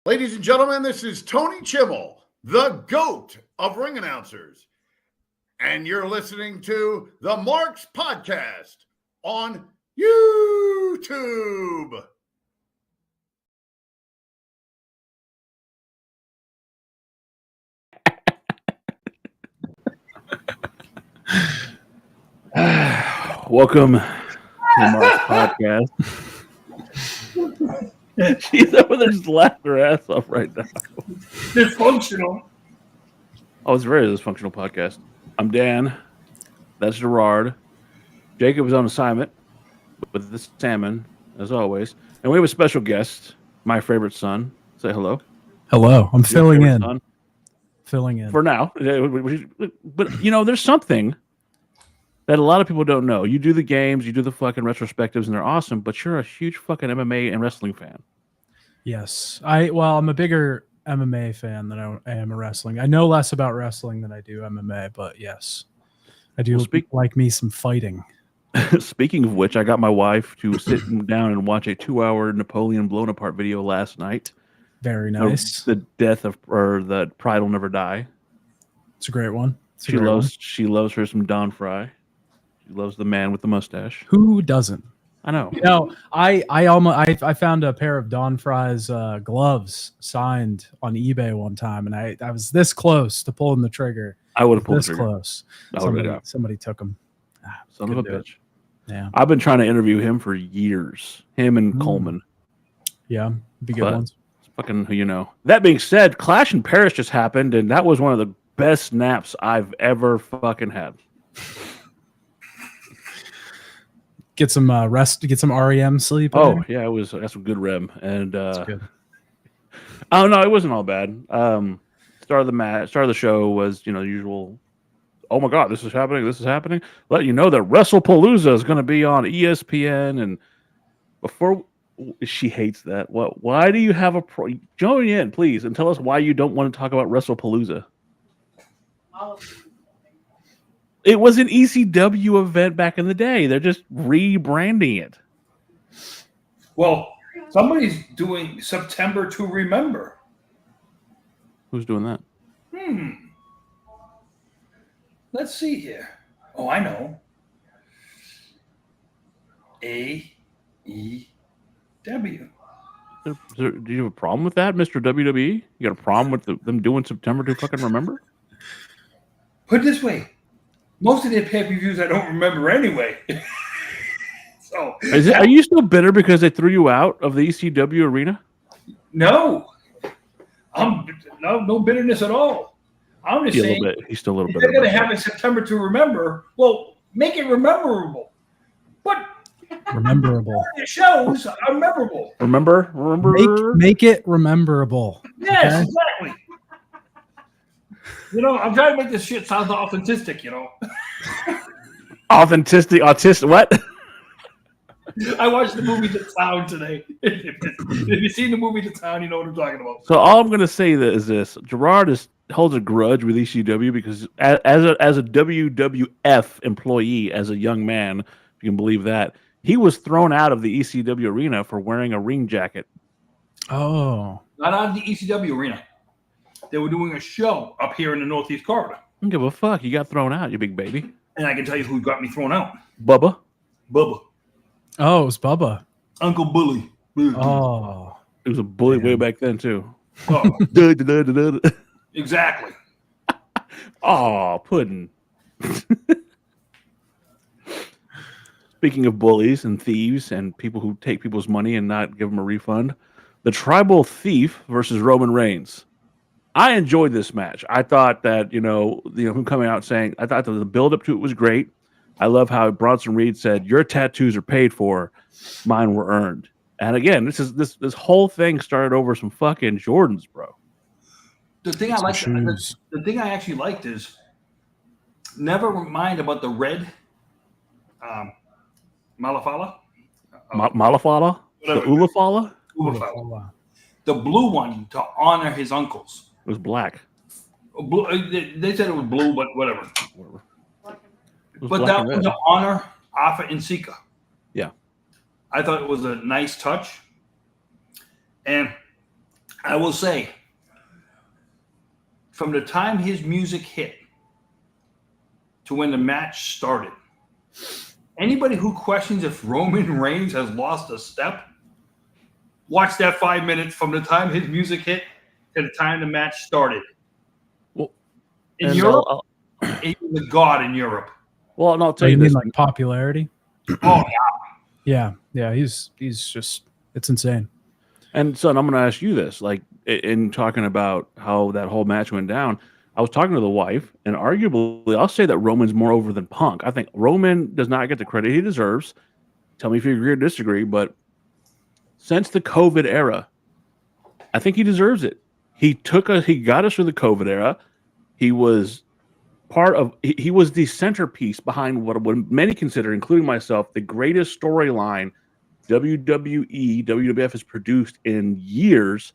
Ladies and gentlemen, this is Tony Chimmel, the GOAT of ring announcers. And you're listening to the Marks Podcast on YouTube. Welcome to the Marks Podcast. She's over there just laughing her ass off right now. Dysfunctional. Oh, it's a very dysfunctional podcast. I'm Dan. That's Gerard. Jacob is on assignment with the salmon, as always. And we have a special guest, my favorite son. Say hello. Hello. I'm filling in. Son. Filling in. For now. But, you know, there's something that a lot of people don't know. You do the games, you do the fucking retrospectives, and they're awesome, but you're a huge fucking MMA and wrestling fan. Yes. I'm a bigger MMA fan than I am a wrestling. I know less about wrestling than I do MMA, but yes. I do like me some fighting. Speaking of which, I got my wife to sit down and watch a 2-hour Napoleon blown apart video last night. Very nice. The death of, or the Pride Will Never Die. It's a great one. She loves her some Don Fry. She loves the man with the mustache. Who doesn't? I know. You know, I found a pair of Don Fry's gloves signed on eBay one time, and I was this close to pulling the trigger. I would have pulled this the trigger. Close. Somebody took them. Son of a bitch. Yeah. I've been trying to interview him for years. Him and Coleman. Yeah, be good ones. Fucking, you know. That being said, Clash in Paris just happened, and that was one of the best naps I've ever fucking had. Get some rest, get some REM sleep. Oh yeah, I got some good REM, and oh no, it wasn't all bad. Start of the show was, you know, the usual. Oh my God, this is happening. Let you know that WrestlePalooza is going to be on ESPN, and before she hates that. Why do you have join in, please, and tell us why you don't want to talk about WrestlePalooza? It was an ECW event back in the day. They're just rebranding it. Well, somebody's doing September to Remember. Who's doing that? Let's see here. Oh, I know. AEW. Do you have a problem with that, Mr. WWE? You got a problem with them doing September to fucking remember? Put it this way. Most of their pay-per-views I don't remember anyway. So are you still bitter because they threw you out of the ECW arena? No. No bitterness at all. I'm just saying he's still a little if bitter. they're going to have a September to Remember, well, make it rememberable. But rememberable. The shows are memorable. Remember? Make it rememberable. Yes, exactly. You know, I'm trying to make this shit sound authentic, you know. Autistic, what? I watched the movie The Town today. If you've seen the movie The Town, you know what I'm talking about. So all I'm going to say is this. Gerard holds a grudge with ECW because as a WWF employee, as a young man, if you can believe that, he was thrown out of the ECW arena for wearing a ring jacket. Oh. Not out of the ECW arena. They were doing a show up here in the Northeast Corridor. I don't give a fuck. You got thrown out, you big baby. And I can tell you who got me thrown out. Bubba. Oh, it was Bubba. Uncle Bully. Oh. It was a bully way back then, too. Oh. Exactly. Oh, pudding. Speaking of bullies and thieves and people who take people's money and not give them a refund, the Tribal Thief versus Roman Reigns. I enjoyed this match. I thought that, him coming out saying, I thought that the build-up to it was great. I love how Bronson Reed said, your tattoos are paid for, mine were earned. And again, this whole thing started over some fucking Jordans, bro. The thing I actually liked is never mind about the red Malafala. Malafala? The Ulafala? Ulafala. The blue one to honor his uncles. It was black. Blue, they said it was blue, but whatever. But that was to honor Alpha and Sika. Yeah. I thought it was a nice touch. And I will say, from the time his music hit to when the match started, anybody who questions if Roman Reigns has lost a step, watch that 5 minutes from the time his music hit to the time the match started. Well, in Europe, he was a god in Europe. Well, and I'll tell you this. Like popularity? Oh, yeah. Yeah, he's just, it's insane. And son, I'm going to ask you this, like in talking about how that whole match went down, I was talking to the wife, and arguably, I'll say that Roman's more over than Punk. I think Roman does not get the credit he deserves. Tell me if you agree or disagree, but since the COVID era, I think he deserves it. He got us through the COVID era. He was he was the centerpiece behind what many consider, including myself, the greatest storyline WWE, WWF has produced in years.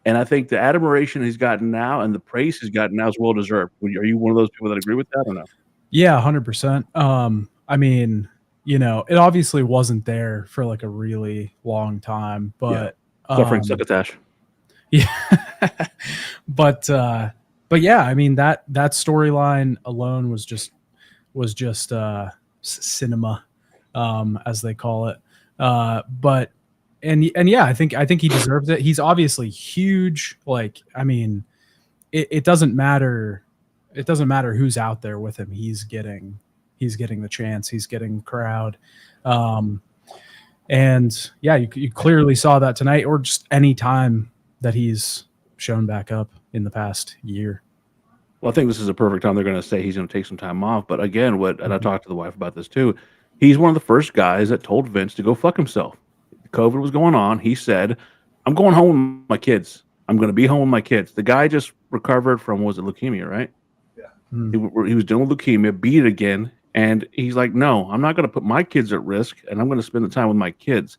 And I think the admiration he's gotten now and the praise he's gotten now is well deserved. Are you one of those people that agree with that or no? Yeah, 100%. I mean, it obviously wasn't there for like a really long time, but suffering succotash. Yeah. but yeah, I mean that storyline alone was just cinema, as they call it. But yeah, I think he deserves it. He's obviously huge. Like, I mean, it doesn't matter. It doesn't matter who's out there with him. He's getting the chance. He's getting crowd. And yeah, you clearly saw that tonight, or just any time that he's shown back up in the past year. Well, I think this is a perfect time. They're going to say he's going to take some time off. But again, and I talked to the wife about this too. He's one of the first guys that told Vince to go fuck himself. COVID was going on. He said, I'm going home with my kids. I'm going to be home with my kids. The guy just recovered from, was it leukemia, right? Yeah. He was dealing with leukemia, beat it again. And he's like, no, I'm not going to put my kids at risk, and I'm going to spend the time with my kids.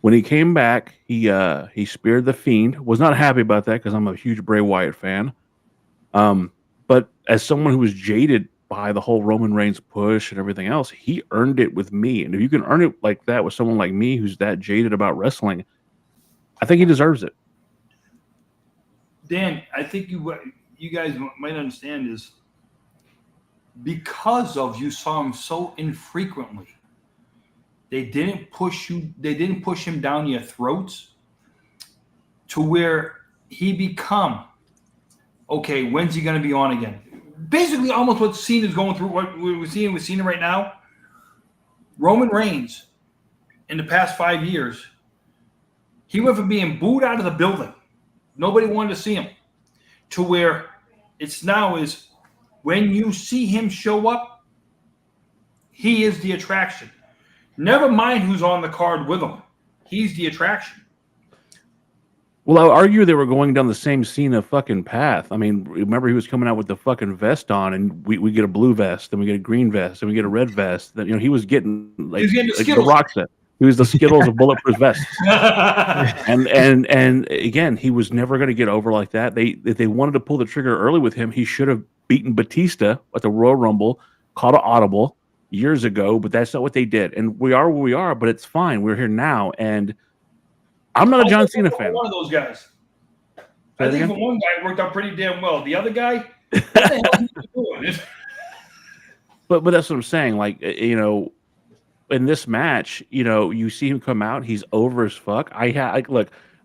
When he came back, he speared the Fiend. Was not happy about that because I'm a huge Bray Wyatt fan. But as someone who was jaded by the whole Roman Reigns push and everything else, he earned it with me. And if you can earn it like that with someone like me who's that jaded about wrestling, I think he deserves it. Dan, I think you guys might understand is because of you saw him so infrequently, they didn't push him down your throats to where he become, okay, when's he going to be on again? Basically, almost what Cena's going through, what we're seeing with Cena right now. Roman Reigns, in the past 5 years, he went from being booed out of the building, nobody wanted to see him, to where it's now is when you see him show up, he is the attraction. Never mind who's on the card with him. He's the attraction. Well, I would argue they were going down the same Cena fucking path. I mean, remember he was coming out with the fucking vest on, and we get a blue vest, and we get a green vest, and we get a red vest. That he was getting like the Rock set. He was the Skittles of bulletproof vests. and again, he was never going to get over like that. If they wanted to pull the trigger early with him, he should have beaten Batista at the Royal Rumble, called an audible years ago, but that's not what they did. And we are where we are, but it's fine. We're here now, and I'm not a John Cena fan. One of those guys. I think for one guy it worked out pretty damn well. The other guy, what the hell is he doing? But that's what I'm saying. Like, in this match, you see him come out. He's over as fuck. I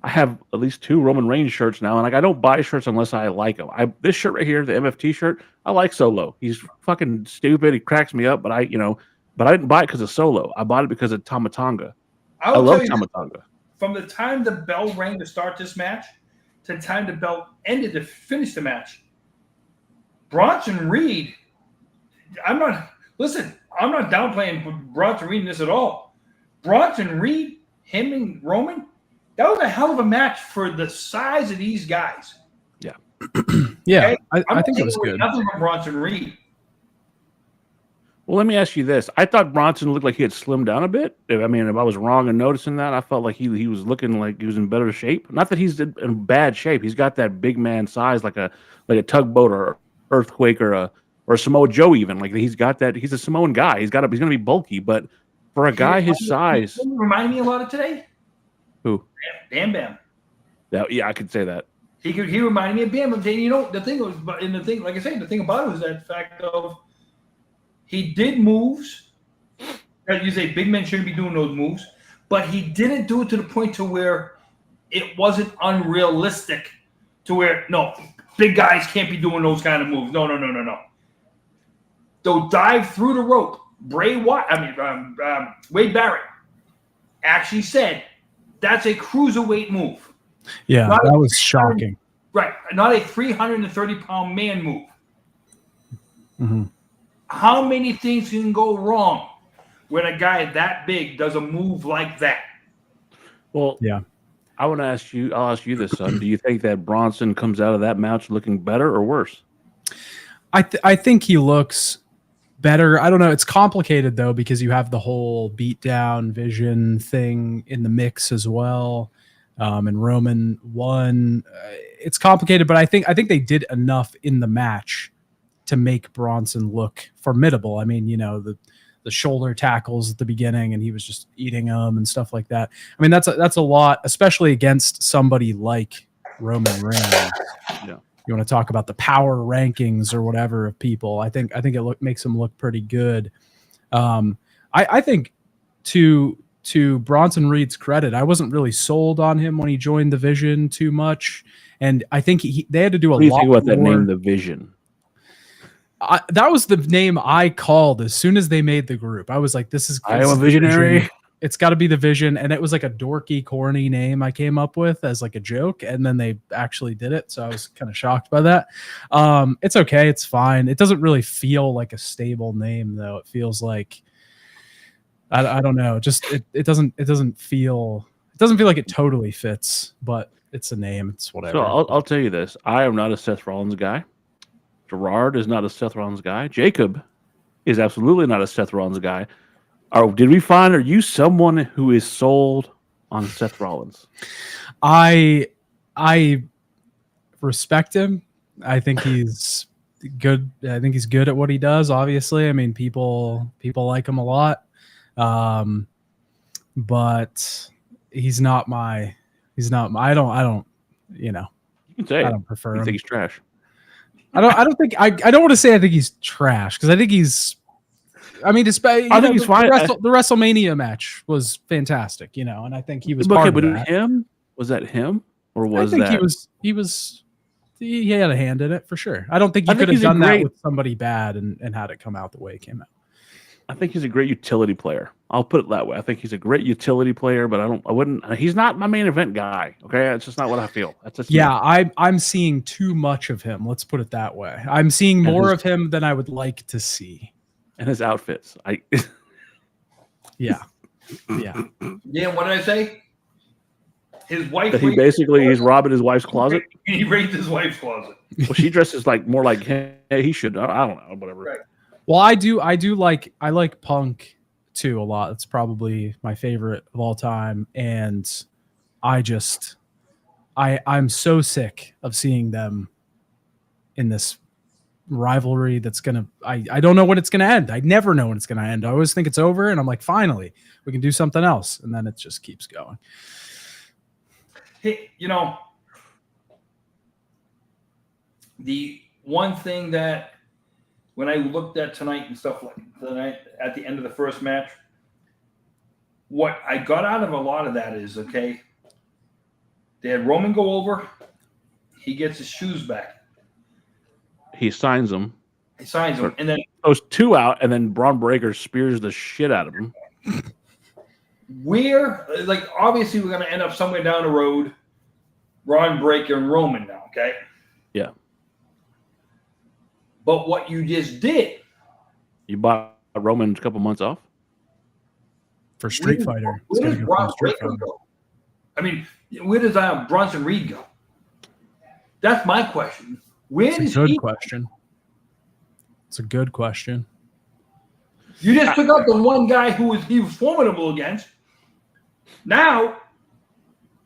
have at least 2 Roman Reigns shirts now, and I don't buy shirts unless I like them. This shirt right here, the MFT shirt, I like Solo. He's fucking stupid. He cracks me up, but I didn't buy it because of Solo. I bought it because of Tama Tonga. I love Tama Tonga. From the time the bell rang to start this match to the time the bell ended to finish the match, Bronson Reed, I'm not downplaying Bronson Reed in this at all. Bronson Reed, him and Roman, that was a hell of a match for the size of these guys. Yeah. Yeah, okay? I think it was good. Nothing from Bronson Reed. Well, let me ask you this. I thought Bronson looked like he had slimmed down a bit. I mean, if I was wrong in noticing that, I felt like he was looking like he was in better shape. Not that he's in bad shape. He's got that big man size, like a tugboat or earthquake or Samoa Joe even. Like he's got that. He's a Samoan guy. He's going to be bulky, but for a guy his size, remind me a lot of today. Who? Bam Bam. Yeah, I could say that. He reminded me of Bam. I'm saying, the thing was, like I say, the thing about it was that fact of he did moves that you say big men shouldn't be doing those moves, but he didn't do it to the point to where it wasn't unrealistic to where no big guys can't be doing those kind of moves. No. They'll dive through the rope. Wade Barrett actually said that's a cruiserweight move. Yeah, that was shocking. Right. Not a 330-pound man move. Mm-hmm. How many things can go wrong when a guy that big does a move like that? Well, yeah. I'll ask you this, son. Do you think that Bronson comes out of that match looking better or worse? I think he looks better. I don't know. It's complicated, though, because you have the whole beatdown Vision thing in the mix as well. And Roman won. It's complicated, but I think they did enough in the match to make Bronson look formidable. I mean, the shoulder tackles at the beginning, and he was just eating them and stuff like that. I mean, that's a lot, especially against somebody like Roman Reigns. Yeah. You want to talk about the power rankings or whatever of people. I think it makes him look pretty good. I think to Bronson Reed's credit, I wasn't really sold on him when he joined the Vision too much, and I think they had to do a lot. What do you think about that more. name, the Vision? That was the name I called as soon as they made the group. I was like, "This is I am a visionary. It's got to be the Vision," and it was like a dorky, corny name I came up with as like a joke, and then they actually did it, so I was kind of shocked by that. It's okay, it's fine. It doesn't really feel like a stable name, though. It feels like I don't know. Just it doesn't feel like it totally fits, but it's a name. It's whatever. So I'll tell you this: I am not a Seth Rollins guy. Gerard is not a Seth Rollins guy. Jacob is absolutely not a Seth Rollins guy. Are you someone who is sold on Seth Rollins? I respect him. I think he's good. I think he's good at what he does. Obviously, I mean, people like him a lot. But he's not my. I don't. You can say I don't prefer him. You think he's trash? I don't think I don't want to say I think he's trash because I think he's. I mean, I think he's fine. The WrestleMania match was fantastic, and I think he was part of that. Him, was that him, or was I think that he had a hand in it for sure. I don't think you could have done that with somebody bad and had it come out the way it came out. I think he's a great utility player. I'll put it that way. I think he's a great utility player, but he's not my main event guy. Okay. It's just not what I feel. That's just me. I'm seeing too much of him. Let's put it that way. I'm seeing more of him than I would like to see. And his outfits. Yeah. Yeah. What did I say? His wife. He's robbing his wife's closet. He raped his wife's closet. Well, she dresses more like hey, he should. I don't know, whatever. Right. Well, I like Punk too a lot. It's probably my favorite of all time, and I'm so sick of seeing them in this rivalry that's gonna. I don't know when it's gonna end. I never know when it's gonna end. I always think it's over, and I'm like, finally, we can do something else, and then it just keeps going. Hey, the one thing that. When I looked at tonight and stuff like tonight at the end of the first match, what I got out of a lot of that is, okay, they had Roman go over. He gets his shoes back. He signs them. And then goes 2 out, and then Braun Breaker spears the shit out of him. Obviously, we're going to end up somewhere down the road, Braun Breaker and Roman now, okay? Yeah. But what you just did. You bought Roman a couple months off? For Street Fighter. Where does Braun Breaker go? I mean, where does Bronson Reed go? That's my question. It's a good question. It's a good question. You just took out the one guy he was formidable against. Now,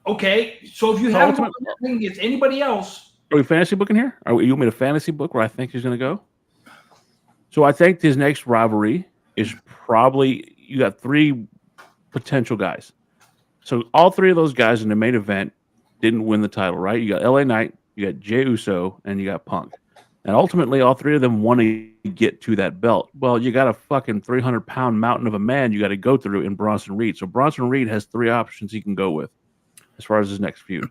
okay, so if you have nothing against anybody else. Are we fantasy booking here? You want me to fantasy book where I think he's going to go? So I think his next rivalry is probably, you got 3 potential guys. So all 3 of those guys in the main event, didn't win the title, right? You got LA Knight, you got Jey Uso, and you got Punk. And ultimately, all three of them want to get to that belt. Well, you got a fucking 300-pound mountain of a man you got to go through in Bronson Reed. So Bronson Reed has 3 options he can go with as far as his next feud.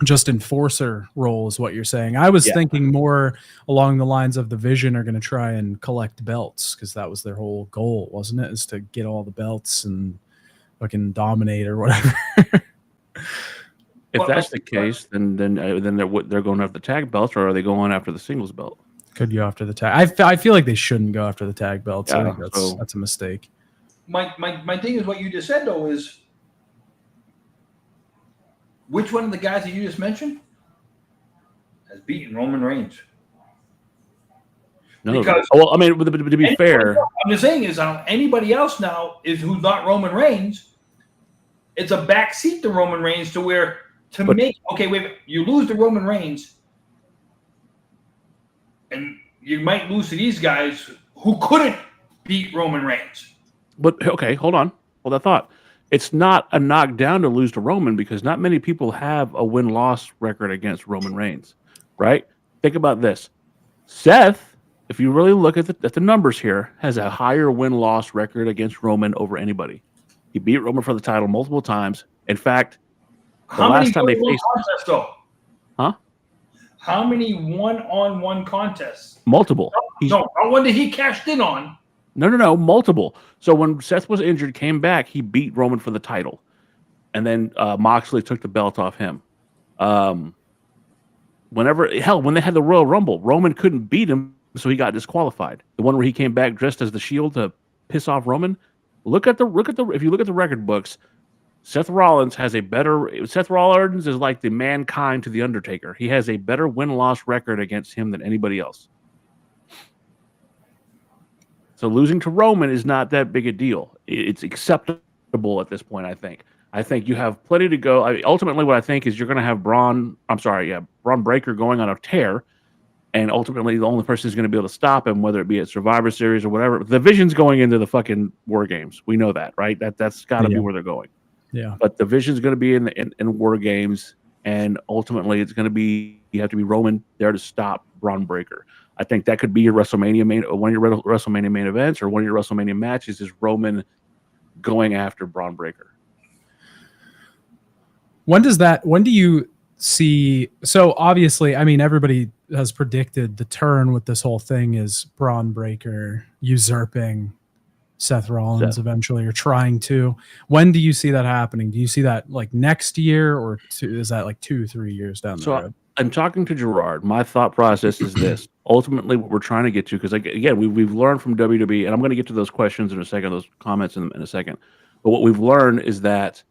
Just enforcer role is what you're saying. I was thinking more along the lines of the Vision are going to try and collect belts because that was their whole goal, wasn't it? Is to get all the belts and fucking dominate or whatever. If that's the case, then they're going after the tag belts, or are they going after the singles belt? Could go after the tag. I feel like they shouldn't go after the tag belts. Yeah, I think that's a mistake. My thing is what you just said though is which one of the guys that you just mentioned has beaten Roman Reigns? No, because I mean, to be fair, I'm just saying is anybody else now is who's not Roman Reigns. It's a backseat to Roman Reigns to where. You lose to Roman Reigns, and you might lose to these guys who couldn't beat Roman Reigns. But okay, hold on. Hold that thought. It's not a knockdown to lose to Roman because not many people have a win-loss record against Roman Reigns, right? Think about this. Seth, if you really look at the numbers here, has a higher win-loss record against Roman over anybody. He beat Roman for the title multiple times. In fact, How many last time they faced contests though? Huh? How many one-on-one contests? Multiple. Not one that he cashed in on. No, multiple. So when Seth was injured, came back, he beat Roman for the title. And then Moxley took the belt off him. When they had the Royal Rumble, Roman couldn't beat him, so he got disqualified. The one where he came back dressed as the Shield to piss off Roman. If you look at the record books, Seth Rollins is like the Mankind to the Undertaker. He has a better win-loss record against him than anybody else. So losing to Roman is not that big a deal. It's acceptable at this point, I think. I think you have plenty to go. Ultimately, what I think is you're going to have Braun Breaker going on a tear, and ultimately the only person who's going to be able to stop him, whether it be at Survivor Series or whatever, the Vision's going into the fucking War Games. We know that, right? That's got to be where they're going. Yeah, but the Vision's going to be in War Games, and ultimately it's going to be you have to be Roman there to stop Braun Breaker. I think that could be your one of your WrestleMania main events, or one of your WrestleMania matches is Roman going after Braun Breaker. When do you see? So obviously, I mean, everybody has predicted the turn with this whole thing is Braun Breaker usurping Seth Rollins eventually, or trying to. When do you see that happening? Do you see that like next year, or is that like 2-3 years down the road? I'm talking to Gerard. My thought process is this. Ultimately, what we're trying to get to, because again, we've learned from WWE, and I'm going to get to those questions in a second, those comments in a second. But what we've learned is that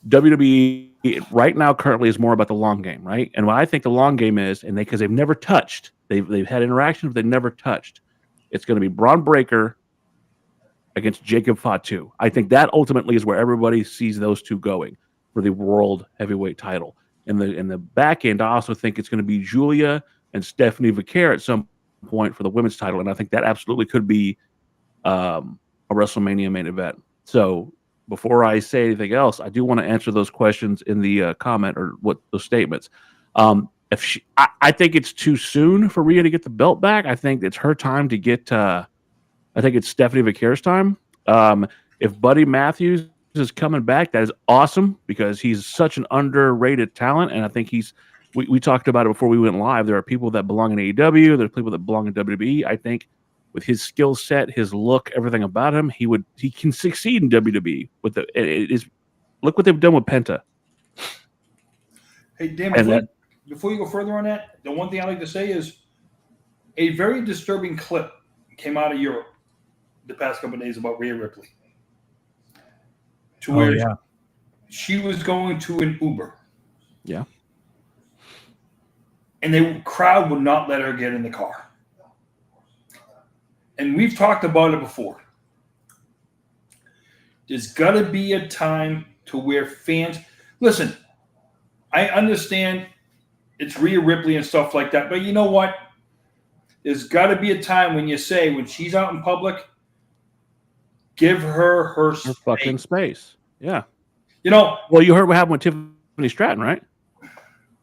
WWE right now currently is more about the long game, right? And what I think the long game is, and because they've never touched, they've had interactions, but they've never touched. It's going to be Braun Breaker against Jacob Fatu. I think that ultimately is where everybody sees those two going for the World Heavyweight title. In the back end, I also think it's going to be Julia and Stephanie Vaquer at some point for the women's title, and I think that absolutely could be a WrestleMania main event. So before I say anything else, I do want to answer those questions in the comment or what those statements. I think it's too soon for Rhea to get the belt back. I think it's her time to get. I think it's Stephanie Vaquer's time. If Buddy Matthews is coming back, that is awesome because he's such an underrated talent, and I think we talked about it before we went live. There are people that belong in AEW. There's people that belong in WWE. I think with his skill set, his look, everything about him, he can succeed in WWE. Look what they've done with Penta. Hey, Dan, before you go further on that, the one thing I like to say is a very disturbing clip came out of Europe the past couple of days about Rhea Ripley. She was going to an Uber. Yeah. And the crowd would not let her get in the car. And we've talked about it before. There's got to be a time to where fans... Listen, I understand it's Rhea Ripley and stuff like that, but you know what? There's got to be a time when you say, when she's out in public, give her space. Fucking space. Yeah. You know, Well, you heard what happened with Tiffany Stratton, right?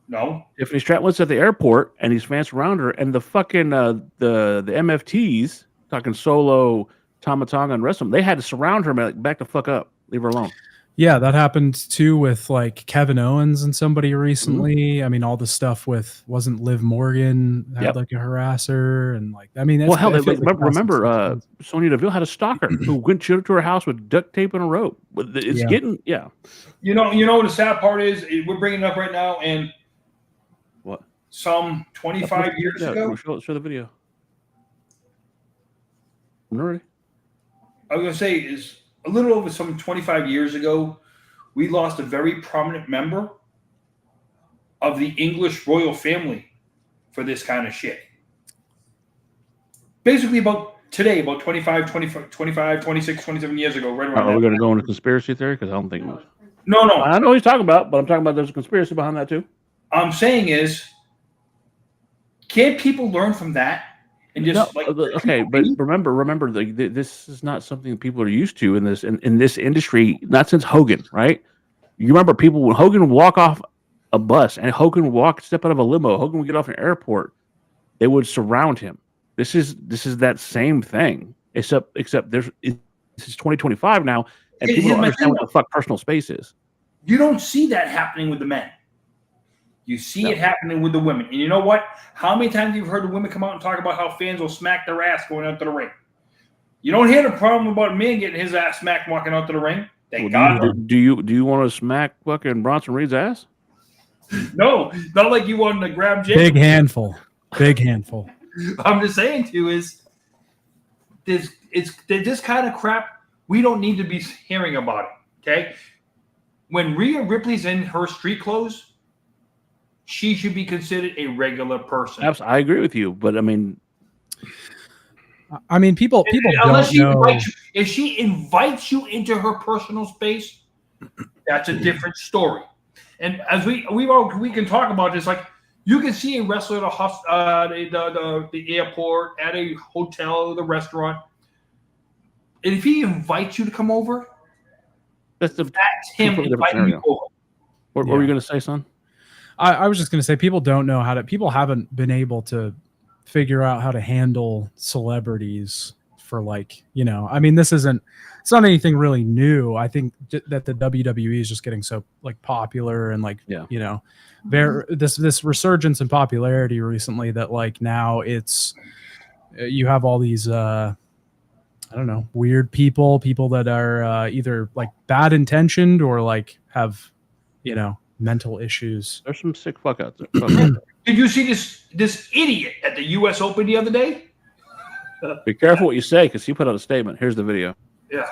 no. Tiffany Stratton was at the airport, and these fans surround her, and the fucking the MFTs talking Solo, Tama Tonga, and the rest of them, they had to surround her, like, back the fuck up, leave her alone. Yeah, that happened too with like Kevin Owens and somebody recently. I mean, all the stuff with wasn't Liv Morgan had like a harasser and like I mean, well, hell, it feels like remember Sonya Deville had a stalker who went to her house with duct tape and a rope. It's getting You know what the sad part is? We're bringing it up right now, and what? Some 25 years ago. Show the video. I'm ready. I was gonna say is a little over some 25 years ago, we lost a very prominent member of the English royal family for this kind of shit. Basically about today, about 25, 26, 27 years ago, right around Are we going to go into conspiracy theory? Because I don't think much. No. I know what he's talking about, but I'm talking about there's a conspiracy behind that too. I'm saying is, can't people learn from that? And just okay, but remember, this is not something people are used to in this industry. Not since Hogan, right? You remember people when Hogan would walk off a bus and Hogan would step out of a limo. Hogan would get off an airport. They would surround him. This is that same thing, except this is 2025 now, and people don't understand what the fuck personal space is. You don't see that happening with the men. You see it happening with the women. And you know what? How many times you've heard the women come out and talk about how fans will smack their ass going out to the ring? You don't hear the problem about a man getting his ass smacked walking out to the ring. Thank God. Do you want to smack fucking Bronson Reed's ass? No, not like you wanted to grab Jake. Big handful. I'm just saying to you is this kind of crap, we don't need to be hearing about it. Okay? When Rhea Ripley's in her street clothes, she should be considered a regular person. Absolutely, I agree with you, but I mean, people unless don't know. if she invites you into her personal space, that's a different story. And as we can talk about this, like you can see a wrestler at the airport, at a hotel, the restaurant, and if he invites you to come over, that's him inviting you over. What were you going to say, son? I was just going to say people don't know people haven't been able to figure out how to handle celebrities for it's not anything really new. I think that the WWE is just getting so like popular and this resurgence in popularity recently that like now it's you have all these I don't know, weird people that are either like bad intentioned or like have mental issues. There's some sick fuck out there. Did you see this idiot at the U.S. Open the other day? Be careful what you say, because he put out a statement. Here's the video. Yeah.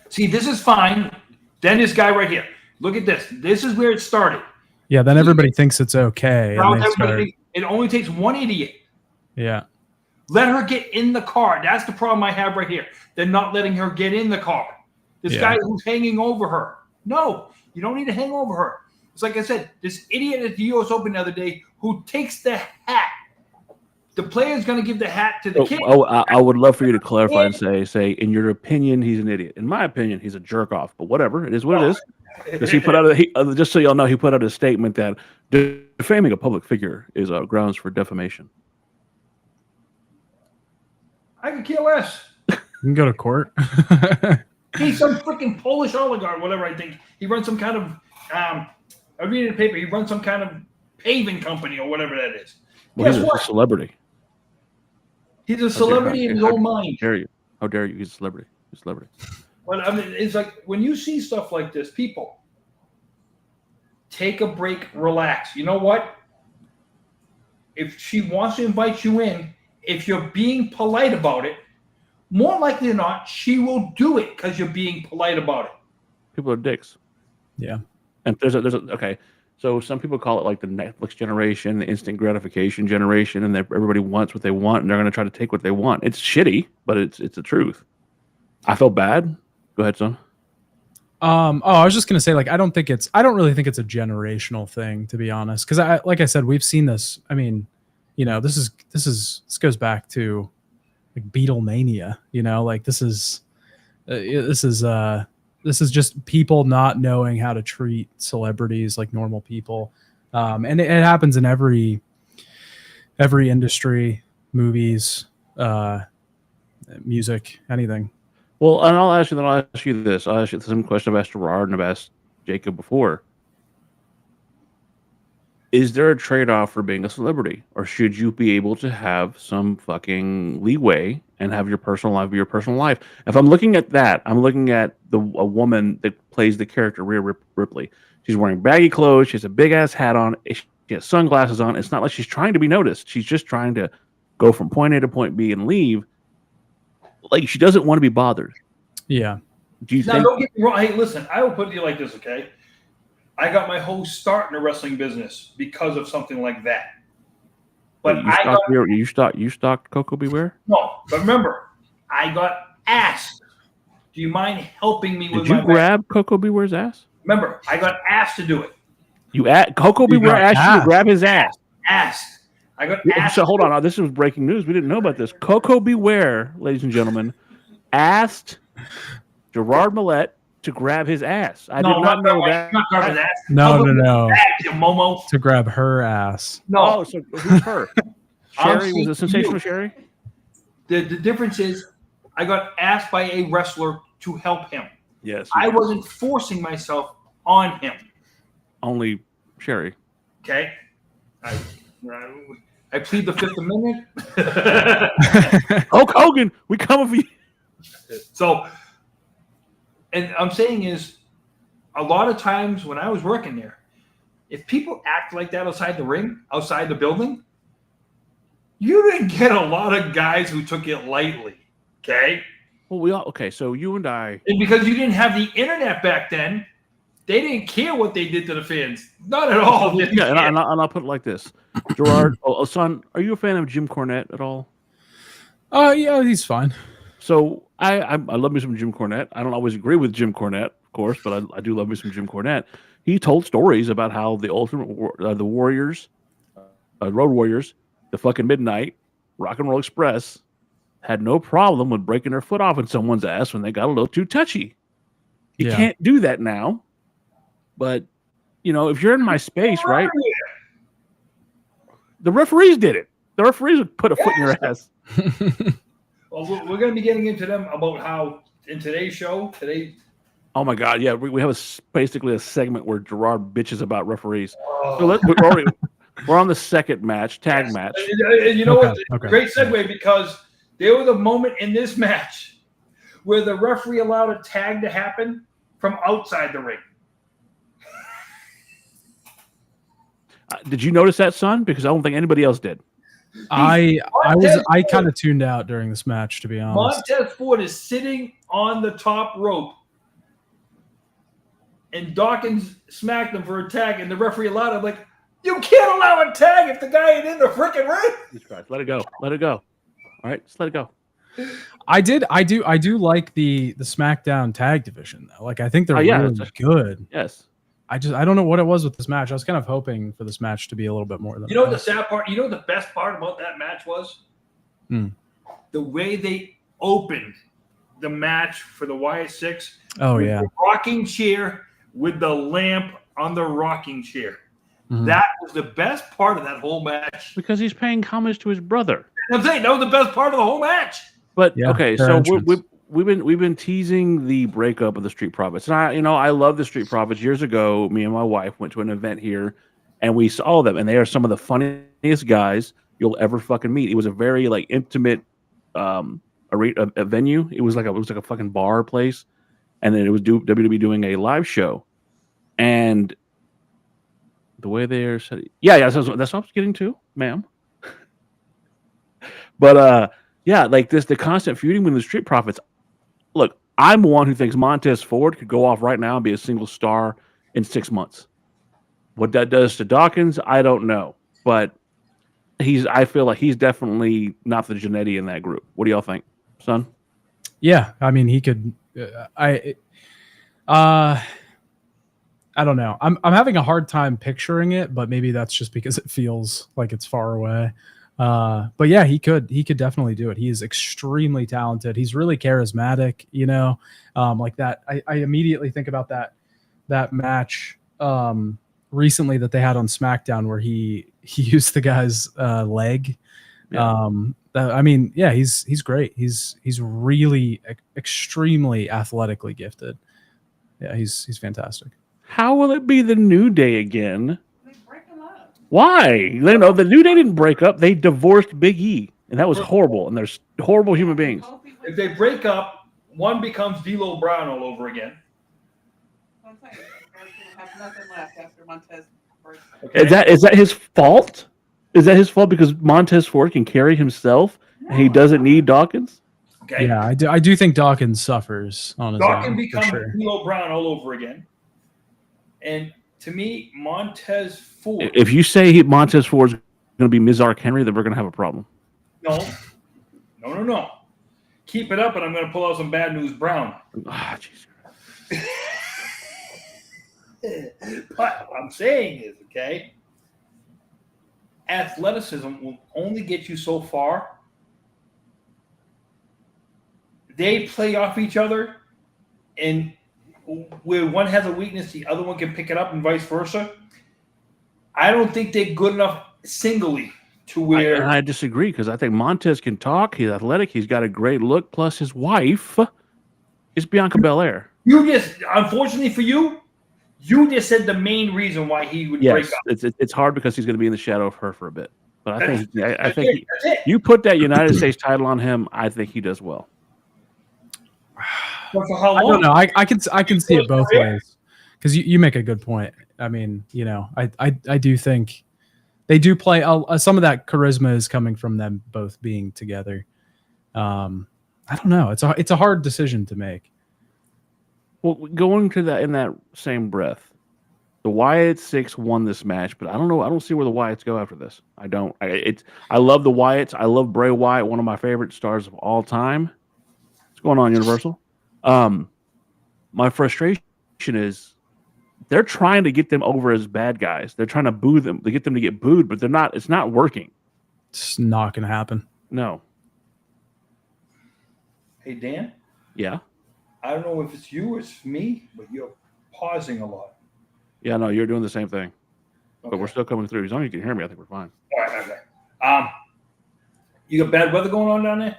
See, this is fine. Then this guy right here. Look at this. This is where it started. Yeah, then everybody thinks it's okay. It only takes one idiot. Yeah. Let her get in the car. That's the problem I have right here. They're not letting her get in the car. This guy who's hanging over her. No, you don't need to hang over her. It's like I said, this idiot at the U.S. Open the other day who takes the hat. The player's going to give the hat to the kid. I would love for you to clarify and say, in your opinion, he's an idiot. In my opinion, he's a jerk off. But whatever, it is what it is. Because he put out just so y'all know, he put out a statement that defaming a public figure is grounds for defamation. I could care less. You can go to court. He's some freaking Polish oligarch, whatever I think. He runs some kind of, I read in the paper, he runs some kind of paving company or whatever that is. Well, he's a celebrity. He's a celebrity in his own mind. How dare you? He's a celebrity. He's a celebrity. But I mean, it's like when you see stuff like this, people take a break, relax. You know what? If she wants to invite you in, if you're being polite about it, more likely than not, she will do it because you're being polite about it. People are dicks. Yeah. And okay. So some people call it like the Netflix generation, the instant gratification generation, and everybody wants what they want, and they're going to try to take what they want. It's shitty, but it's the truth. I felt bad. Go ahead, son. I was just going to say, like, I don't really think it's a generational thing, to be honest. Because like I said, we've seen this. I mean, this goes back to, like Beatlemania, you know, like this is just people not knowing how to treat celebrities like normal people. And it happens in every industry, movies, music, anything. Well, and I'll ask you this. I'll ask you the same question I've asked Gerard and I've asked Jacob before. Is there a trade-off for being a celebrity, or should you be able to have some fucking leeway and have your personal life be your personal life? If I'm looking at that, I'm looking at a woman that plays the character Rhea Ripley. She's wearing baggy clothes. She has a big ass hat on. She has sunglasses on. It's not like she's trying to be noticed. She's just trying to go from point A to point B and leave. Like, she doesn't want to be bothered. Yeah. Do you now, think? don't get me wrong. Hey, listen, I will put it like this, okay? I got my whole start in the wrestling business because of something like that. But you stalked Coco Beware? No, but remember, I got asked, do you mind helping me with my Did you grab Coco Beware's ass? Remember, I got asked to do it. Coco Beware asked you to grab his ass. Asked. I got asked. So hold on. This was breaking news. We didn't know about this. Coco Beware, ladies and gentlemen, asked Gerard Millette to grab his ass. I did not know that. Not grab his ass. No. Momo. To grab her ass. No. Oh, so who's her? Sherry? Was it sensational Sherry? The difference is I got asked by a wrestler to help him. Yes. I wasn't forcing myself on him. Only Sherry. Okay? I plead the Fifth Amendment. Hulk Hogan, we coming for you. So, and I'm saying is, a lot of times when I was working there, if people act like that outside the ring, outside the building, you didn't get a lot of guys who took it lightly. Okay? Well, so you and I. And because you didn't have the internet back then, they didn't care what they did to the fans. Not at all. Yeah, and I'll put it like this. Gerard, son, are you a fan of Jim Cornette at all? Yeah, he's fine. So I love me some Jim Cornette. I don't always agree with Jim Cornette, of course, but I do love me some Jim Cornette. He told stories about how the the Warriors, Road Warriors, the fucking Midnight, Rock and Roll Express, had no problem with breaking their foot off in someone's ass when they got a little too touchy. You can't do that now. But, if you're in my space, right? The referees did it. The referees would put a foot in your ass. Well, we're going to be getting into them about how in today's show, Oh my God! Yeah, we have basically a segment where Gerard bitches about referees. Oh. So we're on the second match, tag match. And you know what? Great segue, because there was a moment in this match where the referee allowed a tag to happen from outside the ring. Did you notice that, son? Because I don't think anybody else did. I kind of tuned out during this match, to be honest. Montez Ford is sitting on the top rope, and Dawkins smacked him for a tag, and the referee allowed him. Like, you can't allow a tag if the guy ain't in the freaking ring. Let it go. Let it go. All right, just let it go. I do like the SmackDown tag division though. Like, I think they're really good. Yes. I don't know what it was with this match. I was kind of hoping for this match to be a little bit more than You know what the sad part? You know what the best part about that match was? The way they opened the match for the YS6. Oh, yeah. The rocking chair with the lamp on the rocking chair. Mm-hmm. That was the best part of that whole match. Because he's paying homage to his brother. I'm saying that was the best part of the whole match. But so we've been teasing the breakup of the Street Profits, and I love the Street Profits. Years ago, me and my wife went to an event here, and we saw them, and they are some of the funniest guys you'll ever fucking meet. It was a very intimate a venue. It was like a fucking bar place, and then it was WWE doing a live show, and the way they're said, that's what I was getting to, ma'am. But the constant feuding with the Street Profits. Look, I'm one who thinks Montez Ford could go off right now and be a single star in 6 months. What that does to Dawkins, I don't know. But I feel like he's definitely not the Jannetty in that group. What do y'all think, son? Yeah, I mean, he could. I don't know. I'm having a hard time picturing it, but maybe that's just because it feels like it's far away. But yeah, he could definitely do it. He is extremely talented. He's really charismatic, like that. I immediately think about that match recently that they had on SmackDown where he used the guy's leg. Yeah. He's great. He's really extremely athletically gifted. Yeah, he's fantastic. How will it be the New Day again? Why? The New Day didn't break up. They divorced Big E, and that was horrible. And they're horrible human beings. If they break up, one becomes D'Lo Brown all over again. Have nothing left after Montez breaks up. Okay? Is that his fault? Is that his fault because Montez Ford can carry himself and he doesn't need Dawkins? Okay. Yeah, I do think Dawkins suffers on his Dawkins own, becomes for sure. D'Lo Brown all over again. And to me, Montez Ford. If you say Montez Ford's going to be Mizark Henry, then we're going to have a problem. No. Keep it up, and I'm going to pull out some bad news, Brown. Ah, jeez. But what I'm saying is, okay, athleticism will only get you so far. They play off each other, and where one has a weakness, the other one can pick it up, and vice versa. I don't think they're good enough singly to where. I disagree because I think Montez can talk. He's athletic. He's got a great look. Plus, his wife is Bianca Belair. Unfortunately for you, you just said the main reason why he would break up. It's hard because he's going to be in the shadow of her for a bit. But I That's think it. you put that United States title on him. I think he does well. But for how long? I don't know. I can see it both ways because you make a good point. I mean, I do think they do play. Some of that charisma is coming from them both being together. I don't know. It's a hard decision to make. Well, going to that in that same breath, the Wyatt Six won this match, but I don't know. I don't see where the Wyatts go after this. I don't. I love the Wyatts. I love Bray Wyatt, one of my favorite stars of all time. What's going on, Universal? My frustration is they're trying to get them over as bad guys. They're trying to boo them, to get them to get booed, but they're not. It's not working. It's not going to happen. No. Hey, Dan? Yeah. I don't know if it's you or it's me, but you're pausing a lot. Yeah, no, you're doing the same thing. Okay. But we're still coming through. As long as you can hear me, I think we're fine. All right, okay. You got bad weather going on down there?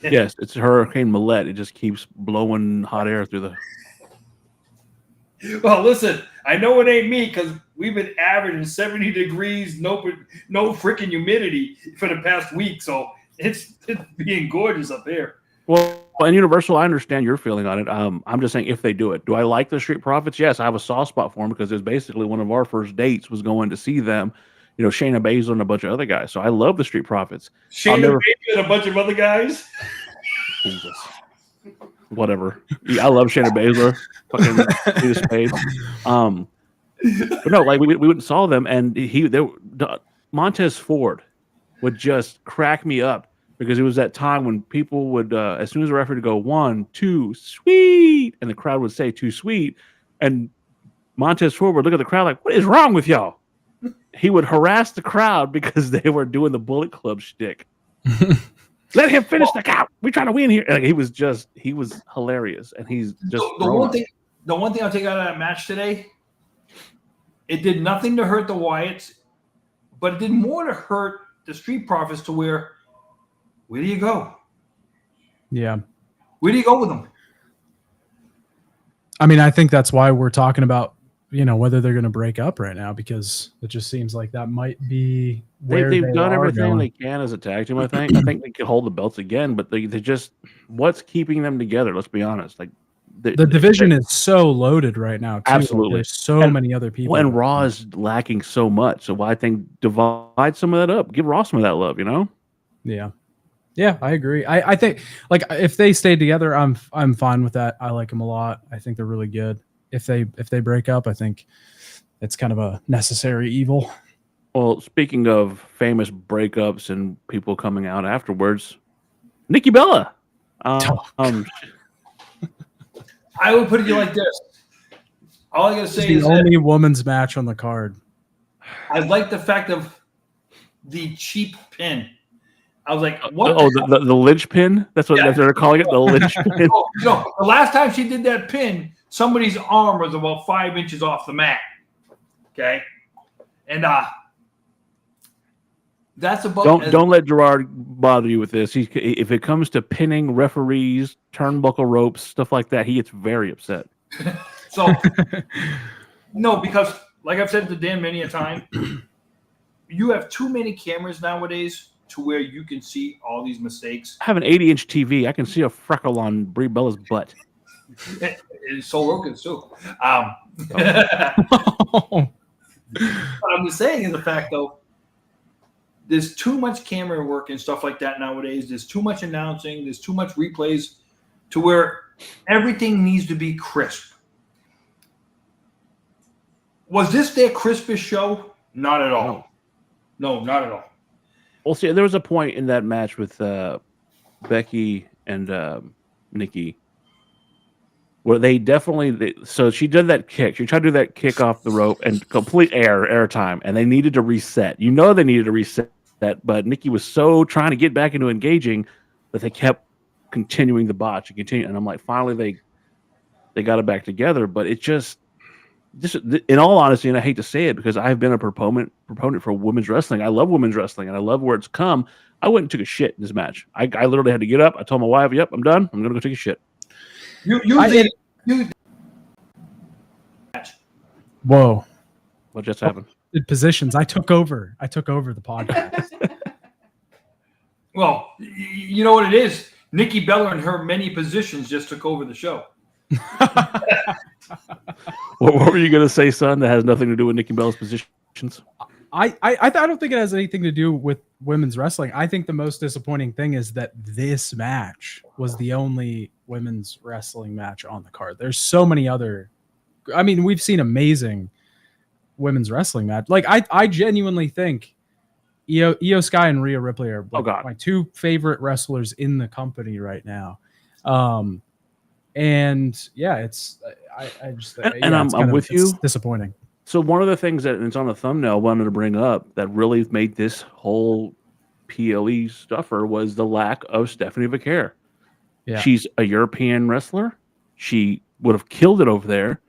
Yes, it's Hurricane Millette. It just keeps blowing hot air through the... Well, listen, I know it ain't me because we've been averaging 70 degrees, no freaking humidity for the past week. So it's being gorgeous up here. Well, in Universal, I understand your feeling on it. I'm just saying if they do it. Do I like the Street Profits? Yes, I have a soft spot for them because it was basically one of our first dates was going to see them. Shayna Baszler and a bunch of other guys. So I love the Street Profits. Shayna Baszler and a bunch of other guys? Jesus. Whatever. I love Shayna Baszler. Fucking do the spade. But no, like we went and saw them, and Montez Ford would just crack me up because it was that time when people would, as soon as the referee would go 1, 2, sweet, and the crowd would say too sweet, and Montez Ford would look at the crowd like, what is wrong with y'all? He would harass the crowd because they were doing the Bullet Club shtick. Let him finish the count. We're trying to win here. Like, he was hilarious, and he's just the one thing I'll take out of that match today. It did nothing to hurt the Wyatts, but it did more to hurt the Street Profits. To where do you go? Yeah, where do you go with them? I mean, I think that's why we're talking about whether they're going to break up right now, because it just seems like that might be where they've done everything going. they can as a tag team. I think they can hold the belts again, but they just what's keeping them together? Let's be honest. Like the division is so loaded right now. Too. Absolutely, there's so many other people, and Raw is lacking so much. So I think divide some of that up. Give Raw some of that love. Yeah, I agree. I think like if they stay together, I'm fine with that. I like them a lot. I think they're really good. If they break up, I think it's kind of a necessary evil. Well, speaking of famous breakups and people coming out afterwards, Nikki Bella. I would put it like this. All I gotta say is the only woman's match on the card. I like the fact of the cheap pin. I was like, what? Oh, the lynch pin? That's what they're calling it, the lynch pin. Oh, the last time she did that pin, somebody's arm was about 5 inches off the mat. Okay? And that's about don't let Gerard bother you with this. If it comes to pinning referees, turnbuckle ropes, stuff like that, he gets very upset. So no, because like I've said to Dan many a time, you have too many cameras nowadays to where you can see all these mistakes. I have an 80-inch TV. I can see a freckle on Brie Bella's butt. And so Rogan's too. What I'm just saying is the fact, though, there's too much camera work and stuff like that nowadays. There's too much announcing. There's too much replays to where everything needs to be crisp. Was this their crispest show? Not at all. No, not at all. Well, see, there was a point in that match with Becky and Nikki where they definitely so she did that kick. She tried to do that kick off the rope and complete air time, and they needed to reset. You know they needed to reset that, but Nikki was so trying to get back into engaging that they kept continuing the botch and continue. And I'm like, finally they got it back together, but it just in all honesty, and I hate to say it because I've been a proponent for women's wrestling. I love women's wrestling and I love where it's come. I went and took a shit in this match. I literally had to get up. I told my wife, "Yep, I'm done. I'm gonna go take a shit." Whoa! What just happened? Positions. I took over the podcast. Well, you know what it is. Nikki Bella and her many positions just took over the show. What were you going to say, son? That has nothing to do with Nikki Bella's positions. I don't think it has anything to do with women's wrestling. I think the most disappointing thing is that this match was the only women's wrestling match on the card. There's so many other. I mean, we've seen amazing women's wrestling match. Like I genuinely think Io Sky and Rhea Ripley are my two favorite wrestlers in the company right now. And yeah, it's I just I'm with you. Disappointing. So one of the things that it's on the thumbnail I wanted to bring up that really made this whole PLE stuffer was the lack of Stephanie Vaquer. Yeah. She's a European wrestler. She would have killed it over there.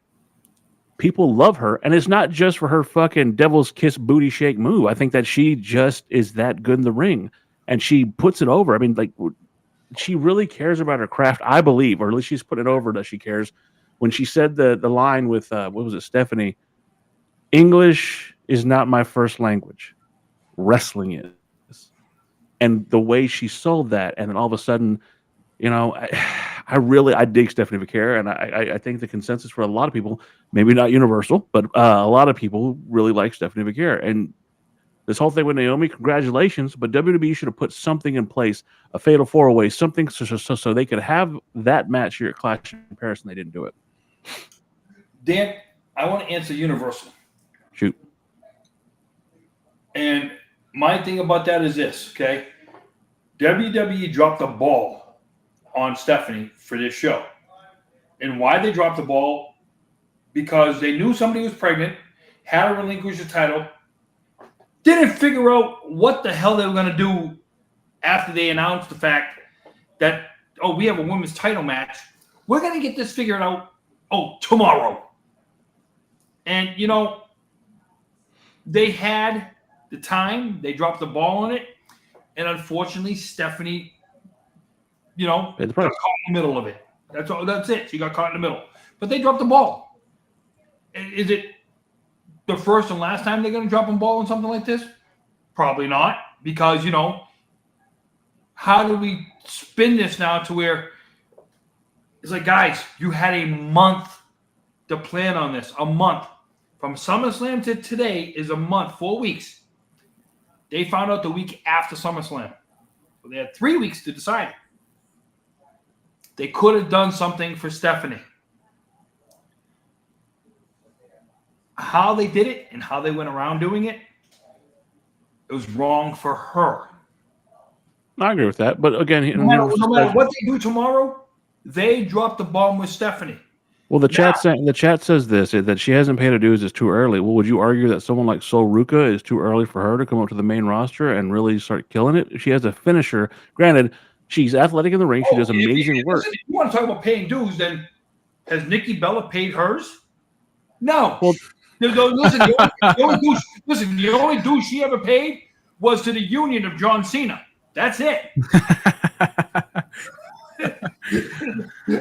People love her, and it's not just for her fucking devil's kiss booty shake move. I think that she just is that good in the ring, and she puts it over. I mean, like, she really cares about her craft, I believe, or at least she's put it over that she cares. When she said the line with, what was it, Stephanie, English is not my first language. Wrestling is. And the way she sold that, and then all of a sudden, you know, I dig Stephanie Vaquer, and I think the consensus for a lot of people, maybe not universal, but a lot of people really like Stephanie Vaquer. And this whole thing with Naomi, congratulations, but WWE should have put something in place, a fatal four-way, something so they could have that match here at Clash in Paris, and they didn't do it. Dan, I want to answer universal. Shoot. And my thing about that is this, okay? WWE dropped the ball on Stephanie for this show. And why they dropped the ball? Because they knew somebody was pregnant, had to relinquish the title, didn't figure out what the hell they were going to do after they announced the fact that, oh, we have a women's title match. We're going to get this figured out, tomorrow. And, you know, they had the time. They dropped the ball on it. And unfortunately, Stephanie, you know, got caught in the middle of it. That's it. She got caught in the middle. But they dropped the ball. Is it the first and last time they're going to drop a ball on something like this? Probably not. Because, you know, how do we spin this now to where it's like, guys, you had a month to plan on this. A month. From SummerSlam to today is a month, 4 weeks. They found out the week after SummerSlam. So they had 3 weeks to decide it. They could have done something for Stephanie. How they did it and how they went around doing it, it was wrong for her. I agree with that. But again, no matter what they do tomorrow, they dropped the bomb with Stephanie. Well, the chat says this that she hasn't paid her dues is too early. Well, would you argue that someone like Sol Ruka is too early for her to come up to the main roster and really start killing it? She has a finisher. Granted, she's athletic in the ring. She does amazing work. Listen, if you want to talk about paying dues, then has Nikki Bella paid hers? No. Well, the only dues she ever paid was to the union of John Cena. That's it.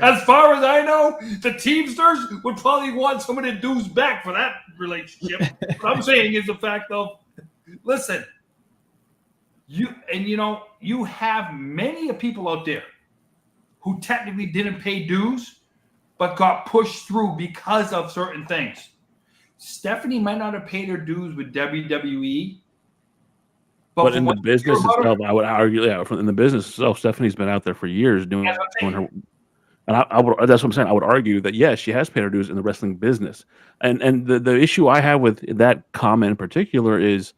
As far as I know, the Teamsters would probably want some of their dues back for that relationship. What I'm saying is the fact of, listen, you have many people out there who technically didn't pay dues, but got pushed through because of certain things. Stephanie might not have paid her dues with WWE. But in the business itself, I would argue, in the business itself, Stephanie's been out there for years doing her. And I would, that's what I'm saying. I would argue that yes, she has paid her dues in the wrestling business. And the issue I have with that comment in particular is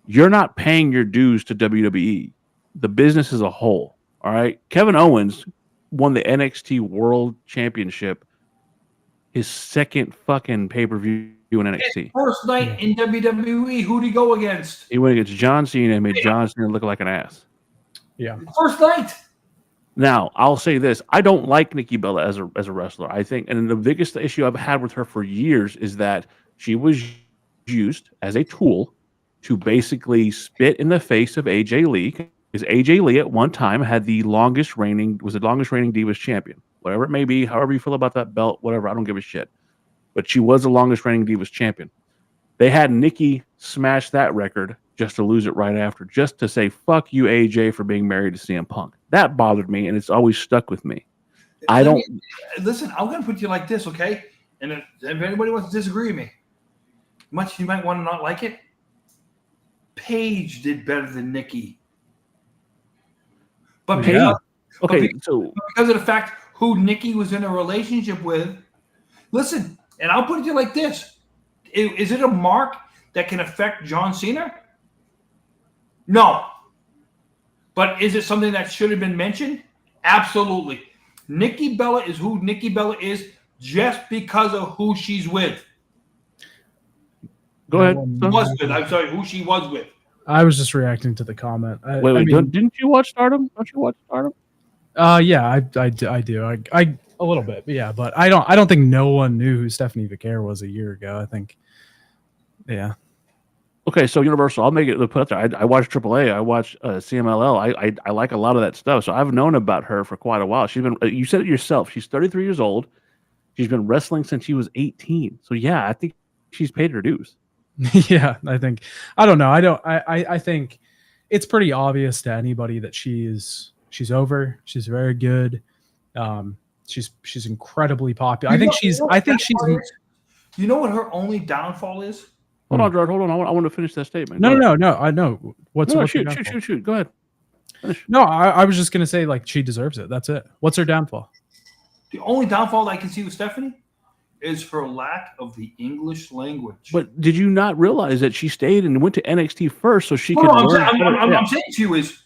you're not paying your dues to WWE, the business as a whole. All right, Kevin Owens won the NXT World Championship, his second fucking pay-per-view in NXT. His first night in WWE, who'd he go against? He went against John Cena and made John Cena look like an ass. Yeah. First night. Now, I'll say this. I don't like Nikki Bella as a wrestler. I think, and the biggest issue I've had with her for years is that she was used as a tool to basically spit in the face of AJ Lee. Because AJ Lee at one time had the longest reigning Divas champion. Whatever it may be, however you feel about that belt, whatever, I don't give a shit. But she was the longest reigning Divas champion. They had Nikki smash that record just to lose it right after, just to say, fuck you, AJ, for being married to CM Punk. That bothered me, and it's always stuck with me. Listen, I'm going to put you like this, okay? And if anybody wants to disagree with me, much you might want to not like it, Paige did better than Nikki. But because of the fact who Nikki was in a relationship with, listen, and I'll put it to you like this. Is it a mark that can affect John Cena? No. But is it something that should have been mentioned? Absolutely. Nikki Bella is who Nikki Bella is just because of who she's with. Go ahead. I'm sorry, who she was with. I was just reacting to the comment. Didn't you watch Stardom? Don't you watch Stardom? Yeah, I do. I a little bit, yeah, but I don't think no one knew who Stephanie Vicaire was a year ago. I think, yeah. Okay, so Universal, I'll make it put there. I watch AAA, I watch CMLL. I like a lot of that stuff. So I've known about her for quite a while. She's been. You said it yourself. She's 33 years old. She's been wrestling since she was 18. So yeah, I think she's paid her dues. Yeah, I think. I don't know. I think it's pretty obvious to anybody that she's over. She's very good. She's incredibly popular. I think she's. You know what her only downfall is? Hold on, Gerard. Hold on. I want to finish that statement. No. I know. Shoot. Go ahead. Finish. No, I was just gonna say like she deserves it. That's it. What's her downfall? The only downfall I can see with Stephanie is her lack of the English language. But did you not realize that she stayed and went to NXT first so she could learn? I'm saying to you is,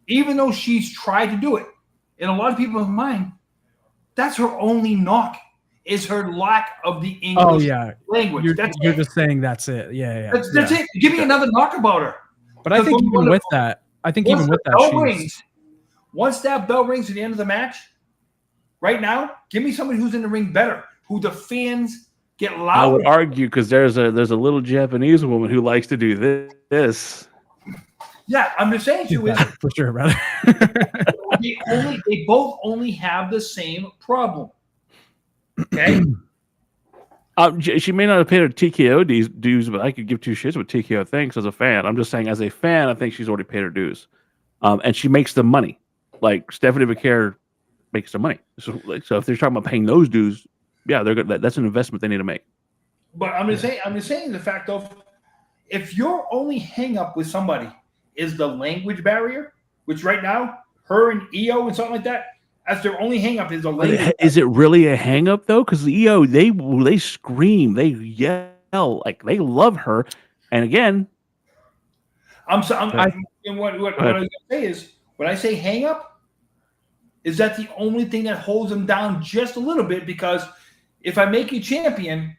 even though she's tried to do it, in a lot of people's mind, that's her only knock. Is her lack of the English language. You're just saying that's it. Yeah. That's it. Give me another knock about her. But I think even with that, once that bell rings at the end of the match, right now, give me somebody who's in the ring better, who the fans get loud. I would argue because there's a little Japanese woman who likes to do this. Yeah, I'm just saying to you is for sure, brother. they both only have the same problem. Okay. She may not have paid her TKO dues, but I could give two shits what TKO thinks as a fan. I'm just saying, as a fan, I think she's already paid her dues, and she makes the money. Like Stephanie Vicaire makes the money. So if they're talking about paying those dues, yeah, they're good. That's an investment they need to make. But I'm just saying the fact of, if your only hang up with somebody is the language barrier, which right now her and EO and something like that. That's their only hang-up is the language. Is it really a hang-up, though? Because the EO, they scream, they yell, like they love her. And again... what I was going to say is, when I say hang-up, is that the only thing that holds them down just a little bit, because if I make you champion,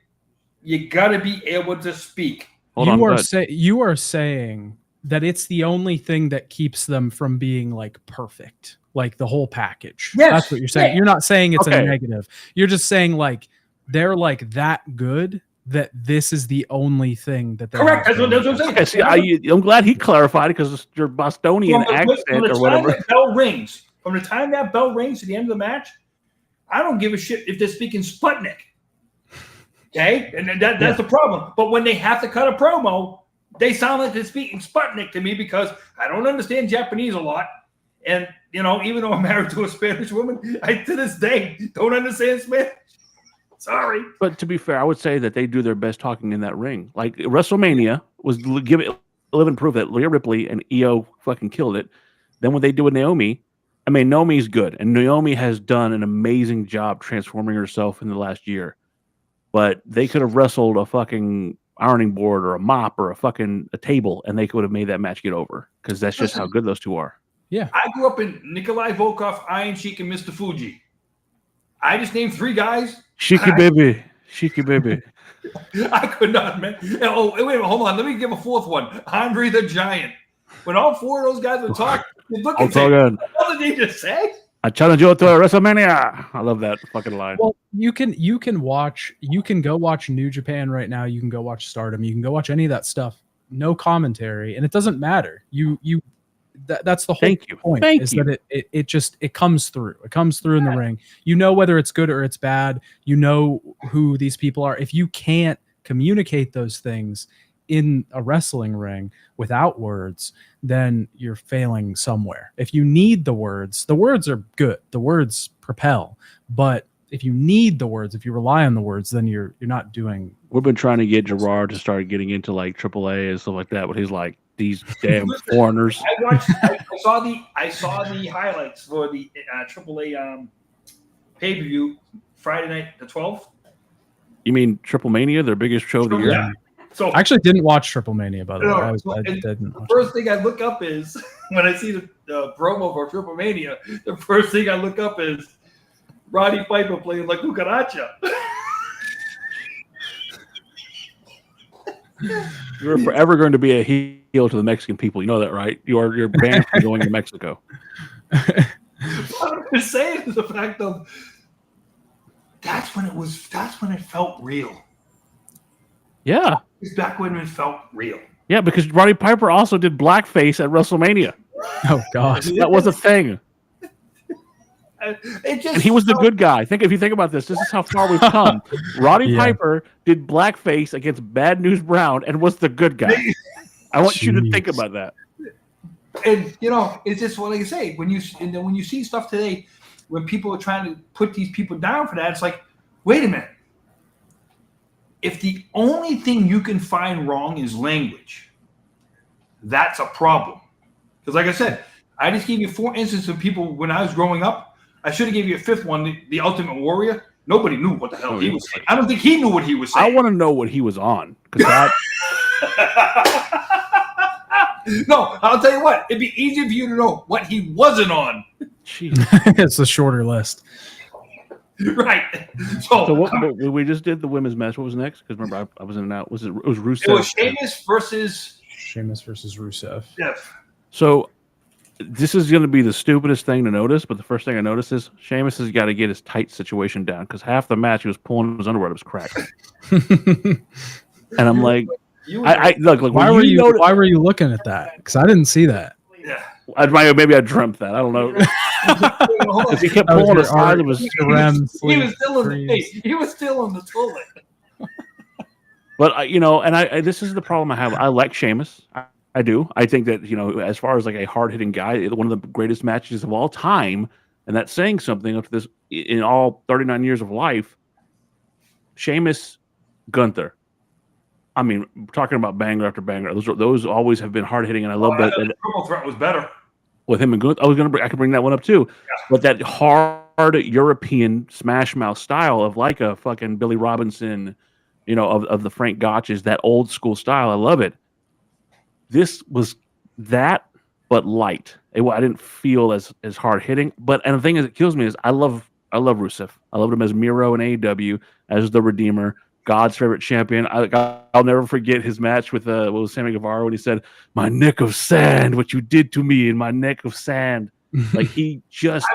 you got to be able to speak. You are saying that it's the only thing that keeps them from being like perfect, like the whole package. Yes. That's what you're saying. Yeah. You're not saying it's Okay. a negative. You're just saying like they're like that good that this is the only thing that they Correct. have That's what I'm saying. Okay, see, I'm glad he clarified it because your Bostonian accent or whatever. From the time that bell rings to the end of the match, I don't give a shit if they're speaking Sputnik. Okay, and that's the problem. But when they have to cut a promo, they sound like they're speaking Sputnik to me because I don't understand Japanese a lot. And, even though I'm married to a Spanish woman, I, to this day, don't understand Spanish. Sorry. But to be fair, I would say that they do their best talking in that ring. Like WrestleMania was living proof that Rhea Ripley and Io fucking killed it. Then what they do with Naomi, I mean, Naomi's good. And Naomi has done an amazing job transforming herself in the last year. But they could have wrestled a fucking ironing board or a mop or a table, and they could have made that match get over because that's just how good those two are. Yeah. I grew up in Nikolai Volkov, Iron Sheik, and Mr. Fuji. I just named 3 guys. Shiki baby. I could not, man. Oh, wait a minute, hold on. Let me give a 4th one. Andre the Giant. When all 4 of those guys would talk, you'd look and say, what did they just say? I challenge you to a WrestleMania. I love that fucking line. Well, you can go watch New Japan right now. You can go watch Stardom. You can go watch any of that stuff. No commentary, and it doesn't matter. That's the whole point. That it comes through. It comes through in the ring. You know whether it's good or it's bad. You know who these people are. If you can't communicate those things in a wrestling ring without words, then you're failing somewhere. If you need the words are good. The words propel. But if you need the words, if you rely on the words, then you're not doing. We've been trying to get Gerard to start getting into like AAA and stuff like that, but he's like, these damn foreigners. I saw the highlights for the AAA pay-per-view Friday night, the 12th. You mean Triple Mania, their biggest show of the year? Yeah. So I actually didn't watch Triple Mania, by the way. The first thing I look up is when I see the promo for Triple Mania. The first thing I look up is Roddy Piper playing La Cucaracha. You're forever going to be a heel to the Mexican people. You know that, right? You're banned from going to Mexico. What I'm just saying is the fact of that's when it felt real. Yeah. It's back when it felt real. Yeah, because Roddy Piper also did blackface at WrestleMania. Oh gosh. That was a thing. And he was the good guy. If you think about this is how far we've come. Roddy Piper did blackface against Bad News Brown and was the good guy. I want you to think about that. And it's just what I say. When you see stuff today, when people are trying to put these people down for that, it's like, wait a minute. If the only thing you can find wrong is language, that's a problem. Because like I said, I just gave you 4 instances of people when I was growing up. I should have gave you a 5th one, the Ultimate Warrior. Nobody knew what the hell he was saying. I don't think he knew what he was saying. I want to know what he was on. No, I'll tell you what. It'd be easier for you to know what he wasn't on. It's a shorter list. Right. So what we just did the women's match. What was next? Because remember, I was in and out. It was Rusev. It was Sheamus versus Rusev. Yes. So this is going to be the stupidest thing to notice, but the first thing I noticed is Sheamus has got to get his tight situation down because half the match he was pulling his underwear, it was cracked. And I'm like, look. Why were you looking at that? Because I didn't see that. Yeah. Maybe I dreamt that. I don't know. Because he kept pulling the side of his. He was still in the face. He was still on the toilet. But this is the problem I have. I like Sheamus. I do. I think that as far as like a hard hitting guy, one of the greatest matches of all time, and that's saying something after this in all 39 years of life. Sheamus, Gunther. I mean, talking about banger after banger. Those always have been hard hitting, and I love that. The triple threat was better with him and Gunther. I could bring that one up too. Yeah. But that hard European smash mouth style of like a fucking Billy Robinson, of the Frank Gotches, that old school style. I love it. This was but light. I didn't feel as hard hitting. And the thing is, it kills me is I love I love Rusev. I loved him as Miro in AEW, as the Redeemer, God's favorite champion. I'll never forget his match with Sammy Guevara when he said, "My neck of sand, what you did to me in my neck of sand." Like he just.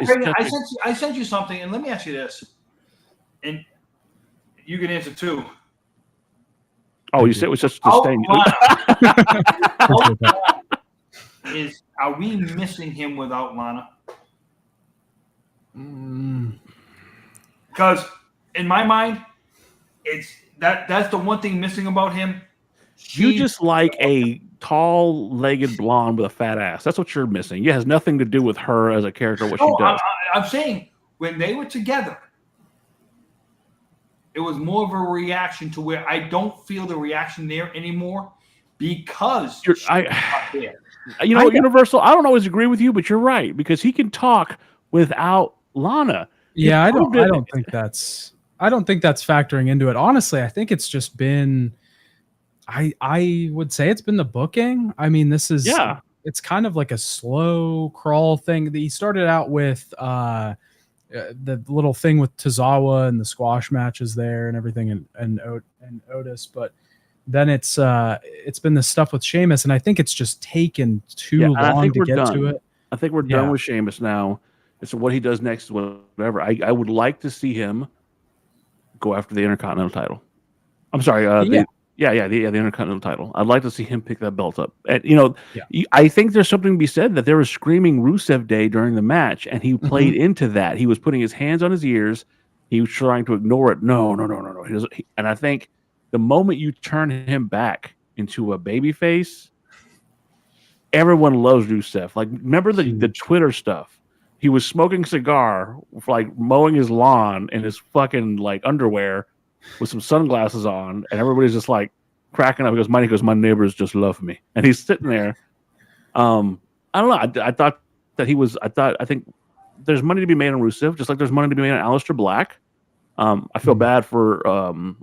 I sent you something, and let me ask you this, and you can answer too. Oh, you said it was just a stain. Are we missing him without Lana? Because in my mind, that's the one thing missing about him. You just like a tall-legged blonde with a fat ass. That's what you're missing. It has nothing to do with her as a character, what she does. I'm saying when they were together, it was more of a reaction to where I don't feel the reaction there anymore because she's not there. You know, Universal, I don't always agree with you, but you're right because he can talk without Lana. Yeah, I don't think that's factoring into it. Honestly, I think it's just been I would say it's been the booking. I mean, this is it's kind of like a slow crawl thing. He started out with the little thing with Tozawa and the squash matches there and everything and Otis, but then it's been the stuff with Sheamus, and I think it's just taken too long to get to it. I think we're done with Sheamus now. So what he does next is whatever. I would like to see him go after the Intercontinental title. I'm sorry, the Intercontinental title. I'd like to see him pick that belt up. And I think there's something to be said that there was screaming Rusev Day during the match, and he played into that. He was putting his hands on his ears. He was trying to ignore it. No. And I think the moment you turn him back into a babyface, everyone loves Rusev. Like, remember the Twitter stuff? He was smoking a cigar, like mowing his lawn in his fucking like underwear with some sunglasses on, and everybody's just like cracking up. He goes, my neighbors just love me. And he's sitting there. I don't know. I thought that I think there's money to be made on Rusev, just like there's money to be made on Aleister Black. I feel bad for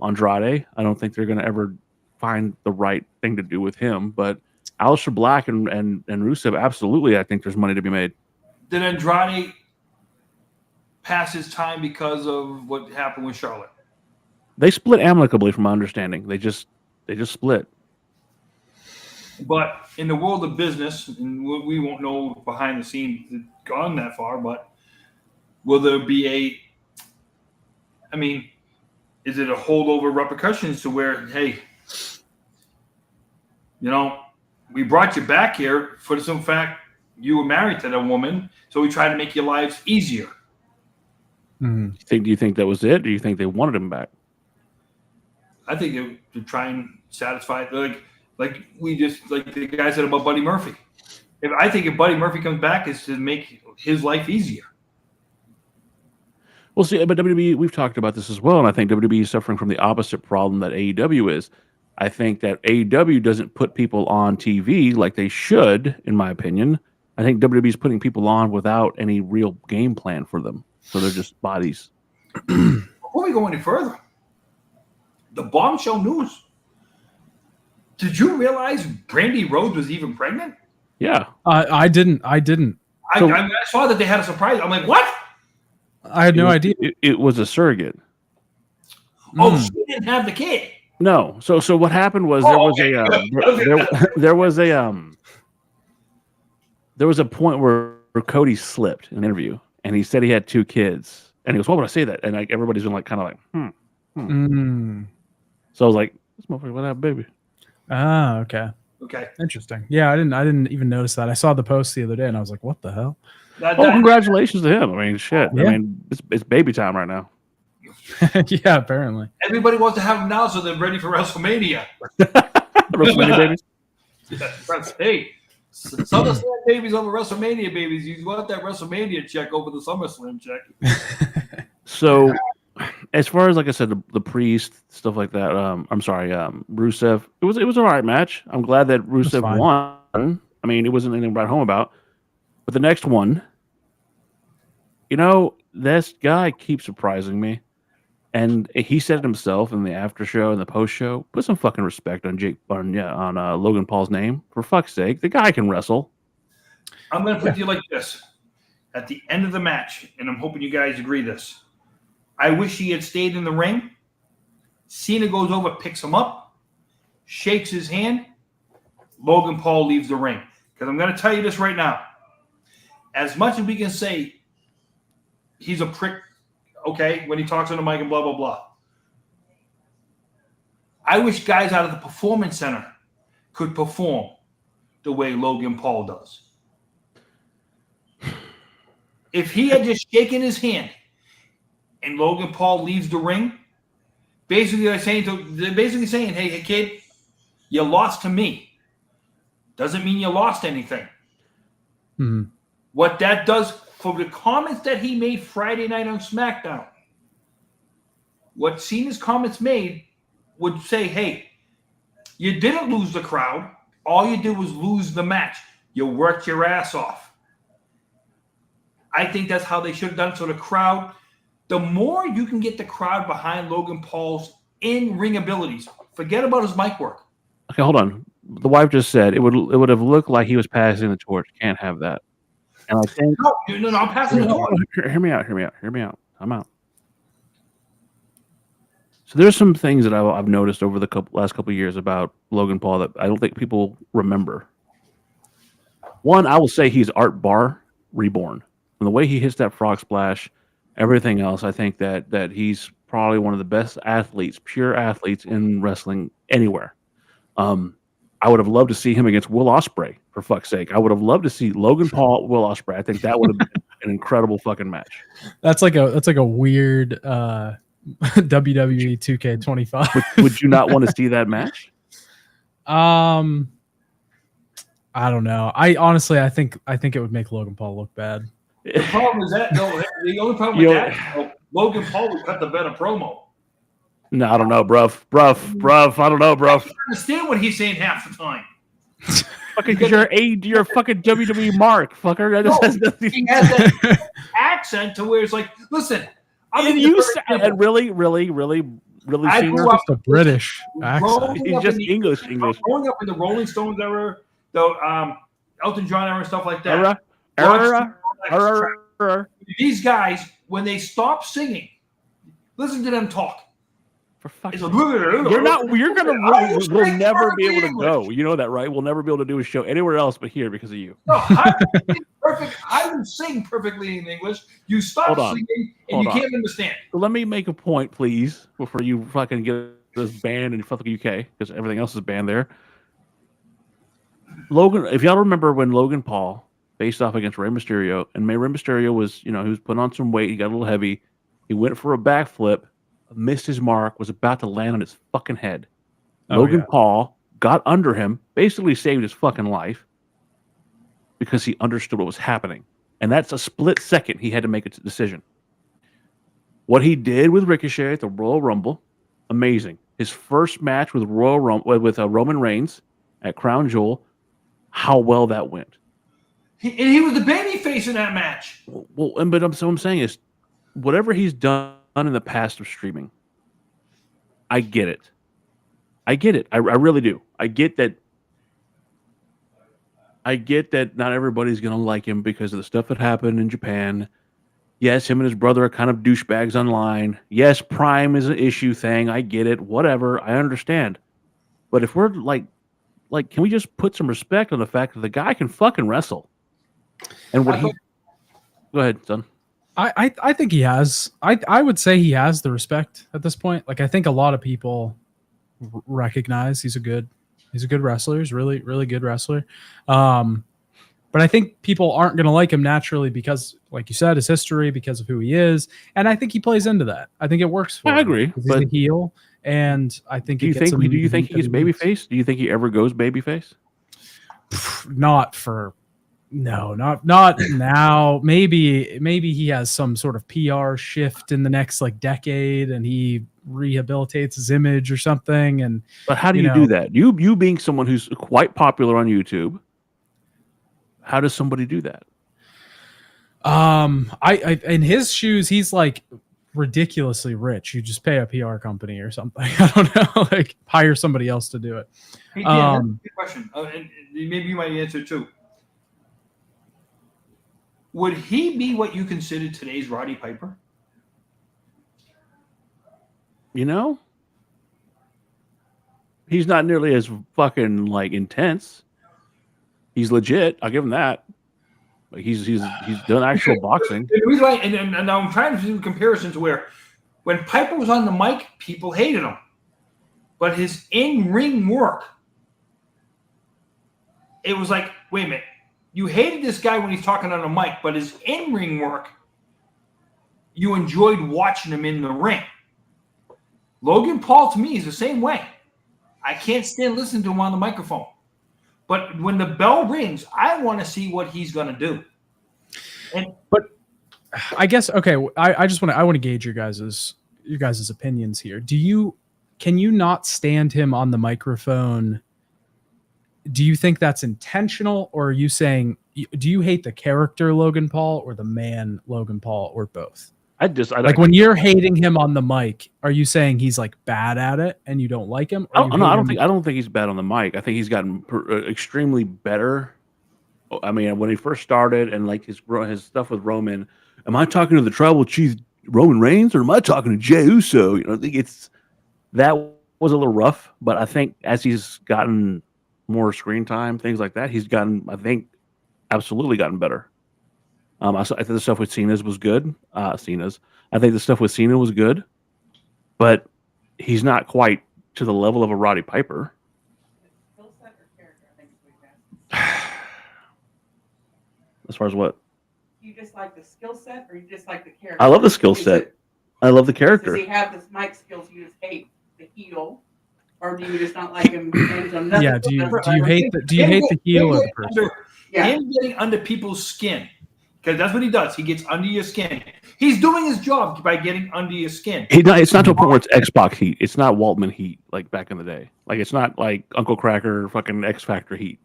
Andrade. I don't think they're going to ever find the right thing to do with him, but Aleister Black and Rusev, absolutely, I think there's money to be made. Did Andrade pass his time because of what happened with Charlotte? They split amicably, from my understanding. They just split. But in the world of business, and we won't know behind the scenes gone that far, but will there be is it a holdover repercussions to where, hey, we brought you back here for the simple fact you were married to that woman, so we tried to make your lives easier. Do you think that was it, or do you think they wanted him back? I think to try and satisfy, like the guy said about Buddy Murphy. If Buddy Murphy comes back, it's to make his life easier. Well, see, but WWE, we've talked about this as well, and I think WWE is suffering from the opposite problem that AEW is. I think that AEW doesn't put people on TV like they should, in my opinion. I think WWE is putting people on without any real game plan for them. So they're just bodies. Before we go any further, the bombshell news. Did you realize Brandy Rhodes was even pregnant? Yeah. I didn't. I saw that they had a surprise. I'm like, what? I had no idea. It was a surrogate. Oh, she didn't have the kid. No. So what happened was there was a point where Cody slipped in an interview, and he said he had 2 kids, and he goes, "Why would I say that?" And like everybody's been like, kind of like, So I was like, "This motherfucker would have a baby." Ah, okay. Okay. Interesting. Yeah, I didn't even notice that. I saw the post the other day, and I was like, "What the hell?" Congratulations to him. I mean, shit. Yeah. I mean, it's baby time right now. Yeah, apparently. Everybody wants to have them now, so they're ready for WrestleMania. WrestleMania babies. Hey, SummerSlam babies over WrestleMania babies. You want that WrestleMania check over the SummerSlam check. So, as far as, like I said, the Priest, stuff like that, I'm sorry, Rusev, it was an all right match. I'm glad that Rusev won. I mean, it wasn't anything to write home about. But the next one, this guy keeps surprising me. And he said it himself in the after show and the post show. Put some fucking respect on Logan Paul's name. For fuck's sake, the guy can wrestle. I'm going to put you like this. at the end of the match, and I'm hoping you guys agree this, I wish he had stayed in the ring. Cena goes over, picks him up, shakes his hand. Logan Paul leaves the ring. Because I'm going to tell you this right now. As much as we can say he's a prick, okay, when he talks on the mic and blah, blah, blah. I wish guys out of the Performance Center could perform the way Logan Paul does. If he had just shaken his hand and Logan Paul leaves the ring, basically saying, hey, kid, you lost to me. Doesn't mean you lost anything. Mm-hmm. What that does for the comments that he made Friday night on SmackDown, what Cena's comments made would say, hey, you didn't lose the crowd. All you did was lose the match. You worked your ass off. I think that's how they should have done it. So the crowd, the more you can get the crowd behind Logan Paul's in-ring abilities, forget about his mic work. Okay, hold on. The wife just said it would have looked like he was passing the torch. Can't have that. And I think No, I'm passing the torch. Hear me out. I'm out. So there's some things that I've noticed over the last couple of years about Logan Paul that I don't think people remember. One, I will say he's Art Barr reborn. And the way he hits that frog splash, everything else, I think that he's probably one of the best athletes, pure athletes in wrestling anywhere. I would have loved to see him against Will Ospreay, for fuck's sake. I would have loved to see Logan Paul, Will Ospreay. I think that would have been an incredible fucking match. That's like a weird WWE 2K25. Would you not want to see that match? I don't know. I think it would make Logan Paul look bad. The problem is that the only problem with that, Logan Paul would cut the better promo. No, I don't know, bruv. I don't know, bruv. I don't understand what he's saying half the time. Fucking, because you're a fucking WWE mark, fucker. That No, has nothing. he has that accent to where it's like, listen, And you and really, I senior. grew up Just a British accent. He's just English. Growing up in the Rolling Stones era, the Elton John era, and stuff like that. These guys, when they stop singing, listen to them talk. For fuck's It's sake. We'll never be able to English. go. You know that, right? We'll never be able to do a show anywhere else but here because of you. No, I would sing perfectly in English. You stop singing and you can't understand. So let me make a point, please, before you fucking get this banned in fucking UK, because everything else is banned there. Logan, if y'all remember when Logan Paul faced off against Rey Mysterio, and Rey Mysterio was, he was putting on some weight, he got a little heavy, he went for a backflip, missed his mark, was about to land on his fucking head. Logan Paul got under him, basically saved his fucking life because he understood what was happening. And that's a split second he had to make a decision. What he did with Ricochet at the Royal Rumble, amazing. His first match with Roman Reigns at Crown Jewel, how well that went. He was the babyface in that match. Well, but I'm saying is, whatever he's done in the past of streaming, I get it. I really do. I get that not everybody's going to like him because of the stuff that happened in Japan. Yes, him and his brother are kind of douchebags online. Yes, Prime is an issue thing. I get it. Whatever. I understand. But if we're like, can we just put some respect on the fact that the guy can fucking wrestle? And what he... Go ahead, son. I think he has. I would say he has the respect at this point. Like, I think a lot of people recognize he's a good wrestler. He's really, really good wrestler. But I think people aren't going to like him naturally because, like you said, his history, because of who he is. And I think he plays into that. I think it works for him. I agree. He's a heel. And I think do you think he gets babyface? Do you think he ever goes babyface? Not now. Maybe he has some sort of PR shift in the next decade, and he rehabilitates his image or something. But how do you do that? You being someone who's quite popular on YouTube, how does somebody do that? I in his shoes, he's like ridiculously rich. You just pay a PR company or something. I don't know, hire somebody else to do it. Hey, Dan, good question, and maybe you might answer too. would he be what you consider today's Roddy Piper? You know, he's not nearly as fucking like intense. He's legit. I'll give him that. Like he's done actual boxing. The reason why, and I'm trying to do comparisons where when Piper was on the mic, people hated him, but his in-ring work, it was like, wait a minute, you hated this guy when he's talking on the mic, but his in-ring work, you enjoyed watching him in the ring. Logan Paul, to me, is the same way. I can't stand listening to him on the microphone. But when the bell rings, I want to see what he's going to do. But I guess, okay, I want to gauge your guys' opinions here. Can you not stand him on the microphone? Do you think that's intentional, or are you saying, do you hate the character Logan Paul or the man Logan Paul, or both? When you're hating him on the mic, are you saying he's like bad at it and you don't like him? I don't think he's bad on the mic. I think he's gotten extremely better. I mean, when he first started and like his stuff with Roman, am I talking to the tribal chief Roman Reigns or am I talking to Jey Uso? You know, I think that was a little rough, but I think as he's gotten more screen time, things like that, he's gotten, I think, absolutely gotten better. I think the stuff with Cena's was good. I think the stuff with Cena was good, but he's not quite to the level of a Roddy Piper. Skill set or character, I think is what you're asking. As far as what? You just like the skill set, or you just like the character? I love the skill set. I love the character. Does he have this mic skills? You just hate the heel, or do you just not like him? Yeah. Do you hate the heel or the person? Him getting under people's skin. Because that's what he does. He gets under your skin. He's doing his job by getting under your skin. It's not to a point where it's X-Pac heat. It's not Waltman heat like back in the day. Like it's not like Uncle Cracker fucking X Factor heat.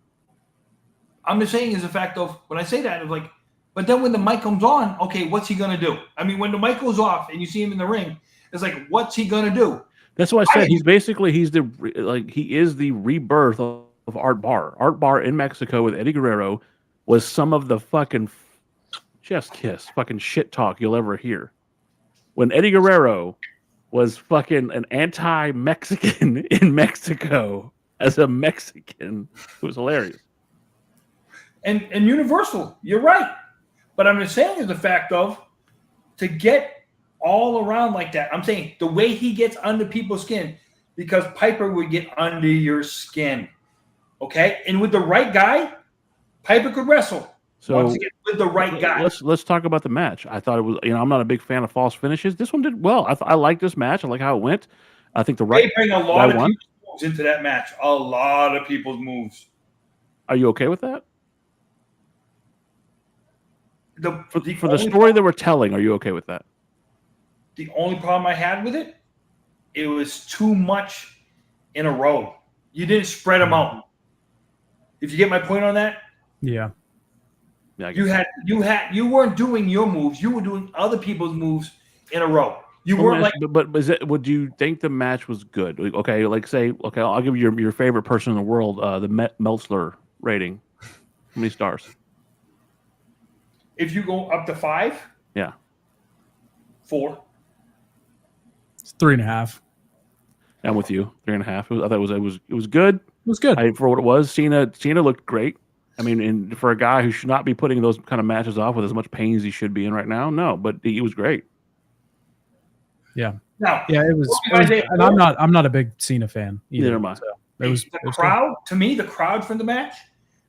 I'm just saying is the fact of when I say that, it's like, but then when the mic comes on, okay, what's he gonna do? I mean, when the mic goes off and you see him in the ring, it's like, what's he gonna do? That's what I said. He is the rebirth of Art Barr. Art Barr in Mexico with Eddie Guerrero was some of the fucking chest kiss, fucking shit talk you'll ever hear. When Eddie Guerrero was fucking an anti-Mexican in Mexico as a Mexican, it was hilarious. And Universal, you're right. But I'm just saying is the fact of to get all around like that. I'm saying the way he gets under people's skin, because Piper would get under your skin. Okay? And with the right guy, Piper could wrestle. So once again, with the right guy. Let's talk about the match. I thought it was, I'm not a big fan of false finishes. This one did well. I like this match. I like how it went. I think they bring a lot of people's moves into that match. A lot of people's moves. Are you okay with that? For the story problem, that we're telling, are you okay with that? The only problem I had with it, it was too much in a row. You didn't spread them out. If you get my point on that? Yeah. You weren't doing your moves. You were doing other people's moves in a row. You weren't like. But would you think the match was good? Okay, I'll give you your favorite person in the world, the Meltzler rating. How many stars? If you go up to 5, yeah, 4. It's 3.5. I'm with you. 3.5. I thought it was good. It was good for what it was. Cena looked great. I mean, and for a guy who should not be putting those kind of matches off with as much pain as he should be in right now, no, but he was great. Yeah. Now, yeah, it was and I'm not a big Cena fan either. Neither am I. So it was crowd good. To me, the crowd for the match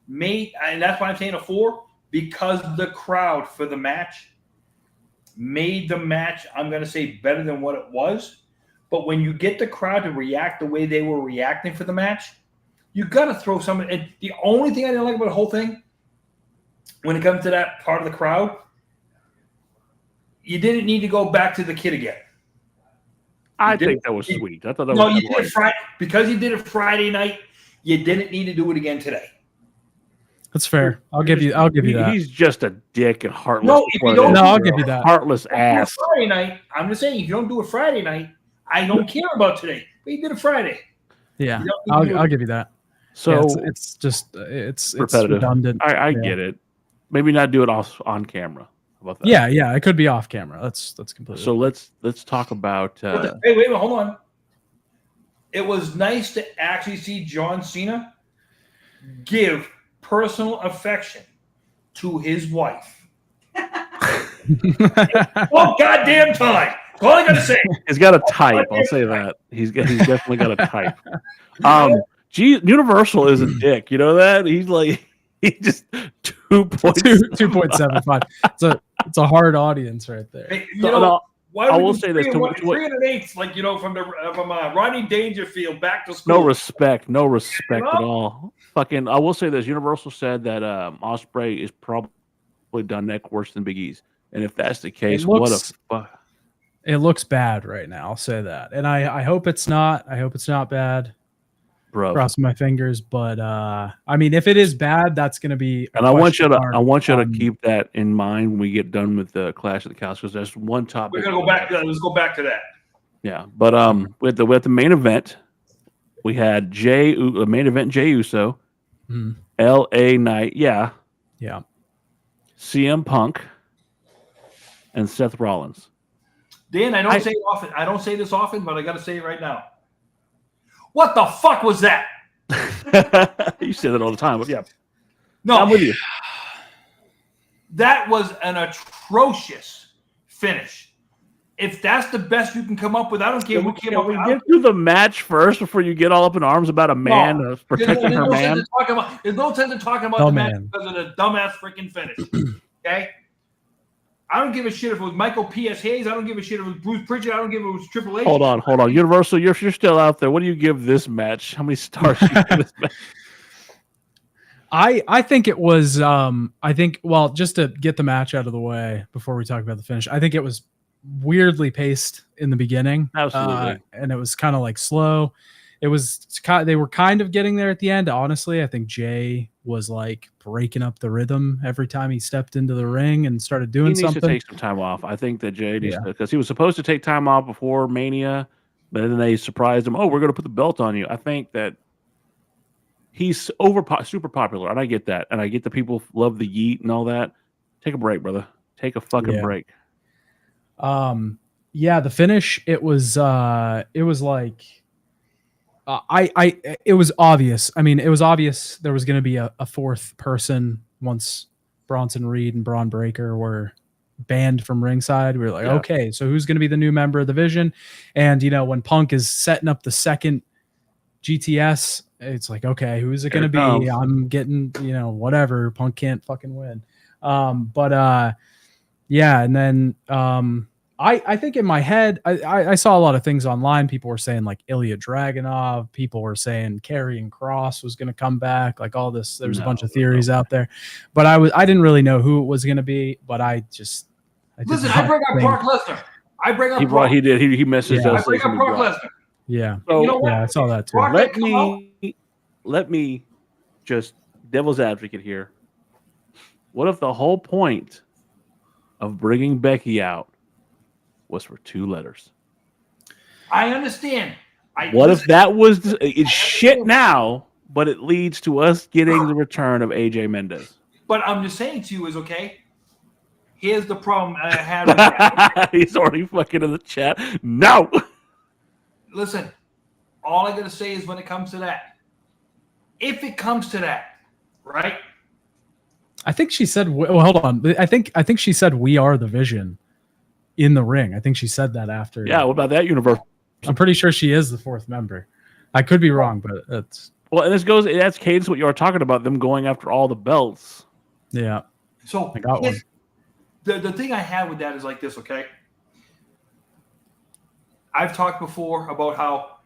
and that's why I'm saying a 4, because the crowd for the match made the match, I'm going to say, better than what it was. But when you get the crowd to react the way they were reacting for the match, you got to throw something. And the only thing I didn't like about the whole thing, when it comes to that part of the crowd, you didn't need to go back to the kid again. I think that was sweet. I thought that no, was you did it Friday because you did it Friday night. You didn't need to do it again today. That's fair. I'll give you that. He's just a dick and heartless. No, if you don't, I'll give you that. Heartless ass. Friday night. I'm just saying, if you don't do it Friday night, I don't care about today. But you did it Friday. Yeah, I'll give you that. So yeah, it's just it's repetitive. redundant. I get it, maybe not do it on camera. How about that? Yeah, it could be off camera. That's completely. So let's talk about. Hey, wait a minute, hold on. It was nice to actually see John Cena give personal affection to his wife. Oh, goddamn time! That's all I gotta say. He's got a type. I'll say that. He's definitely got a type. Universal is a dick. You know that? He's just 2.75. It's a hard audience right there. Hey, I will say this: 308, like from Rodney Dangerfield back to school. No respect at all. Fucking, I will say this: Universal said that Ospreay is probably done neck worse than Big E's, and if that's the case, what a fuck. It looks bad right now. I'll say that, and I hope it's not. I hope it's not bad. Bro, crossing my fingers, but I mean, if it is bad, that's going to be. And I want you to keep that in mind when we get done with the Clash of the Cows, because there's one topic. We're gonna go back. Let's go back to that. Yeah, but with the main event, we had the main event Jey Uso, L.A. Knight, yeah, CM Punk, and Seth Rollins. Dan, I don't say it often. I don't say this often, but I got to say it right now. What the fuck was that? You say that all the time, but yeah. No, I'm with you. That was an atrocious finish. If that's the best you can come up with, I don't care who came up with it. Can we get through the match first before you get all up in arms about a man protecting her man? There's no sense in talking about the match because of the dumbass freaking finish. Okay? I don't give a shit if it was Michael P.S. Hayes. I don't give a shit if it was Bruce Pritchard. I don't give a shit if it was Triple H. Hold on. Universal, you're still out there. What do you give this match? How many stars do you give this match? I think it was just to get the match out of the way before we talk about the finish, I think it was weirdly paced in the beginning. Absolutely. And it was kind of like slow. They were kind of getting there at the end. Honestly, I think Jay was like breaking up the rhythm every time he stepped into the ring and started doing something. He needs to take some time off. I think that Jay needs to, because he was supposed to take time off before Mania, but then they surprised him. Oh, we're going to put the belt on you. I think that he's super popular, and I get that, and I get that people love the yeet and all that. Take a break, brother. Take a fucking break. The finish. It was like. It was obvious. I mean, it was obvious there was going to be a fourth person once Bronson Reed and Braun Breaker were banned from ringside. We were like, okay, so who's going to be the new member of the Vision? And, when Punk is setting up the second GTS, it's like, okay, who's it going to be? I'm getting, whatever. Punk can't fucking win. And then I think in my head, I saw a lot of things online. People were saying like Ilya Dragunov. People were saying Karrion Kross was going to come back. Like all this, there's a bunch of theories out there, but I didn't really know who it was going to be. But I bring up Brock Lesnar. He did. He messaged us. I bring up Brock Lesnar. Yeah. So, I saw that too. Let me just devil's advocate here. What if the whole point of bringing Becky out was for 2 letters? I understand. What if that was it's shit now, but it leads to us getting the return of AJ Mendez? But I'm just saying to you is okay. Here's the problem I had with that. He's already fucking in the chat. No. Listen, all I gotta say is when it comes to that, if it comes to that, right? I think she said. Well, hold on. I think she said we are the Vision in the ring. I think she said that after. Yeah. What about that universe? I'm pretty sure she is the 4th member. I could be wrong, but it's and that's cadence what you were talking about, them going after all the belts. Yeah. So I got one. The thing I have with that is like this, okay? I've talked before about how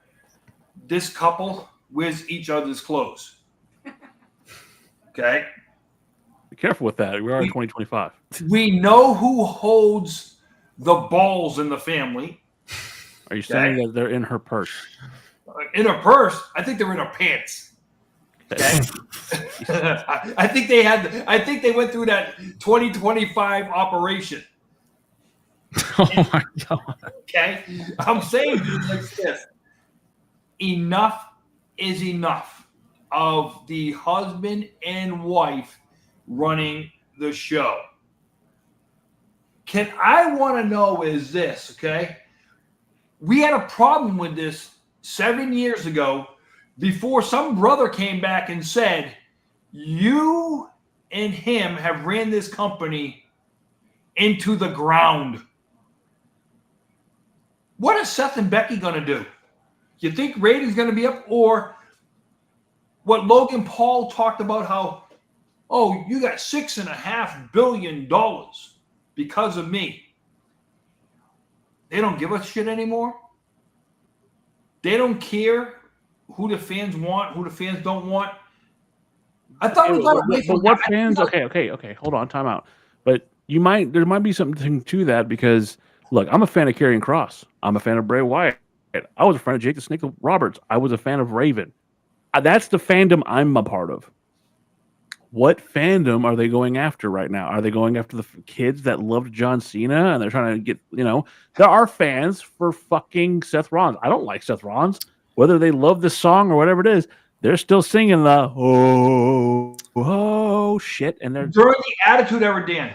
this couple wears each other's clothes. Okay? Be careful with that. We are in 2025. We know who holds the balls in the family. Are you saying that they're in her purse? In her purse? I think they're in her pants. Okay? I think they went through that 2025 operation. Oh my God. Okay? I'm saying like this. Enough is enough of the husband and wife running the show. I want to know is this, okay? We had a problem with this 7 years ago before some brother came back and said, you and him have ran this company into the ground. What is Seth and Becky going to do? You think ratings going to be up? Or what Logan Paul talked about, how, oh, you got $6.5 billion because of me. They don't give a shit anymore. They don't care who the fans want, who the fans don't want. I thought we got away from but what fans? Okay. Hold on, time out. But there might be something to that because look, I'm a fan of Karrion Kross. I'm a fan of Bray Wyatt. I was a fan of Jake the Snake Roberts. I was a fan of Raven. That's the fandom I'm a part of. What fandom are they going after right now? Are they going after the kids that loved John Cena and they're trying to get, there are fans for fucking Seth Rollins. I don't like Seth Rollins. Whether they love the song or whatever it is, they're still singing the oh shit. And they're during the Attitude Era, Dan,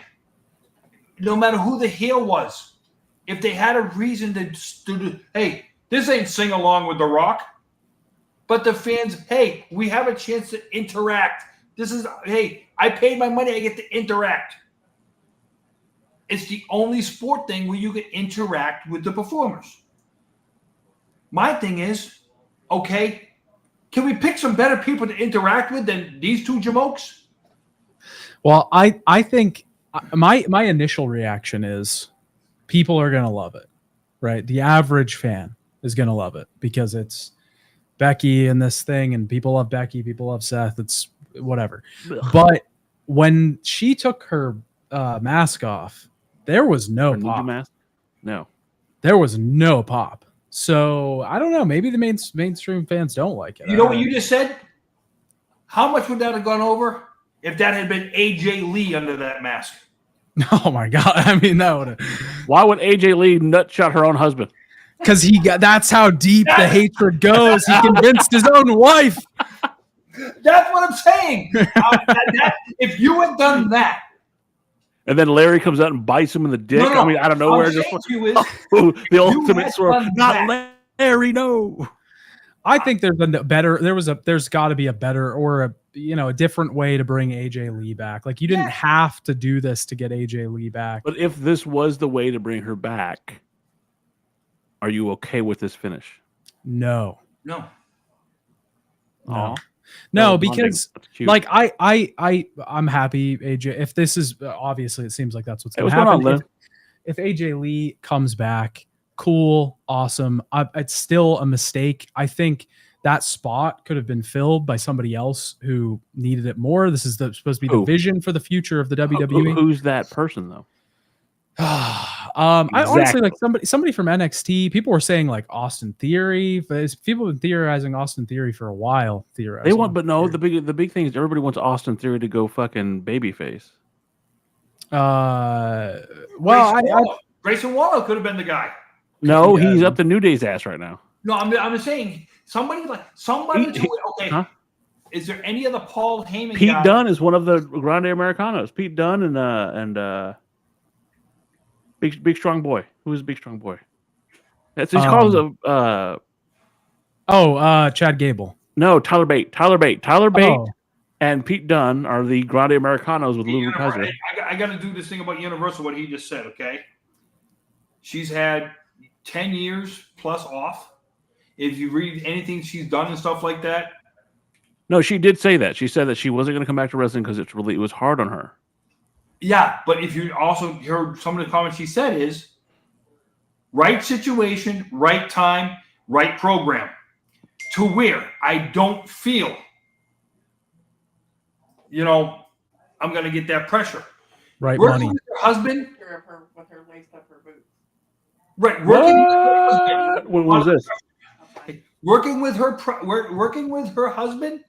no matter who the heel was, if they had a reason to hey, this ain't sing along with The Rock, but the fans, hey, we have a chance to interact. This is, hey, I paid my money, I get to interact. It's the only sport thing where you can interact with the performers. My thing is, okay, can we pick some better people to interact with than these two jamokes? Well, I think my initial reaction is people are going to love it, right? The average fan is going to love it because it's Becky and this thing, and people love Becky, people love Seth. It's whatever. But when she took her mask off, there was no pop. Mask? No. There was no pop. So I don't know. Maybe the mainstream fans don't like it. You know what you just said? How much would that have gone over if that had been AJ Lee under that mask? Oh my God. I mean, that would have. Why would AJ Lee nutshot her own husband? Because that's how deep the hatred goes. He convinced his own wife. That's what I'm saying. If you had done that, and then Larry comes out and bites him in the dick. No. I mean, I don't know where. Just the ultimate swerve. Not Larry. No. I think there's got to be a better or a different way to bring AJ Lee back. Like you didn't have to do this to get AJ Lee back. But if this was the way to bring her back, are you okay with this finish? No. No, because like I'm happy AJ. If this is obviously, it seems like that's what's going to happen. If AJ Lee comes back, cool, awesome. It's still a mistake. I think that spot could have been filled by somebody else who needed it more. This is supposed to be the vision for the future of the WWE. Who's that person though? I honestly like somebody from NXT. People were saying like Austin Theory. People have been theorizing Austin Theory for a while. The big thing is everybody wants Austin Theory to go fucking babyface. Grayson Waller could have been the guy. No, he's up to New Day's ass right now. No, I'm just saying somebody. Okay, huh? Is there any other Paul Heyman? Pete Dunne is one of the Grande Americanos. Pete Dunne and Big Strong Boy. Who is Big Strong Boy? He's called Chad Gable. No, Tyler Bate. And Pete Dunne are the Grande Americanos with Lou Kaiser. I got to do this thing about Universal. What he just said. Okay, she's had 10 years plus off. If you read anything she's done and stuff like that. No, she did say that. She said that she wasn't going to come back to wrestling because it was hard on her. Yeah, but if you also heard some of the comments she said is right situation, right time, right program. To where I don't feel, I'm going to get that pressure. Right, working money. With her husband. With her laced up her boots. Right, working with her husband. What was this? Working with her husband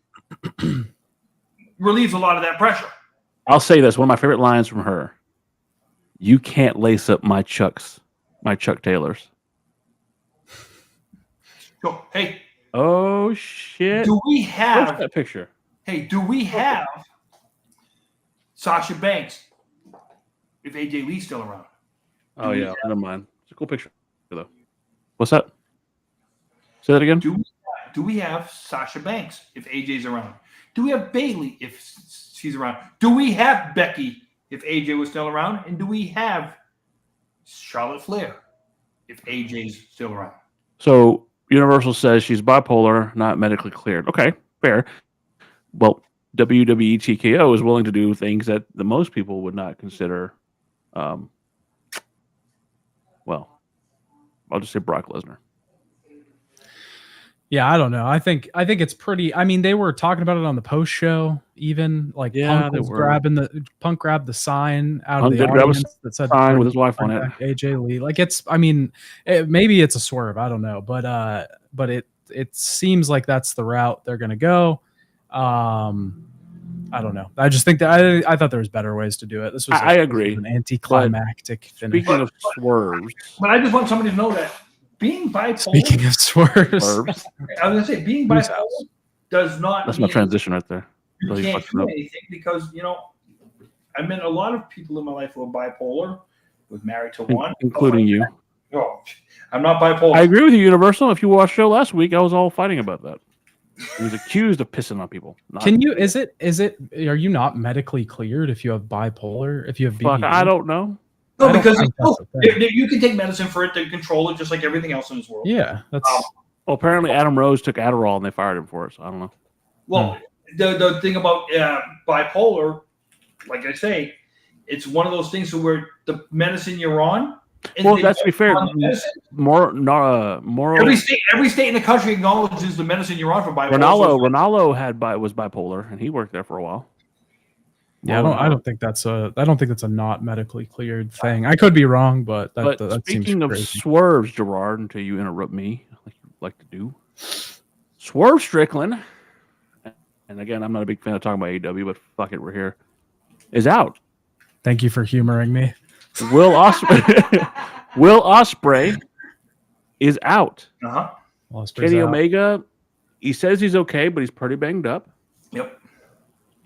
relieves a lot of that pressure. I'll say this. One of my favorite lines from her. You can't lace up my Chuck Taylors. So, hey. Oh, shit. Do we have that picture? Hey, do we have Sasha Banks, if AJ Lee's still around. Oh yeah, never mind. It's a cool picture though. What's that? Say that again. Do we have Sasha Banks if AJ's around? Do we have Bayley if she's around? Do we have Becky if AJ was still around? And do we have Charlotte Flair if AJ's still around? So Universal says she's bipolar, not medically cleared. Okay, fair. Well, WWE TKO is willing to do things that the most people would not consider. Well, I'll just say Brock Lesnar. Yeah, I don't know. I think it's pretty. I mean, they were talking about it on the post show. Even like Punk was Punk grabbed the sign out Punk of the audience that said sign with his wife on it. AJ Lee. Like it's. I mean, maybe it's a swerve. I don't know, but it seems like that's the route they're going to go. I don't know. I just think that I thought there was better ways to do it. This was I agree. An anticlimactic finish. Speaking of swerves, but I just want somebody to know that being bipolar. Speaking of swerves, I was going to say being bipolar does not. That's my transition right there. You can't do anything because I met a lot of people in my life who are bipolar. Was married to one, including you. Oh, I'm not bipolar. I agree with you, Universal. If you watched the show last week, I was all fighting about that. He was accused of pissing on people. Can you? Is it? Are you not medically cleared if you have bipolar? If you have BPD? I don't know. No, because you can take medicine for it to control it, just like everything else in this world. Yeah, that's. Well, apparently Adam Rose took Adderall and they fired him for it. So I don't know. Well, the thing about bipolar, like I say, it's one of those things where the medicine you're on. Well, that's to be fair. More. Every state in the country acknowledges the medicine you're on for bipolar. Ronaldo was bipolar, and he worked there for a while. Yeah, I don't think that's a not medically cleared thing. I could be wrong, but that seems speaking of crazy. Swerves, Gerard, until you interrupt me, like you like to do, Swerve Strickland, and again, I'm not a big fan of talking about AEW, but fuck it, we're here, is out. Thank you for humoring me. Will Ospreay is out. Kenny Omega, he says he's okay, but he's pretty banged up. Yep.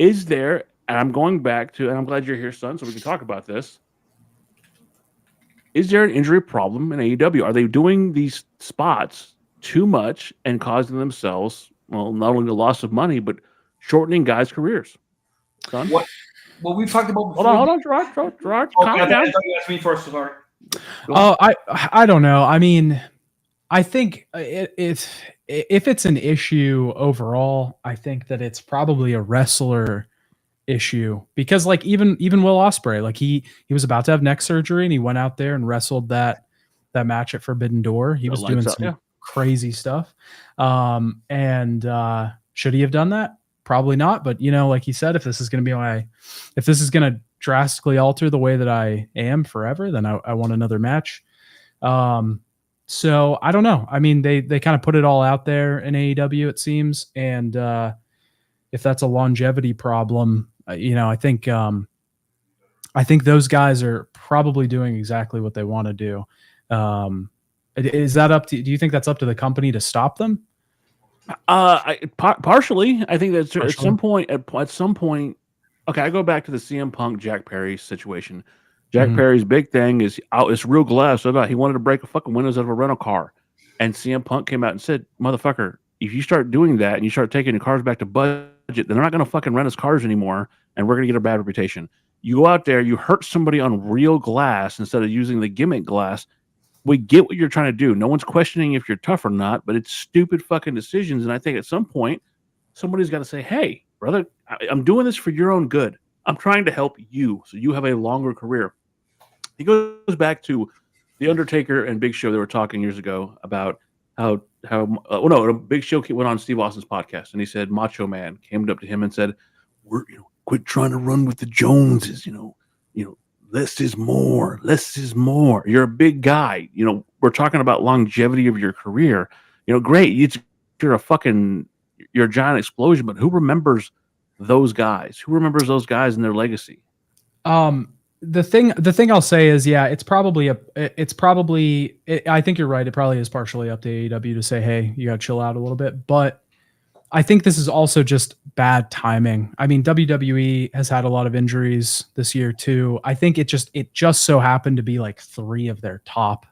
Is there? And I'm going back to, and I'm glad you're here, son, so we can talk about this. Is there an injury problem in AEW? Are they doing these spots too much and causing themselves, well, not only the loss of money, but shortening guys' careers? Son? Well, we've talked about before. Hold on, Gerard. I thought you asked me first, sorry. I don't know. I mean, I think if it's an issue overall, I think that it's probably a wrestler issue because like even Will Ospreay, like he was about to have neck surgery and he went out there and wrestled that match at Forbidden Door. He was doing some crazy stuff. And should he have done that? Probably not. But like he said, if this is going to drastically alter the way that I am forever, then I want another match. So I don't know. I mean, they kind of put it all out there in AEW, it seems. And if that's a longevity problem, I think those guys are probably doing exactly what they want to do. Is that up to? Do you think that's up to the company to stop them? Partially. I think that at some point. Okay, I go back to the CM Punk Jack Perry situation. Jack Perry's big thing is it's real glass. So he wanted to break a fucking windows out of a rental car, and CM Punk came out and said, "Motherfucker, if you start doing that and you start taking your cars back to budget, then they're not going to fucking rent us cars anymore, and we're going to get a bad reputation. You go out there, you hurt somebody on real glass instead of using the gimmick glass. We get what you're trying to do. No one's questioning if you're tough or not, but it's stupid fucking decisions. And I think at some point, somebody's got to say, hey, brother, I'm doing this for your own good. I'm trying to help you so you have a longer career." He goes back to The Undertaker and Big Show. They were talking years ago about how Big Show went on Steve Austin's podcast, and he said Macho Man came up to him and said, quit trying to run with the Joneses, less is more. You're a big guy. We're talking about longevity of your career. Great. You're a giant explosion, but who remembers those guys? Who remembers those guys and their legacy? The thing I'll say is, yeah, it's probably I think you're right. It probably is partially up to AEW to say, hey, you got to chill out a little bit. But I think this is also just bad timing. I mean, WWE has had a lot of injuries this year too. I think it just so happened to be like 3 of their top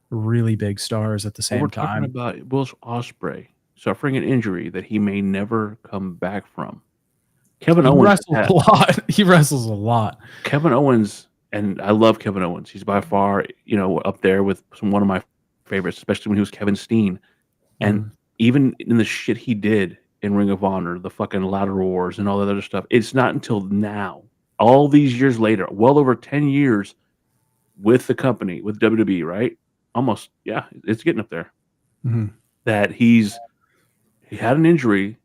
really big stars at the Well, we're same talking time. about Will Ospreay suffering an injury that he may never come back from. Kevin He Owens wrestles a lot. He wrestles a lot. Kevin Owens, and I love Kevin Owens. He's by far, up there with one of my favorites, especially when he was Kevin Steen. And even in the shit he did in Ring of Honor, the fucking ladder wars and all that other stuff, it's not until now, all these years later, well over 10 years with the company, with WWE, right? Almost, yeah, it's getting up there. That he had an injury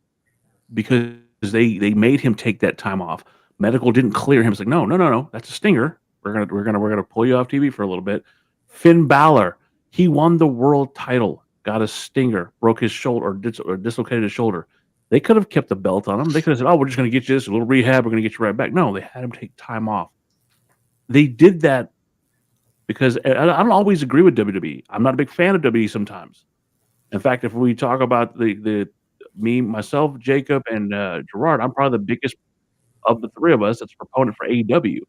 because they made him take that time off. Medical didn't clear him. It's like, no, that's a stinger. We're gonna pull you off TV for a little bit. Finn Balor, he won the world title, got a stinger, broke his shoulder or dislocated his shoulder. They could have kept the belt on him. They could have said, "Oh, we're just gonna get you this, a little rehab. We're gonna get you right back." No, they had him take time off. They did that because I don't always agree with WWE. I'm not a big fan of WWE sometimes. In fact, if we talk about me, myself, Jacob, and Gerard, I'm probably the biggest of the 3 of us that's a proponent for AEW.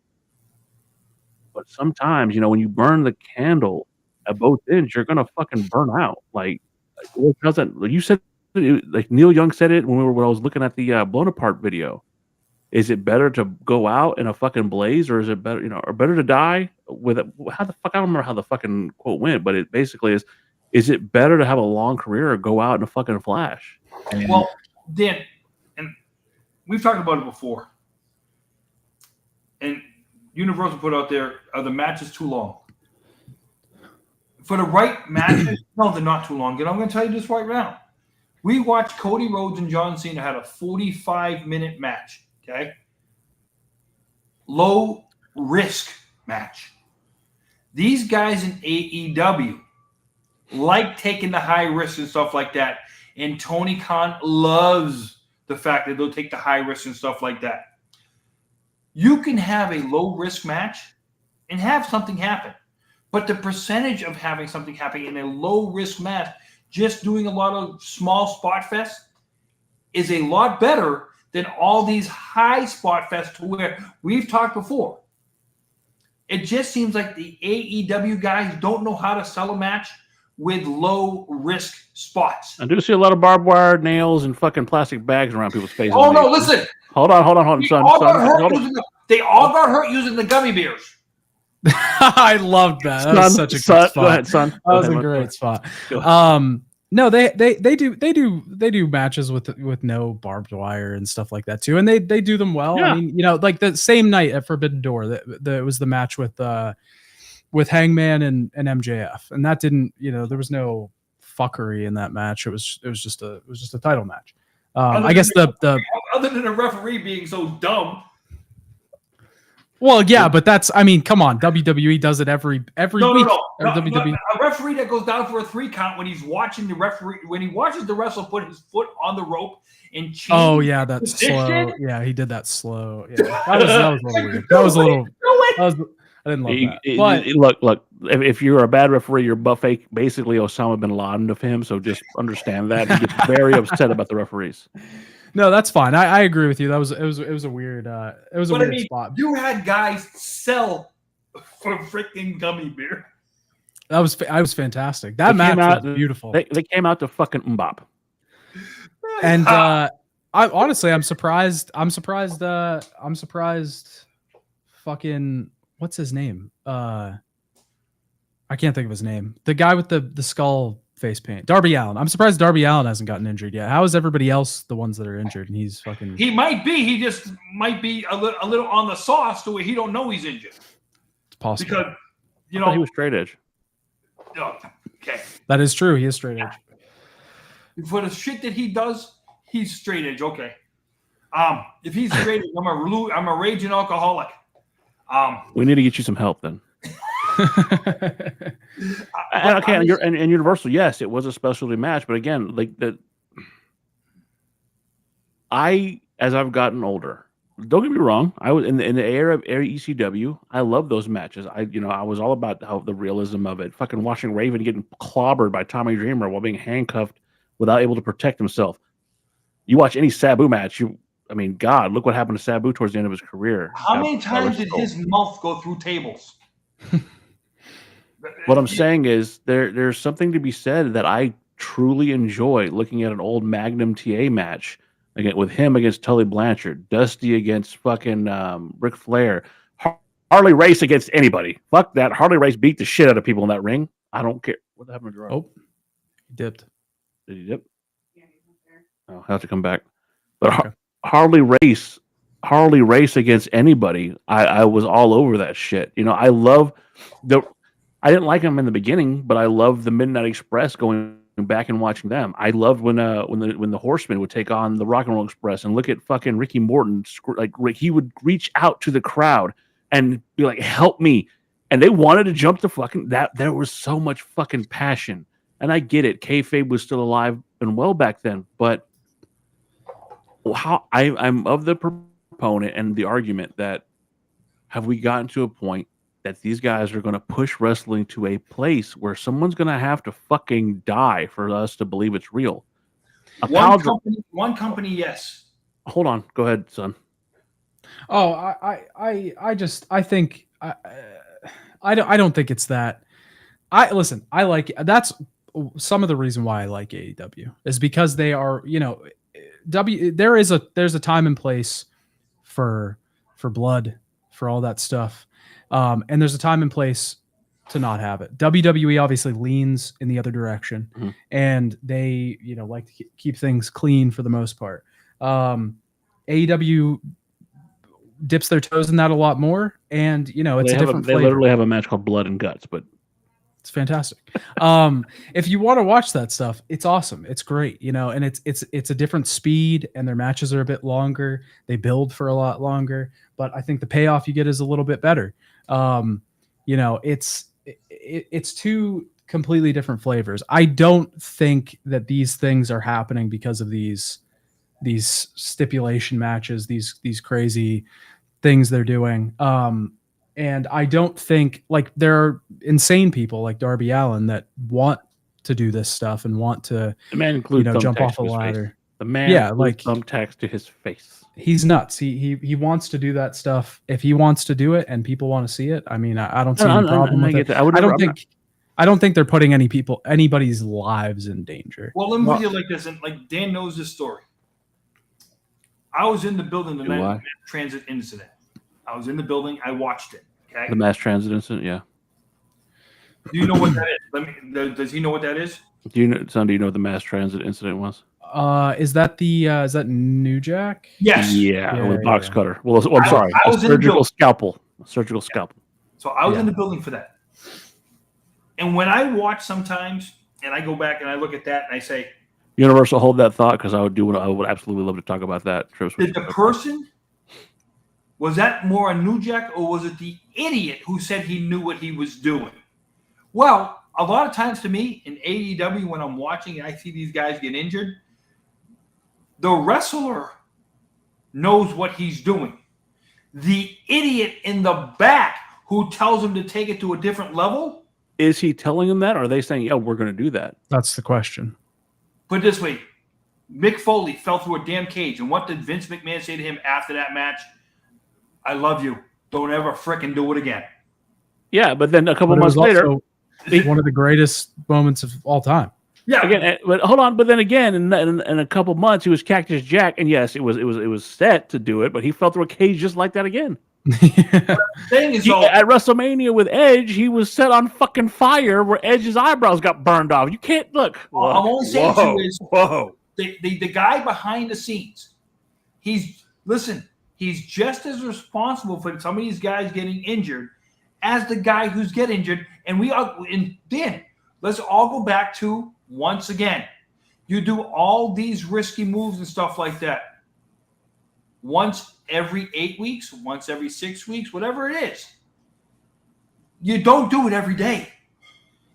But sometimes, when you burn the candle at both ends, you're gonna fucking burn out. Like, what doesn't you said? Like Neil Young said it when I was looking at the blown apart video. Is it better to go out in a fucking blaze, or is it better, or better to die with it? How the fuck? I don't remember how the fucking quote went, but it basically is it better to have a long career or go out in a fucking flash? Well, Dan, and we've talked about it before, and Universal put out there, are the matches too long? For the right matches, no, they're not too long. And I'm going to tell you this right now. We watched Cody Rhodes and John Cena had a 45-minute match, okay? Low risk match. These guys in AEW like taking the high risks and stuff like that. And Tony Khan loves the fact that they'll take the high risks and stuff like that. You can have a low risk match and have something happen. But the percentage of having something happen in a low risk match, just doing a lot of small spot fests, is a lot better than all these high spot fests to where we've talked before. It just seems like the AEW guys don't know how to sell a match with low risk spots. I do see a lot of barbed wire, nails, and fucking plastic bags around people's faces. Oh no, listen. Hold on, son. They all got hurt using the gummy bears. I loved that. That was such a good spot. Go ahead, son. That was a great spot. No, they do matches with no barbed wire and stuff like that too, and they do them well. Yeah. I mean, like the same night at Forbidden Door, it was the match with Hangman and MJF, and that didn't, there was no fuckery in that match. It was just a title match. I guess the other than a referee being so dumb. Well, yeah, but come on, WWE does it every week. No. WWE. A referee that goes down for a 3 count when he's watching when he watches the wrestler put his foot on the rope and change. Oh yeah, that's slow. Yeah, he did that slow. Yeah, that was a little weird. That was a little. I didn't love that. But look, if you're a bad referee, you're basically Osama bin Laden of him. So just understand that. He gets very upset about the referees. No, that's fine. I agree with you. It was a weird spot. You had guys sell for freaking gummy bear. I was fantastic. That match was beautiful. They came out to fucking mbop. And I'm surprised. Fucking what's his name? I can't think of his name. The guy with the skull face paint, Darby Allin. I'm surprised Darby Allin hasn't gotten injured yet. How is everybody else the ones that are injured and he's fucking? He might be. He just might be a little on the sauce to where he don't know he's injured. It's possible because he was straight edge. Oh, okay, that is true. He is straight edge. For the shit that he does, he's straight edge. Okay. If he's straight edge, I'm a raging alcoholic. We need to get you some help then. Okay, and Universal, yes, it was a specialty match, but again, like that. As I've gotten older, don't get me wrong, I was in the era of ECW. I love those matches. I was all about the realism of it. Fucking watching Raven getting clobbered by Tommy Dreamer while being handcuffed without able to protect himself. You watch any Sabu match, God, look what happened to Sabu towards the end of his career. How many times did his mouth go through tables? What I'm saying is there's something to be said that I truly enjoy looking at an old Magnum TA match again with him against Tully Blanchard, Dusty against fucking Ric Flair, Harley Race against anybody. Fuck that. Harley Race beat the shit out of people in that ring. I don't care. What happened to Gerard? Oh, he dipped. Did he dip? Yeah, he's not there. Oh, I'll have to come back. But Okay. Harley Race against anybody. I was all over that shit. I love I didn't like him in the beginning, but I love the Midnight Express going back and watching them. I loved when the Horsemen would take on the Rock and Roll Express and look at fucking Ricky Morton. Like he would reach out to the crowd and be like, "Help me!" And they wanted to jump the fucking that. There was so much fucking passion, and I get it. Kayfabe was still alive and well back then, but I'm of the proponent and the argument that have we gotten to a point that these guys are going to push wrestling to a place where someone's going to have to fucking die for us to believe it's real. One company, yes. Hold on. Go ahead, son. Oh, I think I don't think it's that. I like that's some of the reason why I like AEW is because they are, there's a time and place for blood, for all that stuff. And there's a time and place to not have it. WWE obviously leans in the other direction, and they, like to keep things clean for the most part. AEW dips their toes in that a lot more, and it's a different flavor. They literally have a match called Blood and Guts, but it's fantastic. If you want to watch that stuff, it's awesome. It's great, and it's a different speed, and their matches are a bit longer. They build for a lot longer, but I think the payoff you get is a little bit better. It's two completely different flavors. I don't think that these things are happening because of these stipulation matches, these crazy things they're doing. And I don't think there are insane people like Darby Allin that want to do this stuff and want to, the man includes jump off a ladder. The man, thumbtacks to his face. He's nuts. He wants to do that stuff. If he wants to do it and people want to see it, I don't see any problem with it. I don't think they're putting anybody's lives in danger. Well, let me put it like this, and like Dan knows this story. I was in the building the night of the mass transit incident. I was in the building. I watched it. Okay. The mass transit incident, yeah. Do you know what that is? Does he know what that is? Do you know what the mass transit incident was? Is that New Jack? Yes. Yeah, with box cutter. Well, I'm sorry. I was surgical scalpel. A surgical scalpel. So I was in the building for that. And when I watch sometimes, and I go back and I look at that and I say, Universal, hold that thought, because I would absolutely love to talk about that. Did the person, was that more a New Jack, or was it the idiot who said he knew what he was doing? Well, a lot of times to me in AEW, when I'm watching and I see these guys get injured, the wrestler knows what he's doing. The idiot in the back who tells him to take it to a different level. Is he telling him that, or are they saying, yeah, we're going to do that? That's the question. Put it this way, Mick Foley fell through a damn cage, and what did Vince McMahon say to him after that match? I love you. Don't ever frickin' do it again. Yeah, but then a couple months later, one of the greatest moments of all time. Yeah. Again, but hold on. But then again, in a couple months, he was Cactus Jack, and yes, it was set to do it, but he fell through a cage just like that again. At WrestleMania with Edge, he was set on fucking fire where Edge's eyebrows got burned off. You can't look. All I'm only saying to you is the guy behind the scenes. He's just as responsible for some of these guys getting injured as the guy who's getting injured. And let's all go back to once again. You do all these risky moves and stuff like that once every 8 weeks, once every 6 weeks, whatever it is. You don't do it every day.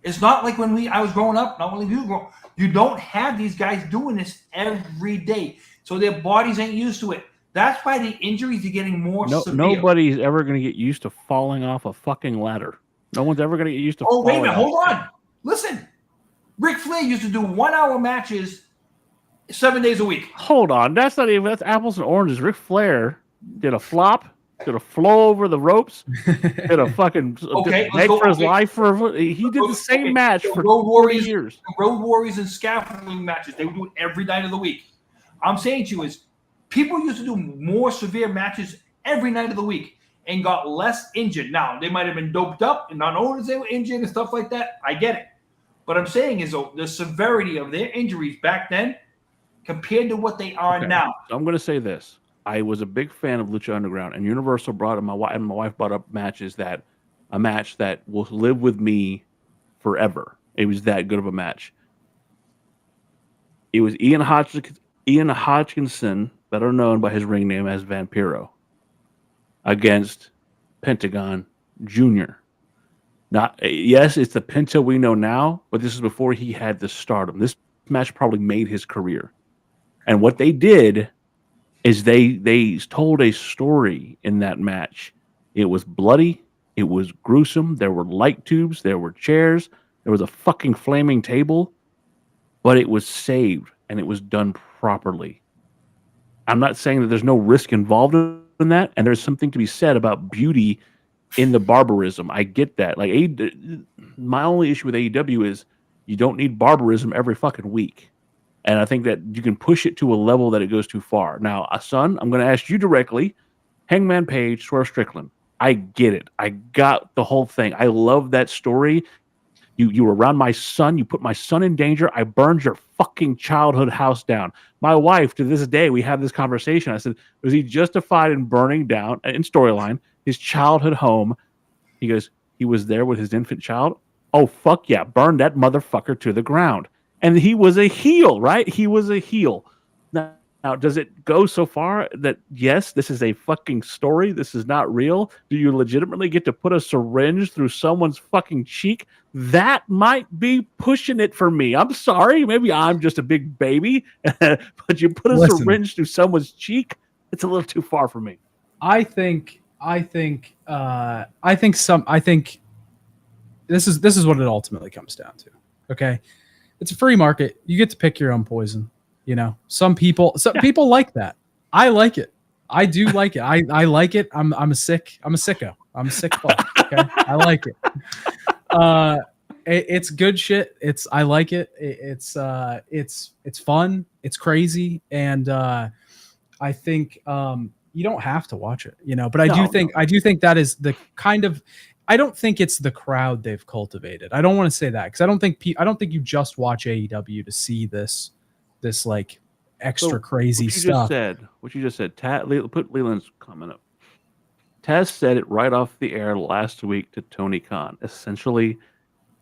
It's not like when I was growing up, not when you grew up. You don't have these guys doing this every day. So their bodies ain't used to it. That's why the injuries are getting more severe. Nobody's ever going to get used to falling off a fucking ladder. No one's ever going to get used to falling. Oh, wait a minute. Hold on. Listen. Ric Flair used to do 1 hour matches 7 days a week. Hold on, that's apples and oranges. Ric Flair did a flop, did a flow over the ropes, did a fucking beg for his life he did the same match for 40 years. The Road Warriors and scaffolding matches, they would do it every night of the week. I'm saying to you is, people used to do more severe matches every night of the week and got less injured. Now, they might have been doped up and not known as they were injured and stuff like that. I get it. But I'm saying is the severity of their injuries back then compared to what they are now. So I'm going to say this. I was a big fan of Lucha Underground, and Universal brought up, my wife brought up a match that will live with me forever. It was that good of a match. It was Ian Hodgkinson, better known by his ring name as Vampiro, against Pentagon Jr. Yes, it's the Penta we know now, but this is before he had the stardom. This match probably made his career. And what they did is they told a story in that match. It was bloody. It was gruesome. There were light tubes. There were chairs. There was a fucking flaming table. But it was saved, and it was done properly. I'm not saying that there's no risk involved in that, and there's something to be said about beauty in the barbarism. I get that. Like, my only issue with AEW is you don't need barbarism every fucking week. And I think that you can push it to a level that it goes too far. Now, son, I'm going to ask you directly. Hangman Page, Swerve Strickland. I get it. I got the whole thing. I love that story. You were around my son. You put my son in danger. I burned your fucking childhood house down. My wife, to this day, we have this conversation. I said, was he justified in burning down, in storyline, his childhood home? He goes, he was there with his infant child? Oh, fuck yeah. Burn that motherfucker to the ground. And he was a heel, right? He was a heel. Now, does it go so far that, yes, this is a fucking story? This is not real? Do you legitimately get to put a syringe through someone's fucking cheek? That might be pushing it for me. I'm sorry. Maybe I'm just a big baby. But you put a syringe through someone's cheek? It's a little too far for me. I think this is what it ultimately comes down to. Okay. It's a free market. You get to pick your own poison. You know, some people like that. I like it. I do like it. I like it. I'm a sicko. I'm a sick fuck. Okay. I like it. It's good shit. I like it. It's fun. It's crazy. And I think you don't have to watch it, you know, but I do think that is the kind of, I don't think it's the crowd they've cultivated. I don't want to say that because I don't think you just watch AEW to see this like extra crazy stuff. What you just said, put Leland's comment up. Taz said it right off the air last week to Tony Khan. Essentially,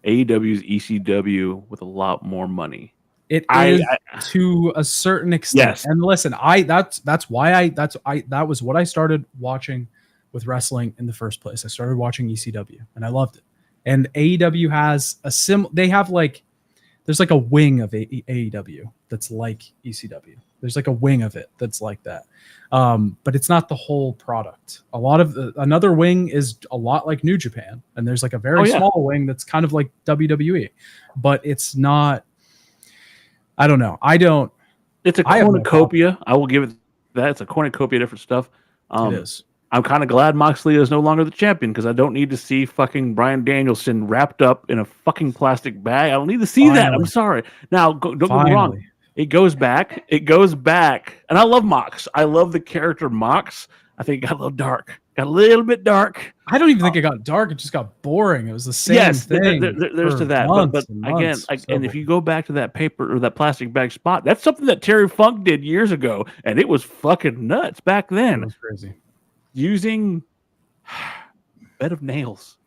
AEW's ECW with a lot more money. It is to a certain extent. Yes. And listen, that was what I started watching with wrestling in the first place. I started watching ECW and I loved it. And AEW has there's like a wing of AEW that's like ECW. There's like a wing of it that's like that. But it's not the whole product. Another wing is a lot like New Japan. And there's like a very small wing that's kind of like WWE. But it's not, I don't know. It's a cornucopia. I will give it that. It's a cornucopia of different stuff. It is. I'm kind of glad Moxley is no longer the champion because I don't need to see fucking Bryan Danielson wrapped up in a fucking plastic bag. I don't need to see that. I'm sorry. Now, don't get me wrong. It goes back. And I love Mox. I love the character Mox. I think it got a little dark. Got a little bit dark. I don't even think it got dark. It just got boring. It was the same thing. There's to that. But again, and if you go back to that paper or that plastic bag spot, that's something that Terry Funk did years ago. And it was fucking nuts back then. It was crazy. Using bed of nails.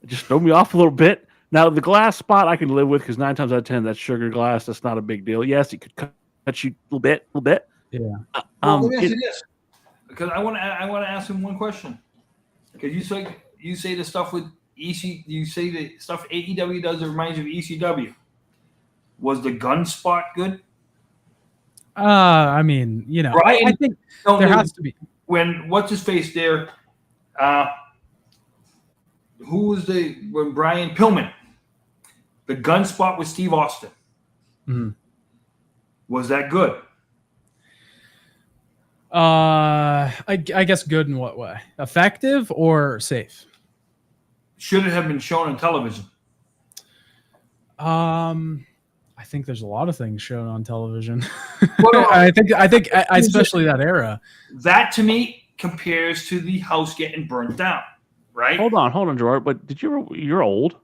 It just threw me off a little bit. Now, the glass spot I can live with because 9 times out of 10, that's sugar glass. That's not a big deal. Yes, it could cut you a little bit. Yeah. Let me ask you this. Because I want to ask him one question. Because you say the stuff with EC, you say the stuff AEW does that reminds you of ECW. Was the gun spot good? I mean, you know, Brian, I think there has to be. When what's his face there? Who was when Brian Pillman? The gun spot with Steve Austin. Mm-hmm. Was that good? I guess good in what way? Effective or safe? Should it have been shown on television? I think there's a lot of things shown on television. Well, I think especially that era. That to me compares to the house getting burnt down, right? Hold on, Gerard. But you're old.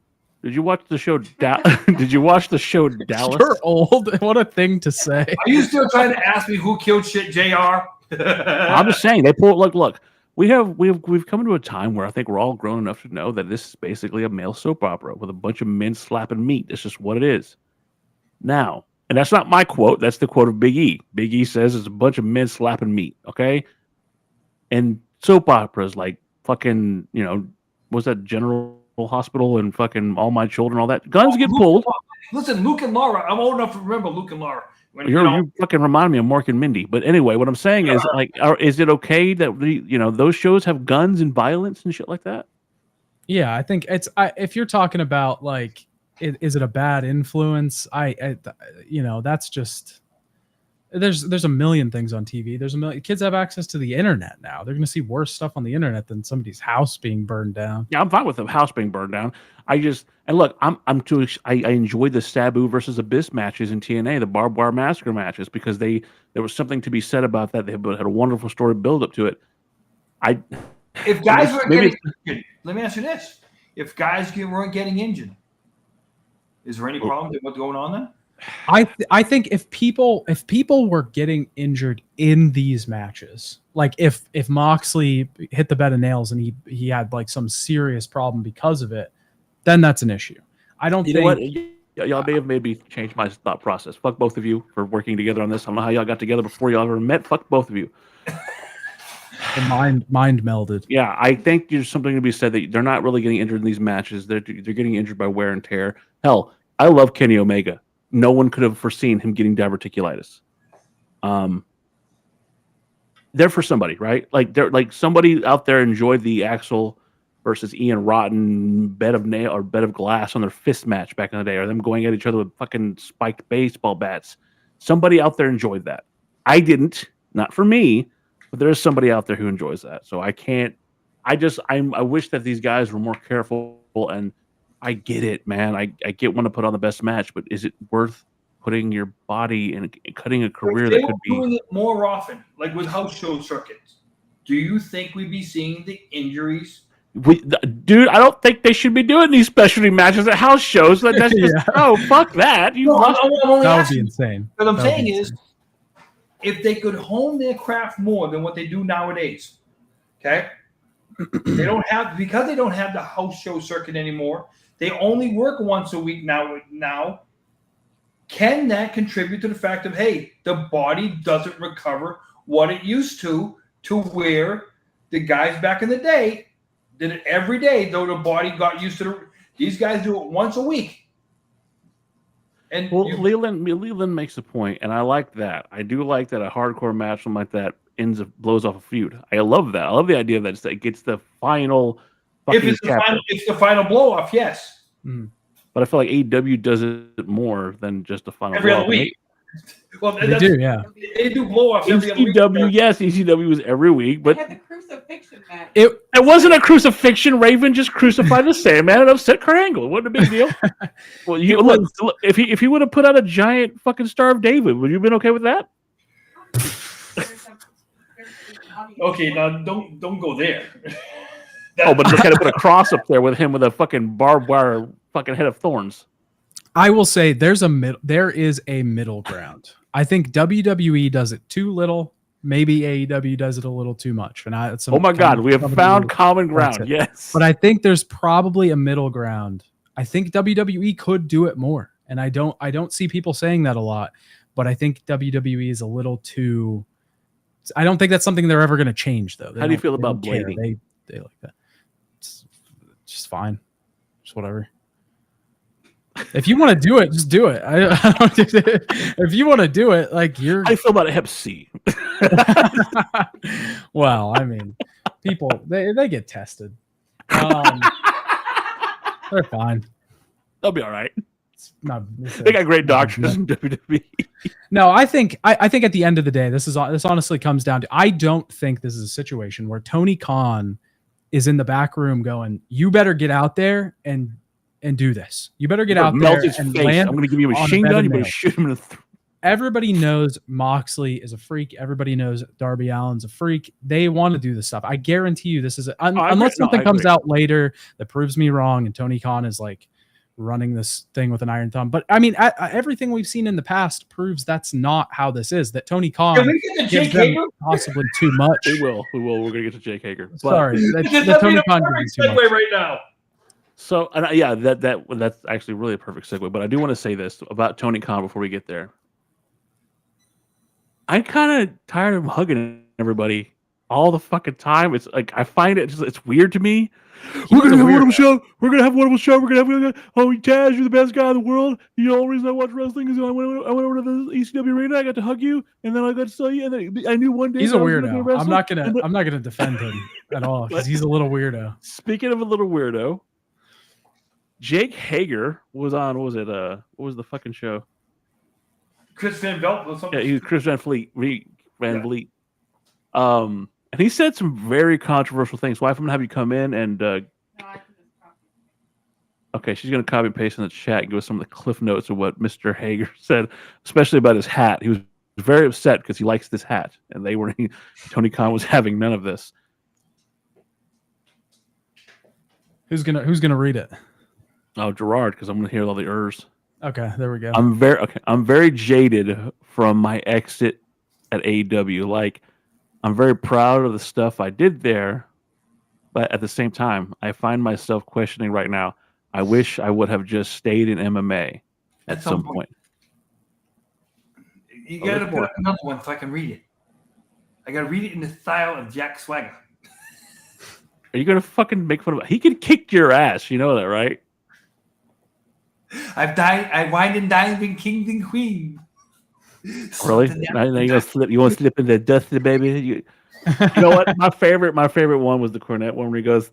Did you watch the show? Did you watch the show Dallas? You're old. What a thing to say. Are you still trying to ask me who killed shit, JR? I'm just saying they pull. Look. We've come to a time where I think we're all grown enough to know that this is basically a male soap opera with a bunch of men slapping meat. That's just what it is. Now, and that's not my quote. That's the quote of Big E. Big E says it's a bunch of men slapping meat. Okay, and soap operas like fucking was that General Hospital and fucking All My Children, all that guns get pulled. Listen, Luke and Laura. I'm old enough to remember Luke and Laura. You fucking remind me of Mark and Mindy. But anyway, what I'm saying is, is it okay that those shows have guns and violence and shit like that? Yeah, I think if you're talking about like, is it a bad influence? That's just there's a million things on TV. There's a million kids have access to the internet now. They're going to see worse stuff on the internet than somebody's house being burned down. Yeah, I'm fine with the house being burned down. I enjoy the Sabu versus Abyss matches in TNA, the Barbed Wire Massacre matches, because there was something to be said about that. They had a wonderful story build up to it. If guys weren't getting injured, let me ask you this: if guys weren't getting injured, is there any problem with what's going on there? I think if people were getting injured in these matches, like if Moxley hit the bed of nails and he had like some serious problem because of it, then that's an issue. I don't think. Know what? Y'all may have made me change my thought process. Fuck both of you for working together on this. I don't know how y'all got together before y'all ever met. Fuck both of you. The mind melded. Yeah, I think there's something to be said that they're not really getting injured in these matches. They're getting injured by wear and tear. Hell, I love Kenny Omega. No one could have foreseen him getting diverticulitis. They're for somebody, right? Like somebody out there enjoyed the Axel versus Ian Rotten bed of glass on their fist match back in the day, or them going at each other with fucking spiked baseball bats. Somebody out there enjoyed that. I didn't, not for me, but there is somebody out there who enjoys that. So I can't. I wish that these guys were more careful. And I get it, man. I get wanting to put on the best match, but is it worth putting your body and cutting a career that could be doing it more often, like with house show circuits? Do you think we'd be seeing the injuries? Dude, I don't think they should be doing these specialty matches at house shows. That's just, fuck that. That would be insane. What I'm saying is, if they could hone their craft more than what they do nowadays, okay? They don't have the house show circuit anymore. They only work once a week now. Can that contribute to the fact of, hey, the body doesn't recover what it used to where the guys back in the day did it every day, though the body got used to these guys do it once a week. And Leland makes a point, and I like that. I do like that a hardcore match like that blows off a feud. I love that. I love the idea that it gets the final. If it's the final blow off, yes. Mm. But I feel like AEW does it more than just the final every other week. Well, they do, yeah. They do blow offs every other week. Yes, ECW was every week, but they had the crucifixion match. It wasn't a crucifixion. Raven just crucified the Sandman and upset Kurt Angle. It wasn't a big deal. Well, look, if he would have put out a giant fucking Star of David, would you have been okay with that? Okay, now don't go there. But look at it, put a cross up there with him with a fucking barbed wire fucking head of thorns. I will say there is a middle ground. I think WWE does it too little. Maybe AEW does it a little too much. And oh my God, we have found common ground. Yes, but I think there's probably a middle ground. I think WWE could do it more, and I don't see people saying that a lot. But I think WWE is a little too. I don't think that's something they're ever going to change, though. How do you feel about blading? They like that. It's just fine. Just whatever. If you want to do it, just do it. If you want to do it, like you're. How do you feel about a Hep C? Well, I mean, people they get tested. They're fine. They'll be all right. They got great doctors in WWE. No, I think at the end of the day, this honestly comes down to, I don't think this is a situation where Tony Khan is in the back room going, "You better get out there and do this. You better get out there and land. I'm going to give you a machine gun. You better shoot him in the throat." Everybody knows Moxley is a freak. Everybody knows Darby Allin's a freak. They want to do this stuff. I guarantee you this is unless something comes out later that proves me wrong and Tony Khan is like running this thing with an iron thumb. But I mean, everything we've seen in the past proves that's not how this is, that Tony Khan gives them possibly too much. We will. We're going to get to Jake Hager. Sorry. The Tony Khan gives too much. Right now. So, yeah, that's actually really a perfect segue. But I do want to say this about Tony Khan before we get there. I'm kind of tired of hugging everybody all the fucking time. It's like, I find it's weird to me. We're gonna have a wonderful show. We're gonna have a wonderful show. We're gonna have Taz, you're the best guy in the world. The only reason I watch wrestling is I went over to the ECW arena. I got to hug you, and then I got to tell you. And then I knew one day he's a weirdo. I'm not gonna defend him at all because he's a little weirdo. Speaking of a little weirdo, Jake Hager was on. What was it? What was the fucking show? Chris Van Vliet or something. Yeah, he was Chris Van Vliet. Vliet. And he said some very controversial things. Wife, I'm gonna have you come in and. Okay, she's gonna copy and paste in the chat and give us some of the cliff notes of what Mr. Hager said, especially about his hat. He was very upset because he likes this hat, and Tony Khan was having none of this. Who's gonna read it? Oh, Gerard, because I'm gonna hear all the ers. Okay, there we go. I'm very jaded from my exit at AEW. Like, I'm very proud of the stuff I did there, but at the same time, I find myself questioning right now. I wish I would have just stayed in MMA at some point. You gotta put up another one so I can read it. I gotta read it in the style of Jack Swagger. Are you gonna fucking make fun of it? He could kick your ass, you know that, right? I wined and dined with kings and queens. Really? Now you gonna slip? You want to slip in the dusty, baby? You know what? My favorite one was the Cornette one where he goes,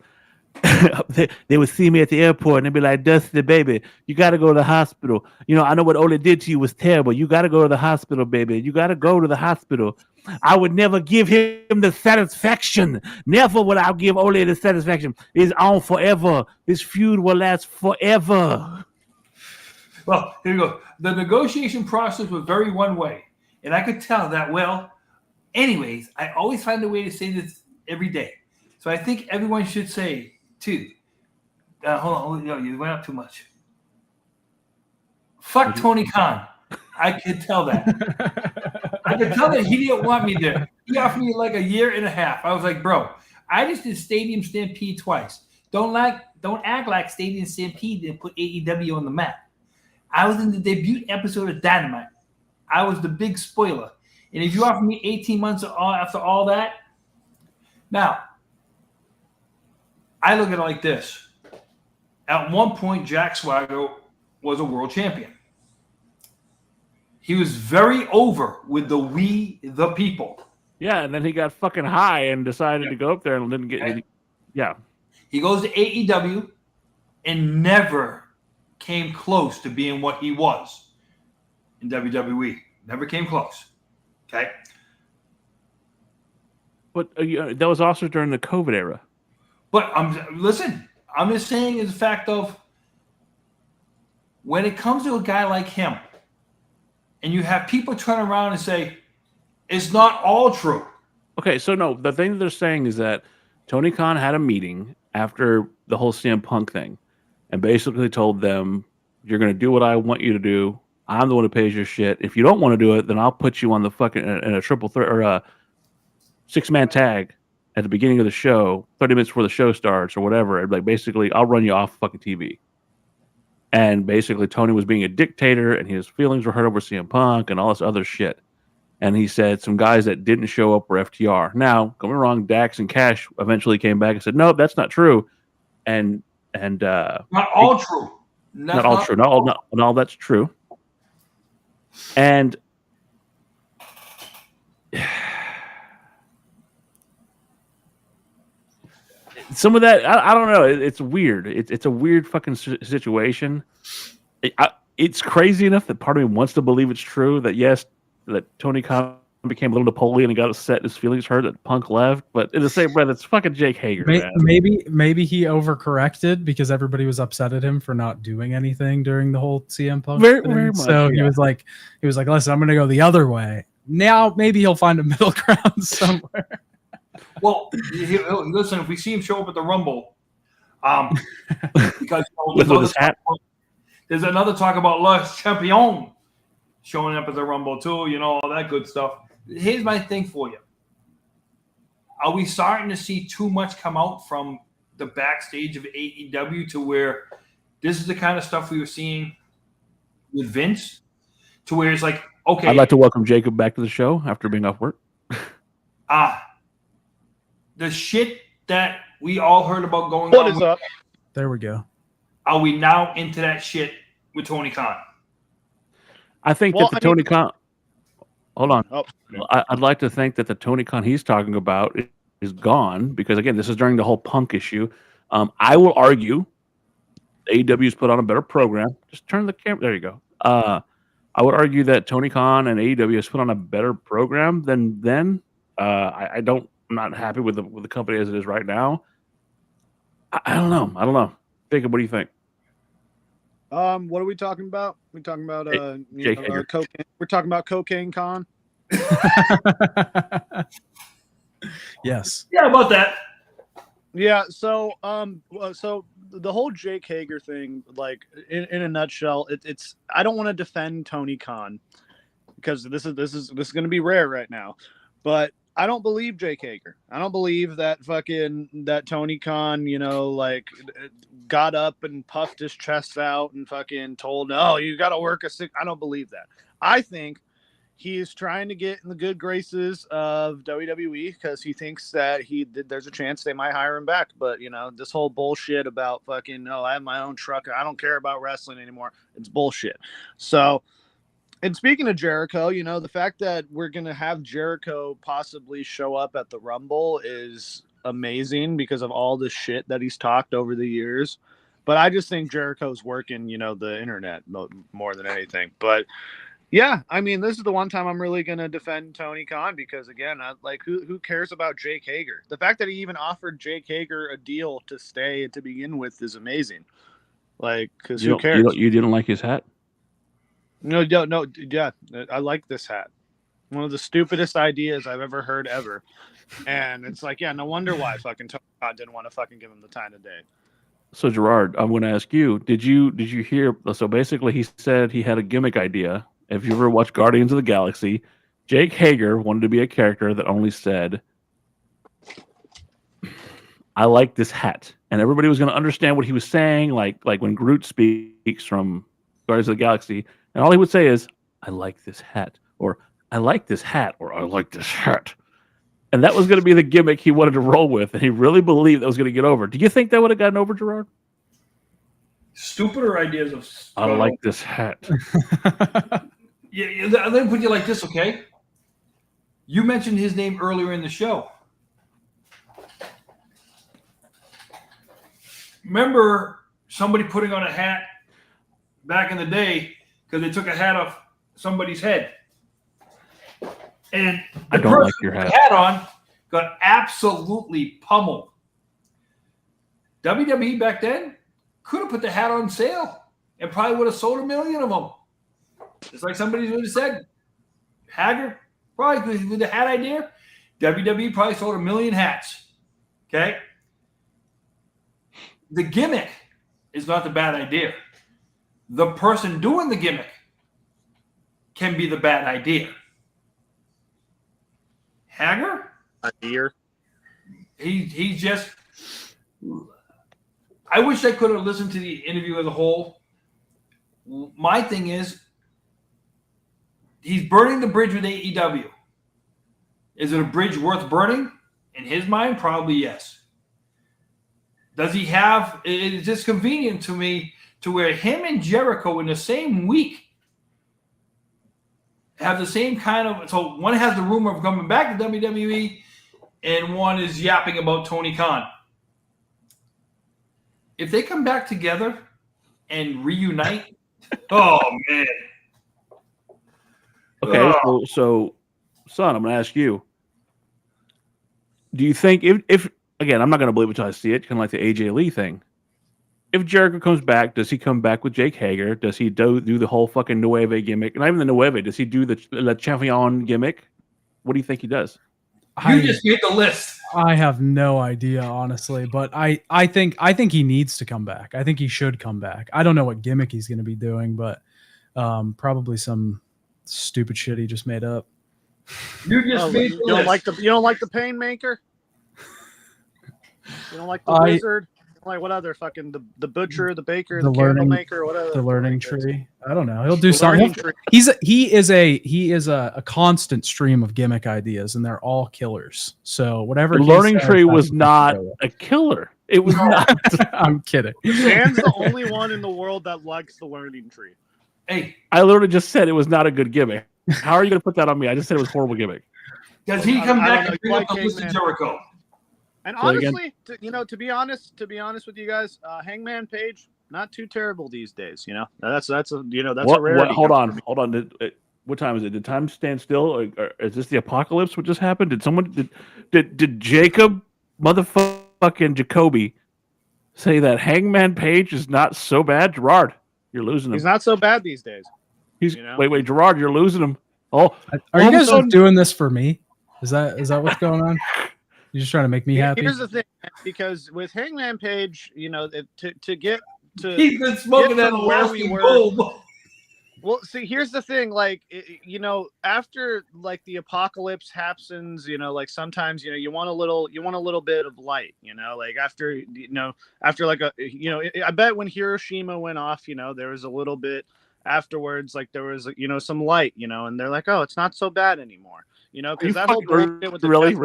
they would see me at the airport and they'd be like, "Dusty, baby, you got to go to the hospital. You know, I know what Ole did to you was terrible. You got to go to the hospital, baby. You got to go to the hospital. I would never give him the satisfaction. Never would I give Ole the satisfaction. It's on forever. This feud will last forever." Well, here you go. The negotiation process was very one way. And I could tell that, well, anyways, I always find a way to say this every day. So I think everyone should say, too. Hold on. You went up too much. Fuck Tony Khan. I could tell that. I could tell that he didn't want me there. He offered me like a year and a half. I was like, bro, I just did Stadium Stampede twice. Don't act like Stadium Stampede didn't put AEW on the map. I was in the debut episode of Dynamite. I was the big spoiler. And if you offer me 18 months after all that, now, I look at it like this. At one point, Jack Swagger was a world champion. He was very over with the people. Yeah, and then he got fucking high and decided to go up there and didn't get. Yeah. He goes to AEW and never came close to being what he was in WWE. Never came close. Okay. But that was also during the COVID era. But I'm just saying is the fact of when it comes to a guy like him, and you have people turn around and say, it's not all true. Okay, so no, the thing that they're saying is that Tony Khan had a meeting after the whole CM Punk thing and basically told them, you're going to do what I want you to do. I'm the one who pays your shit. If you don't want to do it, then I'll put you on the fucking in a triple threat or a 6-man tag at the beginning of the show, 30 minutes before the show starts or whatever. And like basically, I'll run you off fucking TV. And basically, Tony was being a dictator, and his feelings were hurt over CM Punk and all this other shit. And he said some guys that didn't show up were FTR. Now, don't get me wrong, Dax and Cash eventually came back and said, "No, that's not true." And not all true. Not all true. Not all that's true. And some of that, I don't know. It's weird. It's a weird fucking situation. it's crazy enough that part of me wants to believe it's true that yes, that Tony Khan became a little Napoleon and got upset, his feelings hurt that Punk left. But in the same breath, it's fucking Jake Hager, man. Maybe he overcorrected because everybody was upset at him for not doing anything during the whole CM Punk Very thing. much, So yeah. he was like, listen, I'm going to go the other way. Now maybe he'll find a middle ground somewhere. Well, listen, if we see him show up at the Rumble, because with his hat. There's another talk about Le Champion showing up at the Rumble too, all that good stuff. Here's my thing for you. Are we starting to see too much come out from the backstage of AEW to where this is the kind of stuff we were seeing with Vince, to where it's like, okay. I'd like to welcome Jacob back to the show after being off work. The shit that we all heard about going What on. is up? There we go. Are we now into that shit with Tony Khan? I think that the Tony Khan. Hold on. Oh. I'd like to think that the Tony Khan he's talking about is gone because, again, this is during the whole Punk issue. I will argue AEW's put on a better program. Just turn the camera. There you go. I would argue that Tony Khan and AEW has put on a better program than then. I'm not happy with the company as it is right now. I don't know. Jacob, what do you think? What are we talking about? We're talking about Jake Hager. cocaine. We're talking about Cocaine Con. Yes. Yeah, about that. Yeah. So the whole Jake Hager thing, like in a nutshell, it's I don't want to defend Tony Khan because this is going to be rare right now, but I don't believe Jake Hager. I don't believe that Tony Khan, got up and puffed his chest out and fucking told, "Oh, you got to work a sick." I don't believe that. I think he is trying to get in the good graces of WWE because he thinks that there's a chance they might hire him back. But this whole bullshit about fucking, "No, I have my own truck. I don't care about wrestling anymore." It's bullshit. So. And speaking of Jericho, the fact that we're going to have Jericho possibly show up at the Rumble is amazing because of all the shit that he's talked over the years. But I just think Jericho's working, the internet more than anything. But yeah, I mean, this is the one time I'm really going to defend Tony Khan because, again, who cares about Jake Hager? The fact that he even offered Jake Hager a deal to stay to begin with is amazing. Because who cares? You didn't like his hat? No, yeah, I like this hat. One of the stupidest ideas I've ever heard ever. And it's like, yeah, no wonder why fucking Tony Khan didn't want to fucking give him the time of day. So Gerard, I'm going to ask you, did you hear? So basically he said he had a gimmick idea. If you ever watched Guardians of the Galaxy, Jake Hager wanted to be a character that only said, "I like this hat." And everybody was going to understand what he was saying, like when Groot speaks from Guardians of the Galaxy. And all he would say is, "I like this hat," or "I like this hat," or "I like this hat." And that was going to be the gimmick he wanted to roll with. And he really believed that was going to get over. Do you think that would have gotten over, Gerard? Stupider ideas of. I like this hat. Yeah, let me put you like this, okay? You mentioned his name earlier in the show. Remember somebody putting on a hat back in the day because they took a hat off somebody's head. And the I don't person like your with hat. the hat on got absolutely pummeled. WWE back then could have put the hat on sale and probably would have sold 1 million of them. It's like somebody would have said, Hager, probably with the hat idea, WWE probably sold 1 million hats. Okay? The gimmick is not the bad idea. The person doing the gimmick can be the bad idea. Hager? Idea. He's just. I wish I could have listened to the interview as a whole. My thing is, he's burning the bridge with AEW. Is it a bridge worth burning? In his mind, probably yes. Does he have? It's just convenient to me to where him and Jericho in the same week have the same kind of. So one has the rumor of coming back to WWE, and one is yapping about Tony Khan. If they come back together and reunite Oh man. Okay, so son, I'm gonna ask you. Do you think if again, I'm not gonna believe it until I see it, kind of like the AJ Lee thing. If Jericho comes back, does he come back with Jake Hager? Does he do the whole fucking Nueve gimmick? Not even the Nueve. Does he do the La Champion gimmick? What do you think he does? You just made the list. I have no idea, honestly, but I think he needs to come back. I think he should come back. I don't know what gimmick he's going to be doing, but probably some stupid shit he just made up. You just made the list. You don't like the Painmaker? You don't like the Wizard? Like what other fucking the butcher, the baker, the candle maker, whatever. The learning tree. I don't know. He'll do something. He is a constant stream of gimmick ideas, and they're all killers. So whatever. The learning tree was not a killer. It was not. I'm kidding. Dan's the only one in the world that likes the learning tree. Hey, I literally just said it was not a good gimmick. How are you going to put that on me? I just said it was a horrible gimmick. Does he come back and bring up the list of Jericho? And honestly, to be honest with you guys, Hangman Page not too terrible these days. You know, that's a rarity. Hold on. What time is it? Did time stand still? Or is this the apocalypse? What just happened? Did Jacob motherfucking Jacoby say that Hangman Page is not so bad? Gerard, you're losing him. He's not so bad these days. Wait, Gerard, you're losing him. Oh, are you guys doing this for me? Is that what's going on? You're just trying to make me happy. Here's the thing, because with Hangman Page, to get to he's been smoking that where we were. Well, see, here's the thing, like after like the apocalypse happens, like sometimes you want a little bit of light, like after like I bet when Hiroshima went off, there was a little bit afterwards, like there was some light, and they're like, oh, it's not so bad anymore. Because that whole bullshit with the really,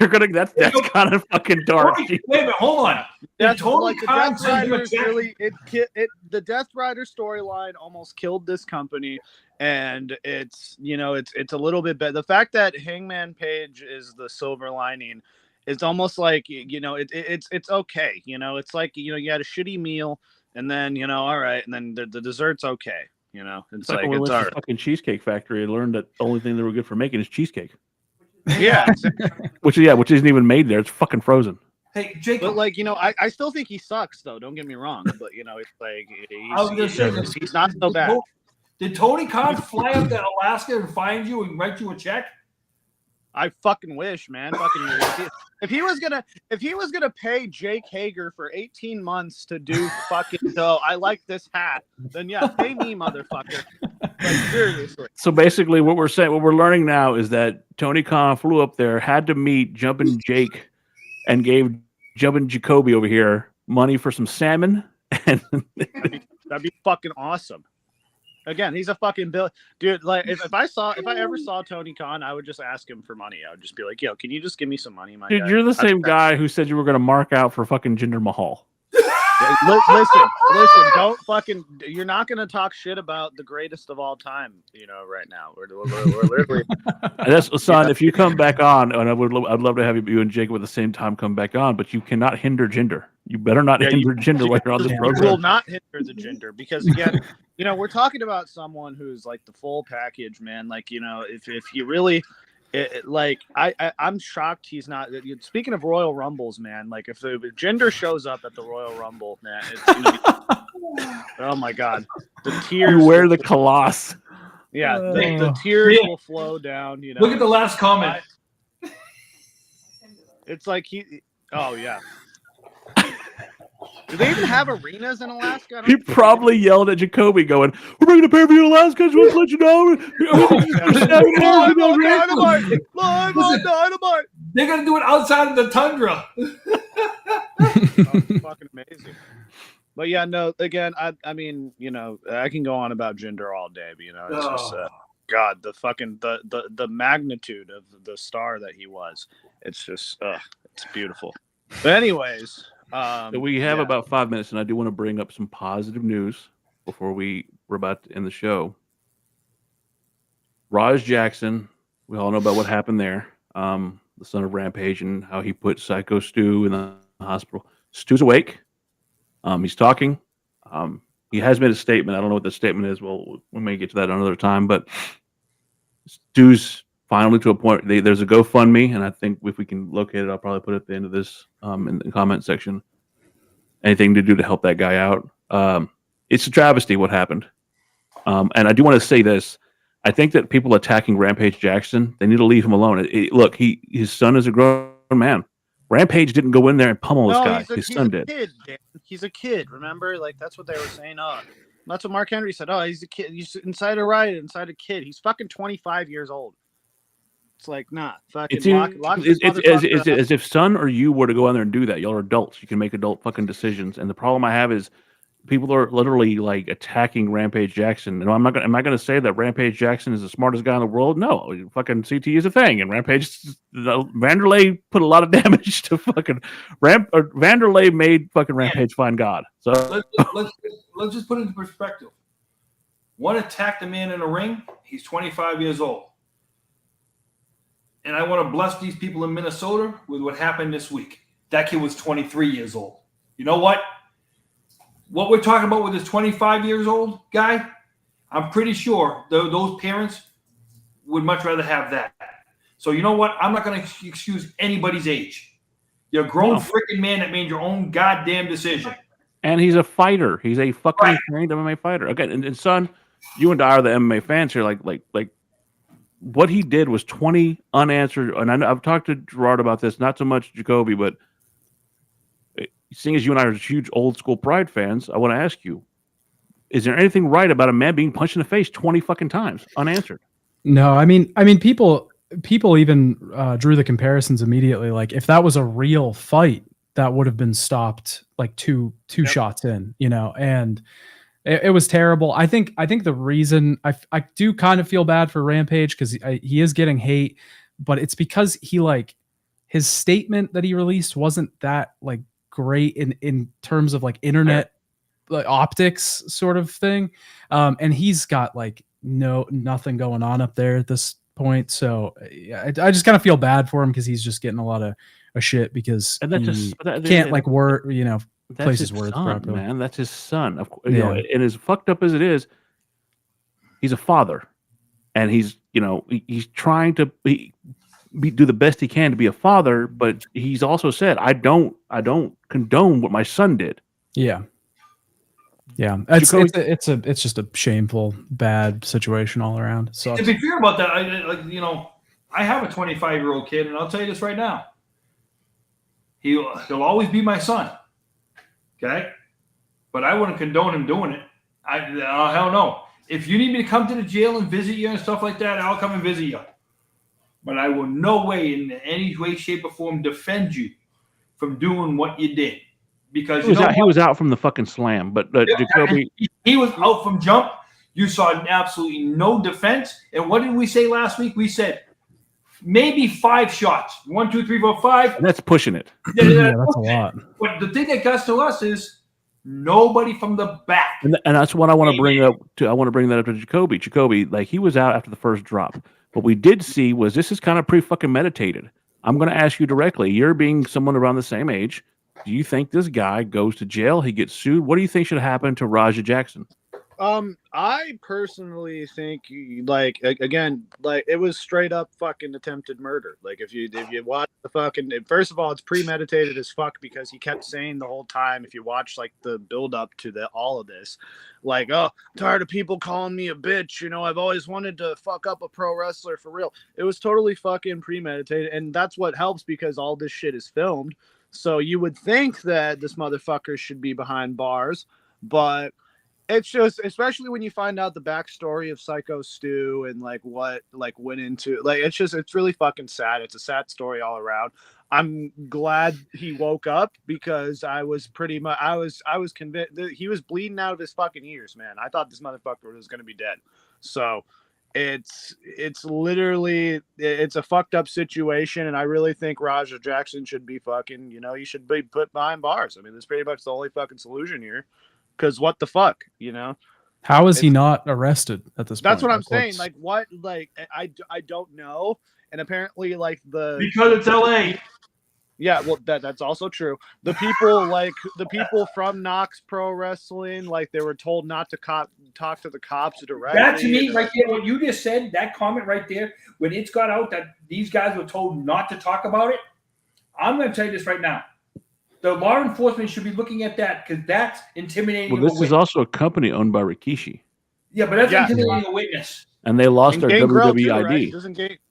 you're gonna that's kind of fucking dark. Wait a minute, hold on. That's like the Death Riders really the Death Rider storyline almost killed this company, and it's a little bit better. The fact that Hangman Page is the silver lining, it's almost like it's okay. It's like you had a shitty meal, and then all right, and then the dessert's okay. It's like it's our fucking Cheesecake Factory and learned that the only thing they were good for making is cheesecake. Yeah, which isn't even made there. It's fucking frozen. Hey, Jacob. But I still think he sucks though. Don't get me wrong. But it's like he's not so bad. Did Tony Khan fly up to Alaska and find you and write you a check? I fucking wish, man. If he was gonna pay Jake Hager for 18 months to do fucking I like this hat, then yeah, pay me, motherfucker. Like seriously. So basically, what we're learning now is that Tony Khan flew up there, had to meet Jumpin' Jake, and gave Jumpin' Jacoby over here money for some salmon. And that'd be fucking awesome. Again, he's a fucking dude. Like if I ever saw Tony Khan, I would just ask him for money. I would just be like, "Yo, can you just give me some money, my dude?" guy? You're the same guy who said you were going to mark out for fucking Jinder Mahal. Listen, don't fucking. You're not going to talk shit about the greatest of all time. Right now we're literally. That's son. If you come back on, and I'd love to have you and Jacob at the same time come back on, but you cannot hinder Jinder. You better not hinder Jinder while you're on this program. You will not hinder the Jinder because again, we're talking about someone who's like the full package, man. Like if you really. I'm shocked he's not. Speaking of Royal Rumbles, man, like if Jinder shows up at the Royal Rumble, man, it's gonna be, oh my god, the tears. You wear the coloss. Yeah, the tears will flow down. Look at the last comment. It's like oh yeah. Do they even have arenas in Alaska? He probably yelled at Jacoby going, "We're bringing a pay-per-view in Alaska, just want to let you know." Live on Dynamite. They're going to do it outside of the tundra. Fucking amazing. But yeah, no, again, I mean, I can go on about Jinder all day, but it's just God, the fucking the magnitude of the star that he was. It's just it's beautiful. But anyways, so we have about 5 minutes, and I do want to bring up some positive news before we're about to end the show. Raj Jackson, we all know about what happened there. The son of Rampage and how he put Psycho Stu in the hospital. Stu's awake. He's talking. He has made a statement. I don't know what the statement is. Well, we may get to that another time. But Stu's finally to a point. There's a GoFundMe, and I think if we can locate it, I'll probably put it at the end of this in the comment section. Anything to do to help that guy out. It's a travesty what happened. And I do want to say this. I think that people attacking Rampage Jackson, they need to leave him alone. Look, his son is a grown man. Rampage didn't go in there and pummel this guy. His son did. Kid, Dan. He's a kid, remember? Like, that's what they were saying. That's what Mark Henry said. Oh, he's a kid. He's inside a riot, inside a kid. He's fucking 25 years old. It's like, nah, fucking it's as if son or you were to go in there and do that. Y'all are adults. You can make adult fucking decisions. And the problem I have is people are literally like attacking Rampage Jackson. And am I going to say that Rampage Jackson is the smartest guy in the world? No, fucking CT is a thing, and Vanderlei put a lot of damage to fucking Vanderlei made fucking Rampage find God. So let's just put it into perspective. One attacked a man in a ring. He's 25 years old, and I want to bless these people in Minnesota with what happened this week. That kid was 23 years old. You know what? What we're talking about with this 25 years old guy, I'm pretty sure those parents would much rather have that. So you know what? I'm not going to excuse anybody's age. You're a grown freaking man that made your own goddamn decision. And he's a fighter. He's a fucking trained MMA fighter. Okay, and son, you and I are the MMA fans here. Like what he did was 20 unanswered. And I've talked to Gerard about this, not so much Jacoby, but seeing as you and I are huge old school Pride fans, I want to ask you, is there anything right about a man being punched in the face 20 fucking times unanswered? No, I mean, people even drew the comparisons immediately. Like if that was a real fight, that would have been stopped like two shots in, and it was terrible. I think the reason I do kind of feel bad for Rampage because he is getting hate, but it's because his statement that he released wasn't that like great in terms of like internet like optics sort of thing, and he's got like nothing going on up there at this point. So I just kind of feel bad for him because he's just getting a lot of shit because he can't place his words properly. Man, that's his son. Of course, and as fucked up as it is, he's a father, and he's trying to do the best he can to be a father, but he's also said, I don't condone what my son did. Yeah. It's just a shameful, bad situation all around. So to be fair about that, I have a 25-year-old kid, and I'll tell you this right now. He'll always be my son. Okay? But I wouldn't condone him doing it. Hell no. If you need me to come to the jail and visit you and stuff like that, I'll come and visit you. But I will no way in any way, shape, or form defend you from doing what you did. Because he was out from the fucking slam, but Jacoby, he was out from jump. You saw absolutely no defense. And what did we say last week? We said maybe 5 shots. 1, 2, 3, 4, 5. And that's pushing it. Yeah, that's a lot. But the thing that gets to us is nobody from the back. And that's what I want to bring up. I want to bring that up to Jacoby. Jacoby, like he was out after the first drop. What we did see was this is kind of pre-fucking meditated. I'm going to ask you directly. You're being someone around the same age. Do you think this guy goes to jail? He gets sued? What do you think should happen to Raja Jackson? I personally think, it was straight up fucking attempted murder. Like, if you watch the fucking, first of all, it's premeditated as fuck because he kept saying the whole time, if you watch, like, the build up to all of this, like, oh, I'm tired of people calling me a bitch. I've always wanted to fuck up a pro wrestler for real. It was totally fucking premeditated. And that's what helps because all this shit is filmed. So you would think that this motherfucker should be behind bars, but it's just, especially when you find out the backstory of Psycho Stu and what went into it's really fucking sad. It's a sad story all around. I'm glad he woke up because I was convinced that he was bleeding out of his fucking ears, man. I thought this motherfucker was going to be dead. So it's literally, it's a fucked up situation. And I really think Raja Jackson should be fucking, he should be put behind bars. I mean, that's pretty much the only fucking solution here. Because what the fuck, How is he not arrested at this point? That's what I'm saying. Like, what? Like, I don't know. And apparently, because it's LA. Yeah, well, that's also true. The people from Knox Pro Wrestling, like they were told not to talk to the cops directly. That to me, right there, what you just said, that comment right there, when it's got out that these guys were told not to talk about it, I'm going to tell you this right now. The law enforcement should be looking at that because that's intimidating. Well, this is also a company owned by Rikishi. Yeah, but that's intimidating a witness. And they lost their WWE too, ID. Right?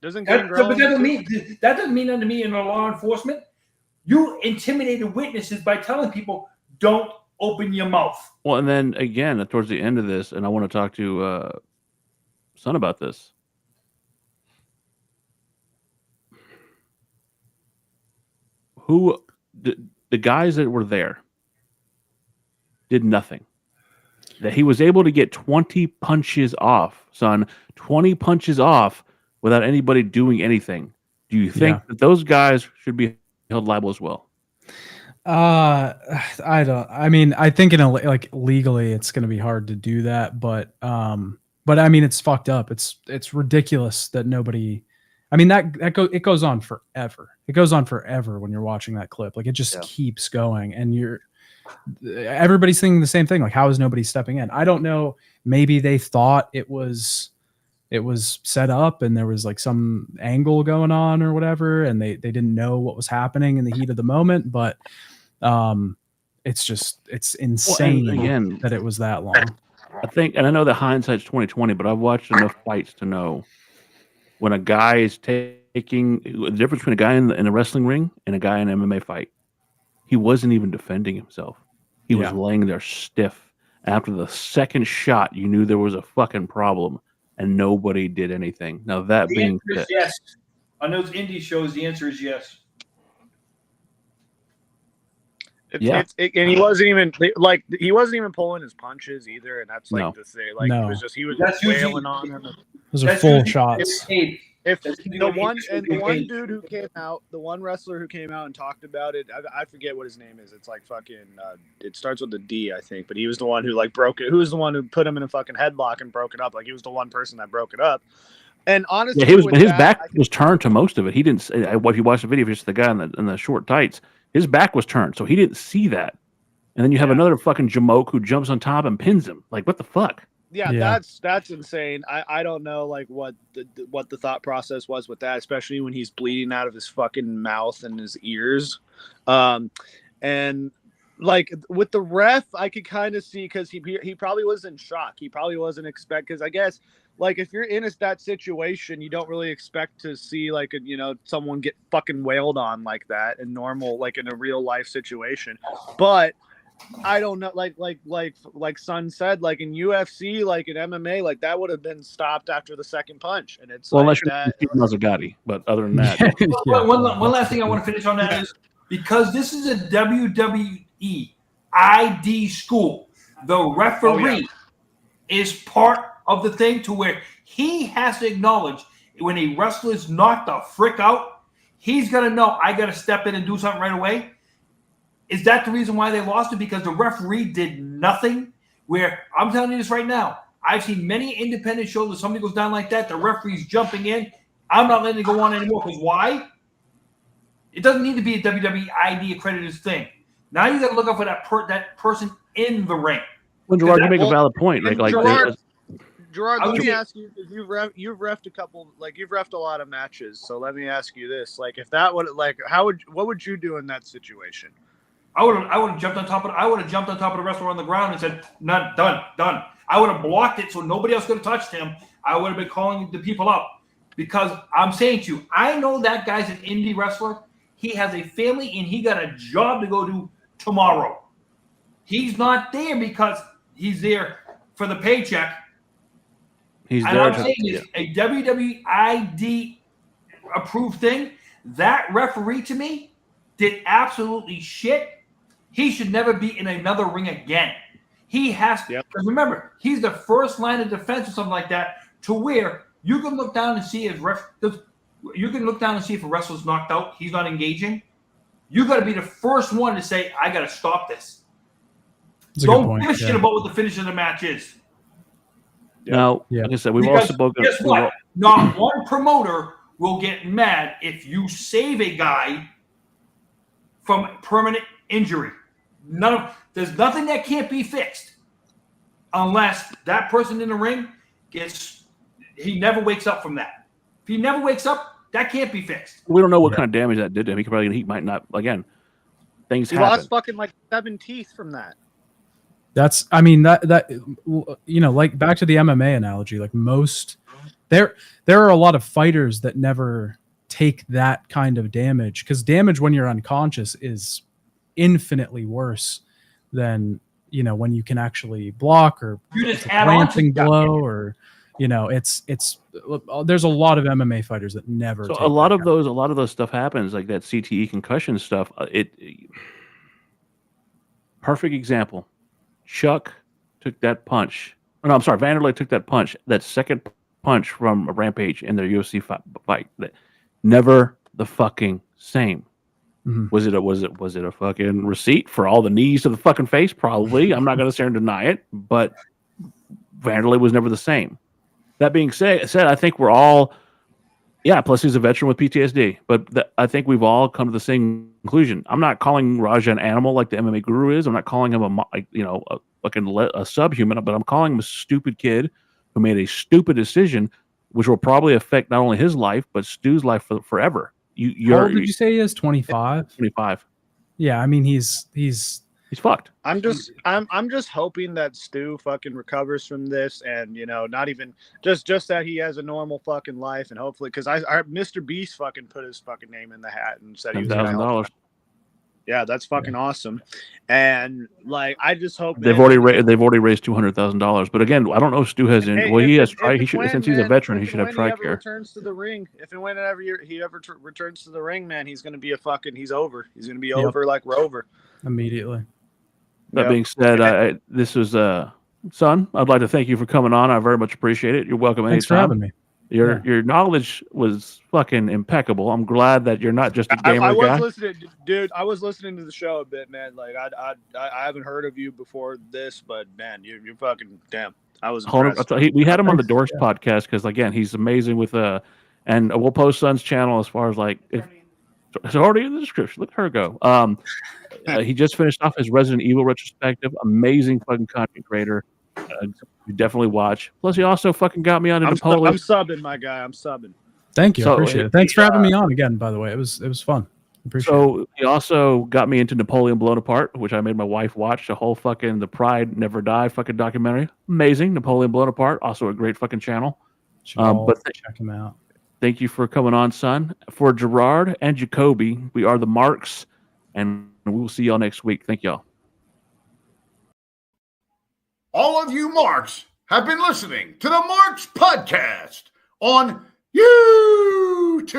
Doesn't Gangrel that doesn't mean nothing to me in the law enforcement. You intimidated witnesses by telling people, don't open your mouth. Well, and then again, towards the end of this, and I want to talk to Son about this. Who, the guys that were there did nothing. That he was able to get 20 punches off, Son, 20 punches off without anybody doing anything. Do you think that those guys should be held liable as well? I don't. I mean, I think legally, it's going to be hard to do that. But I mean, it's fucked up. It's ridiculous that nobody. I mean, it goes on forever. It goes on forever when you're watching that clip. Like it just keeps going, and everybody's thinking the same thing. Like, how is nobody stepping in? I don't know. Maybe they thought it was set up and there was like some angle going on or whatever, and they didn't know what was happening in the heat of the moment. But it's insane that it was that long. I think, and I know that hindsight's 20/20, but I've watched enough fights to know when a guy is taking the difference between a guy in a wrestling ring and a guy in an MMA fight. He wasn't even defending himself. He was laying there stiff. After the second shot, you knew there was a fucking problem, and nobody did anything. Now that the being said, yes, on those indie shows, the answer is yes. And he wasn't even pulling his punches either, and that's like the thing. Like he was just wailing on him. Those are full shots. If the one dude who came out, the one wrestler who came out and talked about it, I forget what his name is. It's like fucking. It starts with a D, I think. But he was the one who like broke it. Who was the one who put him in a fucking headlock and broke it up? Like he was the one person that broke it up. And honestly, his back was turned to most of it. He didn't. If you watch the video, if it's the guy in the short tights, his back was turned, so he didn't see that. And then you have another fucking jamoke who jumps on top and pins him. Like what the fuck? Yeah, that's insane. I don't know like what the thought process was with that, especially when he's bleeding out of his fucking mouth and his ears. And like with the ref, I could kind of see because he probably was in shock. He probably wasn't because I guess like if you're in that situation, you don't really expect to see like someone get fucking wailed on like that in normal like in a real life situation, but. I don't know, like Son said, like in UFC, like in MMA, like that would have been stopped after the second punch, and it's unless you're Mazzagatti, but other than that, one last thing I want to finish on that is because this is a WWE ID school, the referee is part of the thing to where he has to acknowledge when a wrestler's knocked the frick out, he's gonna know I gotta step in and do something right away. Is that the reason why they lost it? Because the referee did nothing? Where I'm telling you this right now, I've seen many independent shows where somebody goes down like that, the referee's jumping in. I'm not letting it go on anymore. Because why? It doesn't need to be a WWE ID accredited thing. Now you got to look out for that person in the ring. Well, Gerard, you make a valid point. Gerard, let me ask you, you've reffed a couple, like you've reffed a lot of matches. So let me ask you this: like, if that would, like, what would you do in that situation? I would have jumped on top of. I would have jumped on top of the wrestler on the ground and said, "Not done." I would have blocked it so nobody else could have touched him. I would have been calling the people up because I'm saying to you, I know that guy's an indie wrestler. He has a family and he got a job to go to tomorrow. He's not there because he's there for the paycheck. He's and there. I'm saying is a WWE ID approved thing. That referee to me did absolutely shit. He should never be in another ring again. He has to. Because remember, he's the first line of defense or something like that to where you can look down and see if you can look down and see if a wrestler's knocked out, he's not engaging. You got to be the first one to say, I got to stop this. Don't give a shit about what the finish of the match is. Now, like I said, we've also spoken. Guess what? Not one promoter will get mad if you save a guy from permanent injury. There's nothing that can't be fixed unless that person in the ring he never wakes up from that. If he never wakes up, that can't be fixed. We don't know what kind of damage that did to him. He might not. Again, things He happen. lost fucking like 7 teeth from that. That's, I mean, that like back to the MMA analogy, like there are a lot of fighters that never take that kind of damage, because damage when you're unconscious is infinitely worse than, when you can actually block or You just it's a add on to glancing blow, or it's there's a lot of MMA fighters that never. So take a lot that of those stuff happens, like that CTE concussion stuff. Perfect example. Chuck took that punch. Oh, no, I'm sorry. Vanderlei took that punch. That second punch from a Rampage in their UFC fight. That never the fucking same. Mhm. Was it a fucking receipt for all the knees to the fucking face? Probably. I'm not going to sit here and deny it, but Vanderlei was never the same. That being said, I think we're all, plus he's a veteran with PTSD, but I think we've all come to the same conclusion. I'm not calling Raja an animal like the MMA guru is. I'm not calling him a subhuman, but I'm calling him a stupid kid who made a stupid decision, which will probably affect not only his life, but Stu's life forever. How old did you say he is? 25? 25. Yeah, I mean he's fucked. I'm just hoping that Stu fucking recovers from this, and not even just that he has a normal fucking life, and hopefully, because Mr. Beast fucking put his fucking name in the hat and said he was gonna help him. $10,000. Yeah, that's fucking awesome, and like I just hope They've already raised $200,000. But again, I don't know if Stu has any. Well, he has tried. He should, since he's a veteran, he should have TRICARE. Returns to the ring. If and whenever he ever returns to the ring, man, he's gonna be he's over. He's gonna be over like Rover immediately. That being said, this was son. I'd like to thank you for coming on. I very much appreciate it. You're welcome anytime. Thanks for having me. Your knowledge was fucking impeccable. I'm glad that you're not just a gamer I was guy. listening, dude. I was listening to the show a bit, man. Like I haven't heard of you before this, but man, you're fucking damn. I was impressed. We had him on the Dorks podcast because again, he's amazing with and we'll post Son's channel as far as like it's already in the description. Look at her go. He just finished off his Resident Evil retrospective. Amazing fucking content creator. You definitely watch. Plus, he also fucking got me on into Napoleon. I'm subbing, my guy. I'm subbing. Thank you. I appreciate it. Thanks for having me on again, by the way. It was fun. So he also got me into Napoleon Blown Apart, which I made my wife watch the whole fucking The Pride Never Die fucking documentary. Amazing. Napoleon Blown Apart. Also a great fucking channel. But check him out. Thank you for coming on, son. For Gerard and Jacoby, we are the Marks, and we will see y'all next week. Thank y'all. All of you Marks have been listening to the Marks Podcast on YouTube.